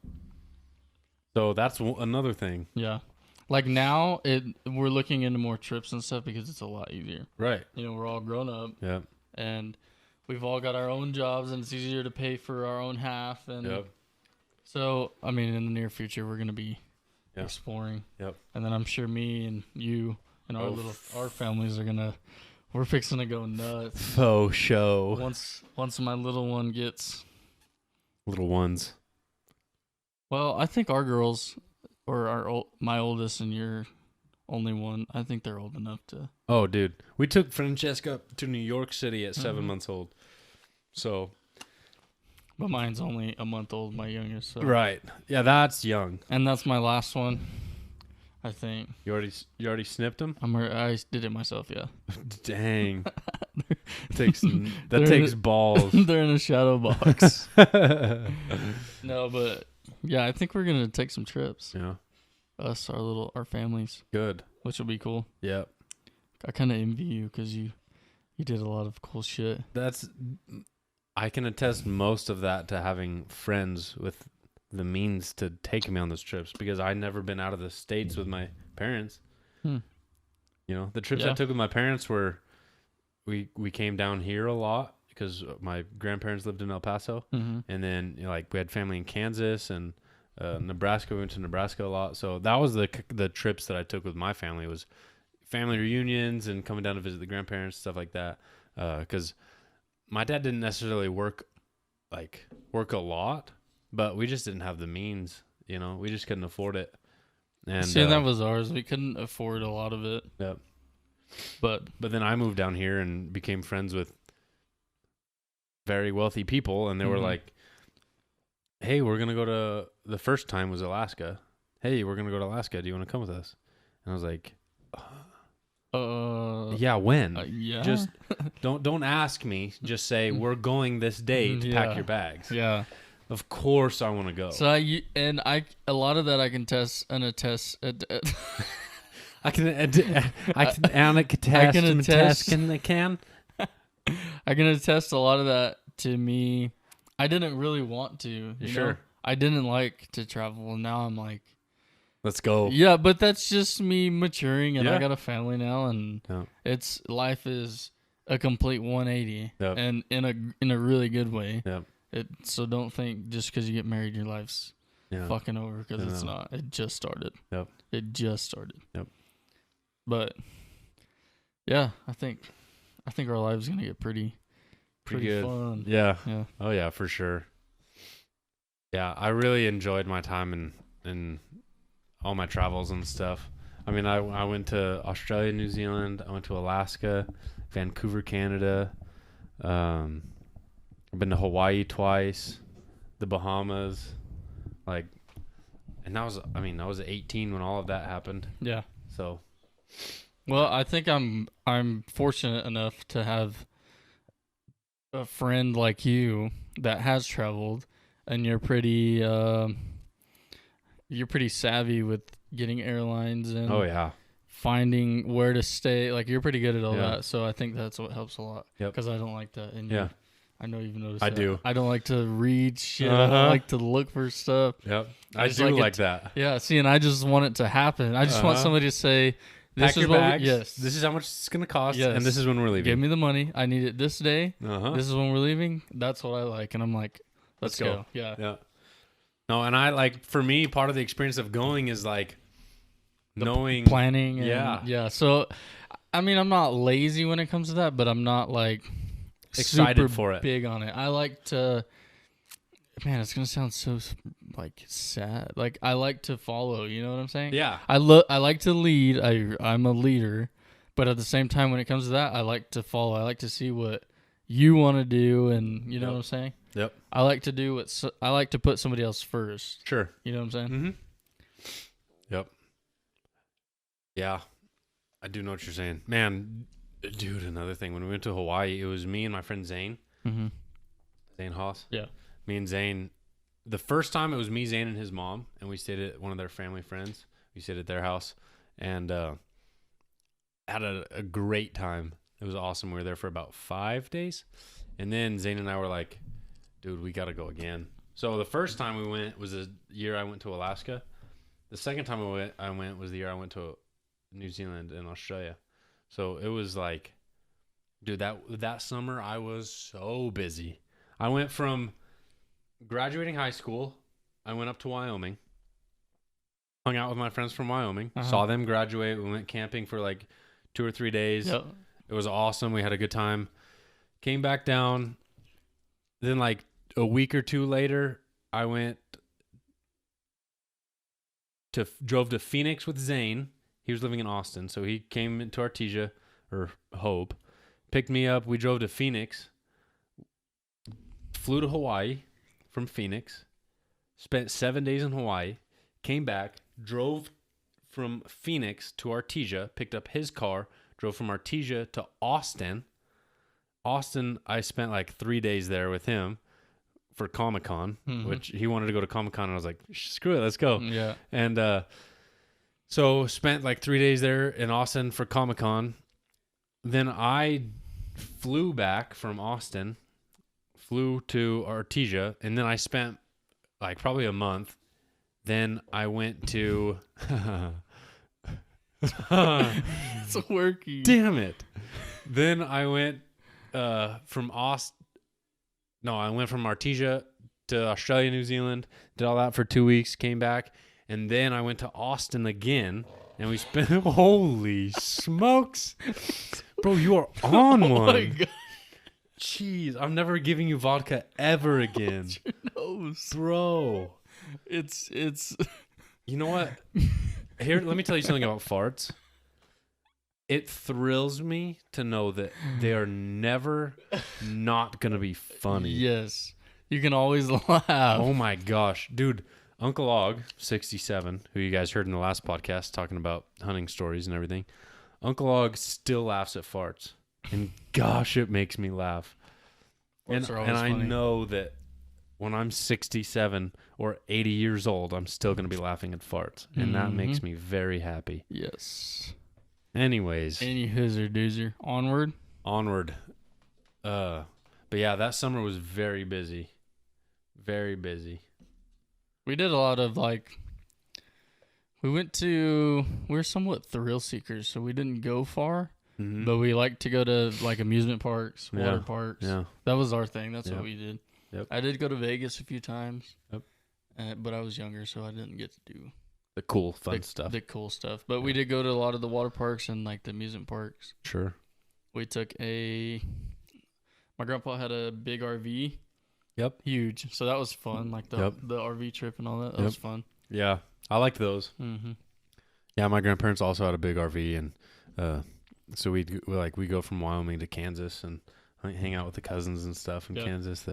[SPEAKER 3] So that's another thing.
[SPEAKER 2] Yeah. Like now, we're looking into more trips and stuff because it's a lot easier.
[SPEAKER 3] Right.
[SPEAKER 2] You know, we're all grown up
[SPEAKER 3] Yep.
[SPEAKER 2] and we've all got our own jobs and it's easier to pay for our own half. And
[SPEAKER 3] Yep.
[SPEAKER 2] so, I mean, in the near future, we're going to be
[SPEAKER 3] Yeah.
[SPEAKER 2] exploring.
[SPEAKER 3] Yep.
[SPEAKER 2] And then I'm sure me and you and our families are we're fixing to go nuts.
[SPEAKER 3] Faux show.
[SPEAKER 2] Once my little one gets,
[SPEAKER 3] Little ones.
[SPEAKER 2] well, I think our girls, or my oldest and your only one. I think they're old enough to.
[SPEAKER 3] Oh, dude. We took Francesca to New York City at 7
[SPEAKER 2] Mhm.
[SPEAKER 3] months old. So.
[SPEAKER 2] But mine's only a month old, my youngest. So.
[SPEAKER 3] Right. Yeah, that's young.
[SPEAKER 2] And that's my last one, I think.
[SPEAKER 3] You already snipped him?
[SPEAKER 2] I did it myself, yeah.
[SPEAKER 3] Dang. takes
[SPEAKER 2] They're-
[SPEAKER 3] balls.
[SPEAKER 2] They're in a shadow box. No, but yeah, I think we're gonna take some trips.
[SPEAKER 3] Yeah.
[SPEAKER 2] Us, our families,
[SPEAKER 3] Good.
[SPEAKER 2] which will be cool.
[SPEAKER 3] Yep.
[SPEAKER 2] I kind of envy you because you did a lot of cool shit.
[SPEAKER 3] I can attest most of that to having friends with the means to take me on those trips because I'd never been out of the States with my parents. You know, the trips I
[SPEAKER 2] Yeah.
[SPEAKER 3] took with my parents were, we came down here a lot because my grandparents lived in El Paso.
[SPEAKER 2] Mm-hmm.
[SPEAKER 3] And then, you know, like we had family in Kansas and Nebraska. We went to Nebraska a lot. So that was the trips that I took with my family, was family reunions and coming down to visit the grandparents, stuff like that. Because my dad didn't necessarily work a lot, but we just didn't have the means. You know, we just couldn't afford it. And
[SPEAKER 2] See, that was ours. We couldn't afford a lot of it.
[SPEAKER 3] Yep.
[SPEAKER 2] But
[SPEAKER 3] then I moved down here and became friends with very wealthy people, and they were
[SPEAKER 2] Mhm.
[SPEAKER 3] like, "Hey, we're gonna go to," the first time was Alaska. "Hey, we're gonna go to Alaska. Do you want to come with us?" And I was like, "Yeah, when?
[SPEAKER 2] yeah,
[SPEAKER 3] Just don't ask me. Just say we're going this date.
[SPEAKER 2] Yeah.
[SPEAKER 3] Pack your bags."
[SPEAKER 2] yeah.
[SPEAKER 3] Of course, I want to go.
[SPEAKER 2] So a lot of that I can attest.
[SPEAKER 3] I can attest.
[SPEAKER 2] I can attest a lot of that to me. I didn't really want to. You
[SPEAKER 3] Sure.
[SPEAKER 2] know? I didn't like to travel, and now I'm like,
[SPEAKER 3] Let's go.
[SPEAKER 2] yeah. But that's just me maturing, and I
[SPEAKER 3] Yeah.
[SPEAKER 2] got a family now, and
[SPEAKER 3] Yeah.
[SPEAKER 2] life is a complete 180,
[SPEAKER 3] Yep.
[SPEAKER 2] and in a really good way.
[SPEAKER 3] Yep.
[SPEAKER 2] So don't think just because you get married, your life's
[SPEAKER 3] Yeah.
[SPEAKER 2] fucking over, because it's
[SPEAKER 3] No.
[SPEAKER 2] not. It just started.
[SPEAKER 3] Yep.
[SPEAKER 2] It just started.
[SPEAKER 3] Yep.
[SPEAKER 2] But yeah, I think our lives gonna get pretty
[SPEAKER 3] good.
[SPEAKER 2] fun.
[SPEAKER 3] Yeah.
[SPEAKER 2] Yeah.
[SPEAKER 3] Oh yeah, for sure. Yeah, I really enjoyed my time in all my travels and stuff. I mean, I went to Australia, New Zealand. I went to Alaska, Vancouver, Canada. I've been to Hawaii twice, the Bahamas, and I was 18 when all of that happened.
[SPEAKER 2] Yeah.
[SPEAKER 3] So,
[SPEAKER 2] Well, I think I'm fortunate enough to have a friend like you that has traveled, and you're pretty savvy with getting airlines and
[SPEAKER 3] oh yeah,
[SPEAKER 2] finding where to stay. Like, you're pretty good at all
[SPEAKER 3] Yeah.
[SPEAKER 2] that. So I think that's what helps a lot.
[SPEAKER 3] Yep.
[SPEAKER 2] Because I don't like that. And
[SPEAKER 3] Yeah.
[SPEAKER 2] I know you've noticed
[SPEAKER 3] I
[SPEAKER 2] that.
[SPEAKER 3] do.
[SPEAKER 2] I don't like to read shit. I
[SPEAKER 3] Uh-huh.
[SPEAKER 2] don't like to look for stuff.
[SPEAKER 3] yep.
[SPEAKER 2] I
[SPEAKER 3] I
[SPEAKER 2] just
[SPEAKER 3] do
[SPEAKER 2] like it
[SPEAKER 3] like that.
[SPEAKER 2] Yeah, see, and I just want it to happen. I just want
[SPEAKER 3] Uh-huh.
[SPEAKER 2] somebody to say, this
[SPEAKER 3] Pack
[SPEAKER 2] is
[SPEAKER 3] your
[SPEAKER 2] what
[SPEAKER 3] bags.
[SPEAKER 2] yes.
[SPEAKER 3] This is how much it's gonna cost,
[SPEAKER 2] Yes.
[SPEAKER 3] and this is when we're leaving.
[SPEAKER 2] Give me the money. I need it this day.
[SPEAKER 3] Uh-huh.
[SPEAKER 2] This is when we're leaving. That's what I like. And I'm like, let's
[SPEAKER 3] Let's go.
[SPEAKER 2] go. Yeah.
[SPEAKER 3] Yeah. No, and for me, part of the experience of going is knowing.
[SPEAKER 2] Planning. And,
[SPEAKER 3] Yeah.
[SPEAKER 2] Yeah. So, I mean, I'm not lazy when it comes to that, but I'm not like
[SPEAKER 3] Excited
[SPEAKER 2] super
[SPEAKER 3] for it.
[SPEAKER 2] big on it. I like to, man, it's going to sound so like sad. Like, I like to follow. You know what I'm saying?
[SPEAKER 3] Yeah.
[SPEAKER 2] I like to lead. I'm a leader, but at the same time, when it comes to that, I like to follow. I like to see what you want to do, and you know
[SPEAKER 3] Yep.
[SPEAKER 2] what I'm saying.
[SPEAKER 3] Yep.
[SPEAKER 2] I like to do I like to put somebody else first.
[SPEAKER 3] Sure.
[SPEAKER 2] You know what I'm saying?
[SPEAKER 3] Mm-hmm. Yep. Yeah. I do know what you're saying. Man, dude, another thing. When we went to Hawaii, it was me and my friend Zane.
[SPEAKER 2] Mm-hmm.
[SPEAKER 3] Zane Haas.
[SPEAKER 2] Yeah.
[SPEAKER 3] Me and Zane. The first time it was me, Zane, and his mom, and we stayed at one of their family friends. We stayed at their house and had a great time. It was awesome. We were there for about 5 days. And then Zane and I were like, dude, we got to go again. So the first time we went was the year I went to Alaska. The second time I went was the year I went to New Zealand and Australia. So it was like, dude, that summer I was so busy. I went from graduating high school, I went up to Wyoming, hung out with my friends from Wyoming, saw them graduate. We went camping for like 2 or 3 days.
[SPEAKER 2] Yep.
[SPEAKER 3] It was awesome. We had a good time. Came back down. Then like a week or two later, I drove to Phoenix with Zane. He was living in Austin, so he came into Artesia or Hope, picked me up. We drove to Phoenix, flew to Hawaii from Phoenix, spent 7 days in Hawaii, came back, drove from Phoenix to Artesia, picked up his car, drove from Artesia to Austin. Austin, I spent like 3 days there with him for Comic-Con, which he wanted to go to Comic-Con, and I was like, screw it, let's go.
[SPEAKER 2] Yeah.
[SPEAKER 3] And so spent like 3 days there in Austin for Comic-Con. Then I flew back from Austin, flew to Artesia, and then I spent like probably a month. Then I went to...
[SPEAKER 2] It's working.
[SPEAKER 3] Damn it. Then I went from I went from Artesia to Australia, New Zealand, did all that for 2 weeks, came back, and then I went to Austin again, and we spent... Holy smokes. Bro, you are on one.
[SPEAKER 2] Oh my God.
[SPEAKER 3] Jeez, I'm never giving you vodka ever again.
[SPEAKER 2] Your nose.
[SPEAKER 3] Bro.
[SPEAKER 2] It's
[SPEAKER 3] You know what? Here, let me tell you something about farts. It thrills me to know that they are never not going to be funny.
[SPEAKER 2] Yes. You can always laugh.
[SPEAKER 3] Oh my gosh. Dude, Uncle Og, 67, who you guys heard in the last podcast talking about hunting stories and everything, Uncle Og still laughs at farts. And gosh, it makes me laugh. And
[SPEAKER 2] Farts are always
[SPEAKER 3] I
[SPEAKER 2] funny.
[SPEAKER 3] know that when I'm 67 or 80 years old, I'm still going to be laughing at farts. And that makes me very happy.
[SPEAKER 2] Yes.
[SPEAKER 3] Anyways,
[SPEAKER 2] Any hooser doozer. Onward.
[SPEAKER 3] onward. But yeah, that summer was very busy. Very busy.
[SPEAKER 2] We did a lot of we're somewhat thrill seekers, so we didn't go far, but we like to go to like amusement parks, water parks.
[SPEAKER 3] Yeah.
[SPEAKER 2] That was our thing. That's
[SPEAKER 3] Yep.
[SPEAKER 2] what we did.
[SPEAKER 3] Yep.
[SPEAKER 2] I did go to Vegas a few times.
[SPEAKER 3] Yep.
[SPEAKER 2] But I was younger, so I didn't get to do
[SPEAKER 3] The cool, fun stuff.
[SPEAKER 2] the cool stuff. But we did go to a lot of the water parks and like the amusement parks.
[SPEAKER 3] Sure.
[SPEAKER 2] We took my grandpa had a big RV.
[SPEAKER 3] Yep.
[SPEAKER 2] Huge. So that was fun. Like the RV trip and all that. That was fun.
[SPEAKER 3] Yeah. I liked those.
[SPEAKER 2] Mm-hmm.
[SPEAKER 3] Yeah, my grandparents also had a big RV, and so we go from Wyoming to Kansas and hang out with the cousins and stuff in Kansas.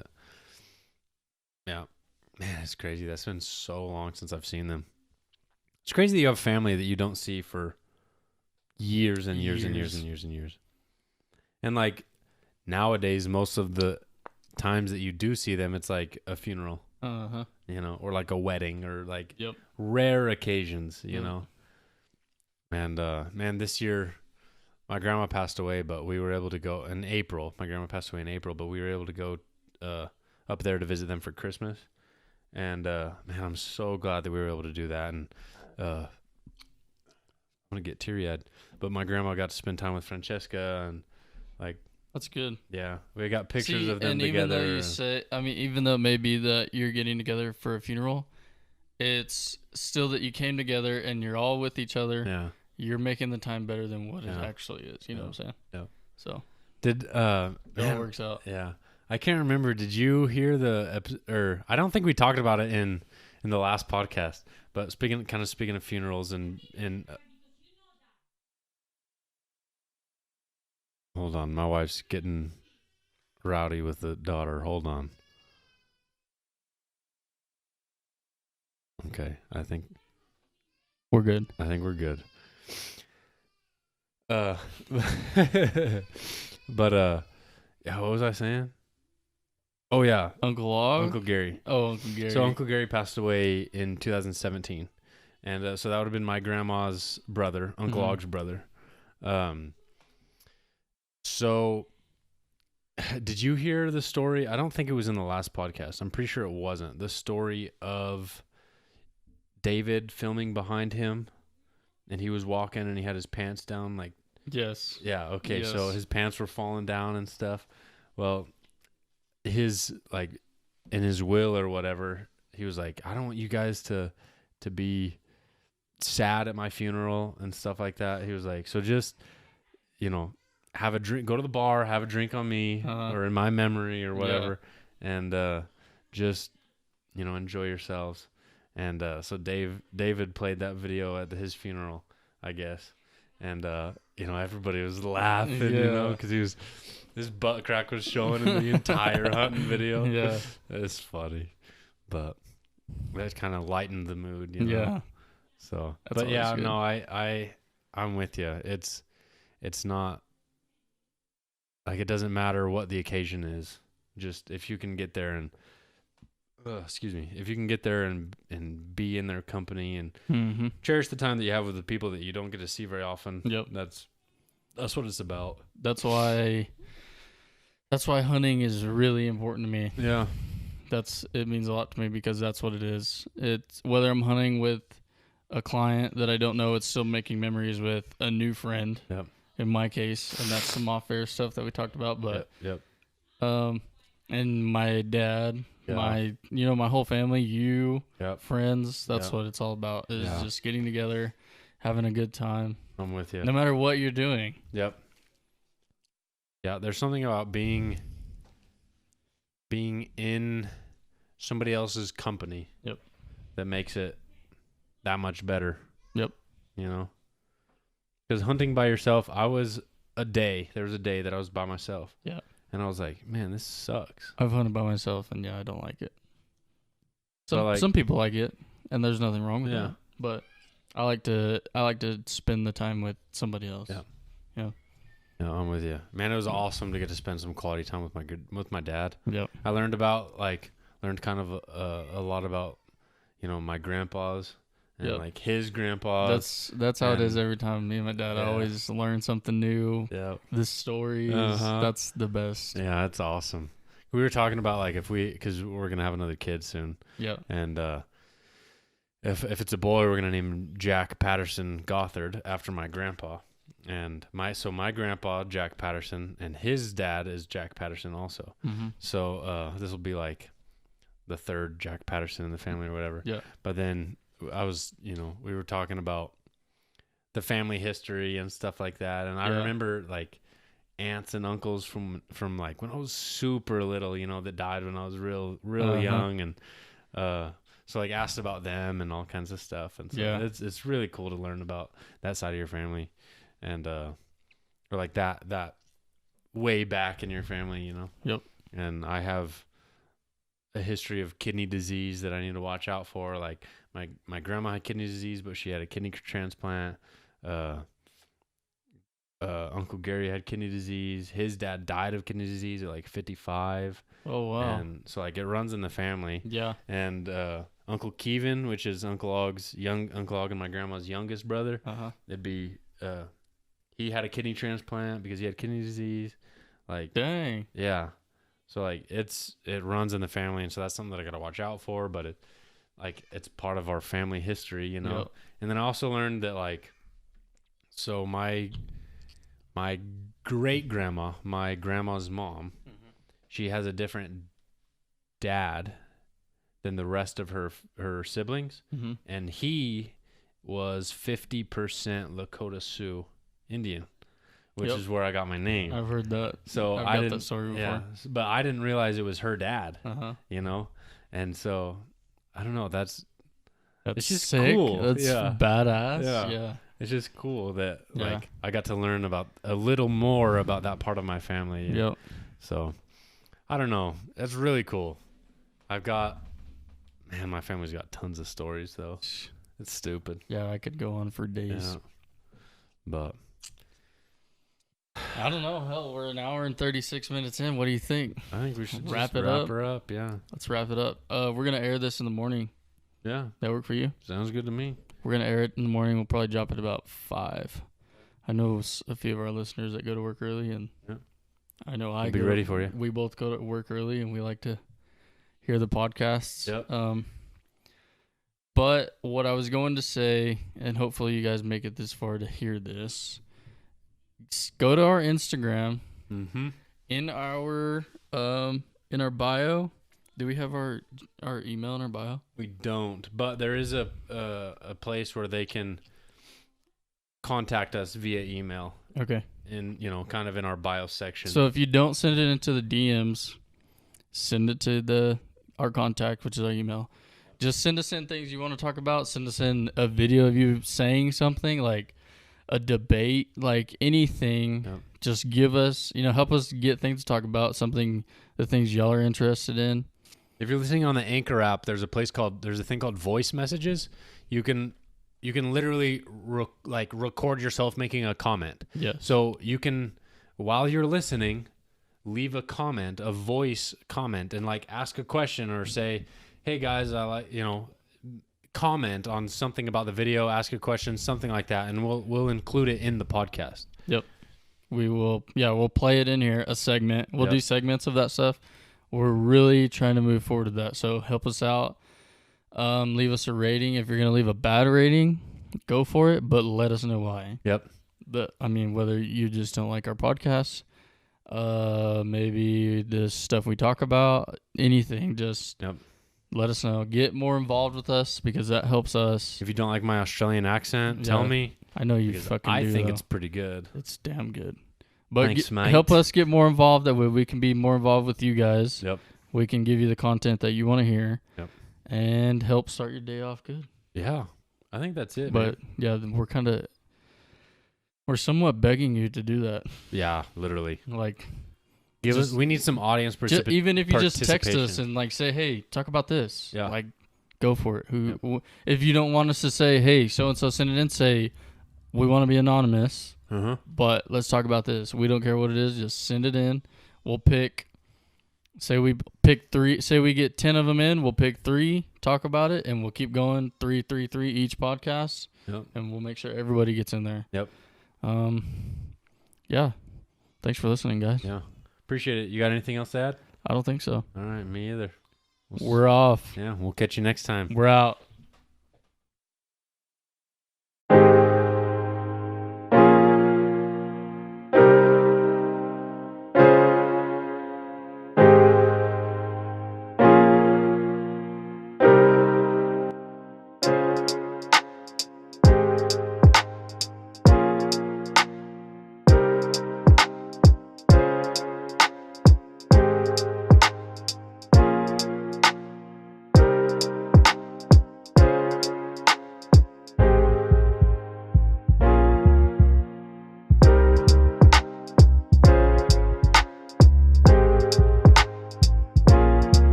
[SPEAKER 3] Yeah, man, it's crazy. That's been so long since I've seen them. It's crazy that you have family that you don't see for years and years and years and years and years. And like nowadays, most of the times that you do see them, it's like a funeral, or like a wedding or like rare occasions, you know. And man, this year my grandma passed away, but we were able to go in April. My grandma passed away in April, but we were able to go up there to visit them for Christmas. And man, I'm so glad that we were able to do that. And I'm gonna get teary-eyed, but my grandma got to spend time with Francesca, and like
[SPEAKER 2] That's good.
[SPEAKER 3] yeah, we got pictures of them
[SPEAKER 2] and
[SPEAKER 3] together.
[SPEAKER 2] Even though you say, even though it may be that you're getting together for a funeral, it's still that you came together and you're all with each other.
[SPEAKER 3] Yeah.
[SPEAKER 2] You're making the time better than what it actually is. You know what I'm saying?
[SPEAKER 3] Yeah.
[SPEAKER 2] So
[SPEAKER 3] Did
[SPEAKER 2] it all works out.
[SPEAKER 3] Yeah. I can't remember. Did you hear or I don't think we talked about it in the last podcast, but speaking of funerals and hold on, my wife's getting rowdy with the daughter. Hold on. Okay, I think
[SPEAKER 2] We're good.
[SPEAKER 3] we're good. But yeah, what was I saying? Oh yeah,
[SPEAKER 2] Uncle Og?
[SPEAKER 3] Uncle Gary.
[SPEAKER 2] Oh, Uncle Gary.
[SPEAKER 3] So Uncle Gary passed away in 2017, and so that would have been my grandma's brother, Uncle Og's brother. So did you hear the story? I don't think it was in the last podcast. I'm pretty sure it wasn't. The story of David filming behind him, and he was walking and he had his pants down, like
[SPEAKER 2] Yes.
[SPEAKER 3] yeah, okay.
[SPEAKER 2] Yes.
[SPEAKER 3] So his pants were falling down and stuff. Well, his like in his will or whatever, he was like, I don't want you guys to be sad at my funeral and stuff like that. He was like, so just, have a drink, go to the bar, have a drink on me or in my memory or whatever. And just, enjoy yourselves. And so David played that video at his funeral I guess. And everybody was laughing,
[SPEAKER 2] Yeah.
[SPEAKER 3] because his butt crack was showing in the entire hunting video.
[SPEAKER 2] Yeah.
[SPEAKER 3] It's funny, but that kind of lightened the mood,
[SPEAKER 2] Yeah.
[SPEAKER 3] So,
[SPEAKER 2] That's
[SPEAKER 3] but yeah,
[SPEAKER 2] always good.
[SPEAKER 3] no, I'm with you. It's not like, it doesn't matter what the occasion is. Just if you can get there and if you can get there and be in their company and
[SPEAKER 2] Mm-hmm.
[SPEAKER 3] cherish the time that you have with the people that you don't get to see very often.
[SPEAKER 2] Yep.
[SPEAKER 3] That's what it's about.
[SPEAKER 2] That's why hunting is really important to me.
[SPEAKER 3] Yeah.
[SPEAKER 2] It means a lot to me because that's what it is. It's whether I'm hunting with a client that I don't know, it's still making memories with a new friend.
[SPEAKER 3] Yep.
[SPEAKER 2] In my case, and that's some off-air stuff that we talked about. But
[SPEAKER 3] Yep.
[SPEAKER 2] and my dad,
[SPEAKER 3] Yeah.
[SPEAKER 2] my whole family,
[SPEAKER 3] Yep.
[SPEAKER 2] friends. That's
[SPEAKER 3] Yep.
[SPEAKER 2] what it's all about. Is
[SPEAKER 3] Yeah.
[SPEAKER 2] just getting together, having a good time,
[SPEAKER 3] I'm with you.
[SPEAKER 2] no matter what you're doing.
[SPEAKER 3] Yep. Yeah, there's something about being in somebody else's company.
[SPEAKER 2] Yep.
[SPEAKER 3] That makes it that much better.
[SPEAKER 2] Yep.
[SPEAKER 3] Because hunting by yourself, there was a day that I was by myself.
[SPEAKER 2] Yeah.
[SPEAKER 3] And I was like, man, this sucks.
[SPEAKER 2] I've hunted by myself, and I don't like it.
[SPEAKER 3] So,
[SPEAKER 2] Some people like it, and there's nothing wrong with
[SPEAKER 3] Yeah.
[SPEAKER 2] that. But I like to spend the time with somebody else.
[SPEAKER 3] Yeah. No, I'm with you, man. It was awesome to get to spend some quality time with my dad.
[SPEAKER 2] Yep.
[SPEAKER 3] I learned kind of a lot about my grandpas and
[SPEAKER 2] Yep.
[SPEAKER 3] like his grandpas.
[SPEAKER 2] That's how it is
[SPEAKER 3] and-
[SPEAKER 2] every time. Me and my dad
[SPEAKER 3] Yeah.
[SPEAKER 2] always learn something new.
[SPEAKER 3] Yeah.
[SPEAKER 2] The stories.
[SPEAKER 3] Uh-huh.
[SPEAKER 2] That's the best.
[SPEAKER 3] Yeah, that's awesome. We were talking about like because we're gonna have another kid soon,
[SPEAKER 2] Yeah.
[SPEAKER 3] and if it's a boy, we're gonna name him Jack Patterson Gothard after my grandpa. And my grandpa Jack Patterson and his dad is Jack Patterson also.
[SPEAKER 2] Mm-hmm.
[SPEAKER 3] So this will be like the third Jack Patterson in the family or whatever.
[SPEAKER 2] Yeah.
[SPEAKER 3] But then we were talking about the family history and stuff like that, and I
[SPEAKER 2] Yeah.
[SPEAKER 3] remember like aunts and uncles from like when I was super little, that died when I was real
[SPEAKER 2] Uh-huh.
[SPEAKER 3] young, and so like asked about them and all kinds of stuff, and so
[SPEAKER 2] Yeah.
[SPEAKER 3] it's really cool to learn about that side of your family, and or like that way back in your family,
[SPEAKER 2] Yep.
[SPEAKER 3] And I have a history of kidney disease that I need to watch out for. Like my grandma had kidney disease, but she had a kidney transplant. Uncle Gary had kidney disease. His dad died of kidney disease at like 55.
[SPEAKER 2] Oh wow.
[SPEAKER 3] And so like it runs in the family.
[SPEAKER 2] Yeah.
[SPEAKER 3] And Uncle Kevin, which is Uncle Og and my grandma's youngest brother,
[SPEAKER 2] Uh-huh.
[SPEAKER 3] it'd be he had a kidney transplant because he had kidney disease. Like
[SPEAKER 2] Dang.
[SPEAKER 3] yeah. So like it runs in the family, and so that's something that I gotta watch out for. But it's part of our family history,
[SPEAKER 2] Yep.
[SPEAKER 3] And then I also learned that so my great grandma, my grandma's mom, she has a different dad than the rest of her siblings,
[SPEAKER 2] Mm-hmm.
[SPEAKER 3] and he was 50% Lakota Sioux Indian, which
[SPEAKER 2] Yep.
[SPEAKER 3] is where I got my name.
[SPEAKER 2] I've heard that.
[SPEAKER 3] So
[SPEAKER 2] I've
[SPEAKER 3] I
[SPEAKER 2] got
[SPEAKER 3] didn't,
[SPEAKER 2] that story before.
[SPEAKER 3] yeah, but I didn't realize it was her dad,
[SPEAKER 2] Uh-huh.
[SPEAKER 3] and so I don't know.
[SPEAKER 2] That's
[SPEAKER 3] It's just
[SPEAKER 2] sick.
[SPEAKER 3] cool.
[SPEAKER 2] That's
[SPEAKER 3] Yeah.
[SPEAKER 2] badass.
[SPEAKER 3] Yeah.
[SPEAKER 2] Yeah.
[SPEAKER 3] It's just cool that
[SPEAKER 2] Yeah.
[SPEAKER 3] I got to learn about a little more about that part of my family.
[SPEAKER 2] Yep.
[SPEAKER 3] So I don't know. That's really cool. My family's got tons of stories though. It's stupid.
[SPEAKER 2] Yeah, I could go on for days.
[SPEAKER 3] Yeah. But
[SPEAKER 2] I don't know. Hell, we're an hour and 36 minutes in. What do you think?
[SPEAKER 3] I think we should
[SPEAKER 2] Wrap
[SPEAKER 3] just
[SPEAKER 2] it up.
[SPEAKER 3] her up. Yeah.
[SPEAKER 2] Let's wrap it up. We're going to air this in the morning.
[SPEAKER 3] Yeah.
[SPEAKER 2] That work for you?
[SPEAKER 3] Sounds good to me.
[SPEAKER 2] We're going to air it in the morning. We'll probably drop it about 5. I know a few of our listeners that go to work early, and
[SPEAKER 3] Yeah.
[SPEAKER 2] I know
[SPEAKER 3] I'll be ready for you.
[SPEAKER 2] We both go to work early, and we like to hear the podcasts.
[SPEAKER 3] Yep.
[SPEAKER 2] But what I was going to say, and hopefully you guys make it this far to hear this, go to our Instagram.
[SPEAKER 3] Mm-hmm.
[SPEAKER 2] In our bio, do we have our email in our bio?
[SPEAKER 3] We don't, but there is a place where they can contact us via email
[SPEAKER 2] Okay.
[SPEAKER 3] in kind of in our bio section.
[SPEAKER 2] So if you don't send it into the DMs, send it to our contact, which is our email. Just send us in things you want to talk about. Send us in a video of you saying something. Like a debate, like anything.
[SPEAKER 3] Yep.
[SPEAKER 2] Just give us, help us get things to talk about, the things y'all are interested in.
[SPEAKER 3] If you're listening on the Anchor app, there's a thing called voice messages. You can literally record yourself making a comment.
[SPEAKER 2] Yes.
[SPEAKER 3] So you can, while you're listening, leave a comment, a voice comment, and like ask a question or say, "Hey guys, comment on something about the video, ask a question, something like that," and we'll include it in the podcast.
[SPEAKER 2] Yep. We will. Yeah, we'll play it in here, a segment. We'll do segments of that stuff. We're really trying to move forward to that. So help us out. Leave us a rating. If you're going to leave a bad rating, go for it, but let us know why.
[SPEAKER 3] Yep.
[SPEAKER 2] Whether you just don't like our podcast, maybe the stuff we talk about, anything, just let us know. Get more involved with us because that helps us.
[SPEAKER 3] If you don't like my Australian accent, tell me.
[SPEAKER 2] I know you fucking do.
[SPEAKER 3] I think it's pretty good.
[SPEAKER 2] It's damn good. But
[SPEAKER 3] Thanks, mate.
[SPEAKER 2] Help us get more involved. That way we can be more involved with you guys.
[SPEAKER 3] Yep.
[SPEAKER 2] We can give you the content that you want to hear.
[SPEAKER 3] Yep.
[SPEAKER 2] And help start your day off good.
[SPEAKER 3] Yeah. I think that's it,
[SPEAKER 2] But
[SPEAKER 3] man.
[SPEAKER 2] yeah, we're somewhat begging you to do that.
[SPEAKER 3] Yeah, literally.
[SPEAKER 2] Like,
[SPEAKER 3] we need some audience participation.
[SPEAKER 2] Even if you just text us and like say, "Hey, talk about this."
[SPEAKER 3] Yeah.
[SPEAKER 2] Like, go for it. If you don't want us to say, "Hey, so and so send it in," say, "We want to be anonymous." But let's talk about this. We don't care what it is. Just send it in. We'll pick. Say we pick 3. Say we get 10 of them in. We'll pick 3. Talk about it, and we'll keep going 3, 3, 3 each podcast.
[SPEAKER 3] Yep.
[SPEAKER 2] And we'll make sure everybody gets in there.
[SPEAKER 3] Yep.
[SPEAKER 2] Yeah. Thanks for listening, guys.
[SPEAKER 3] Yeah. Appreciate it. You got anything else to add?
[SPEAKER 2] I don't think so.
[SPEAKER 3] All right. Me either.
[SPEAKER 2] We're off.
[SPEAKER 3] Yeah. We'll catch you next time.
[SPEAKER 2] We're out.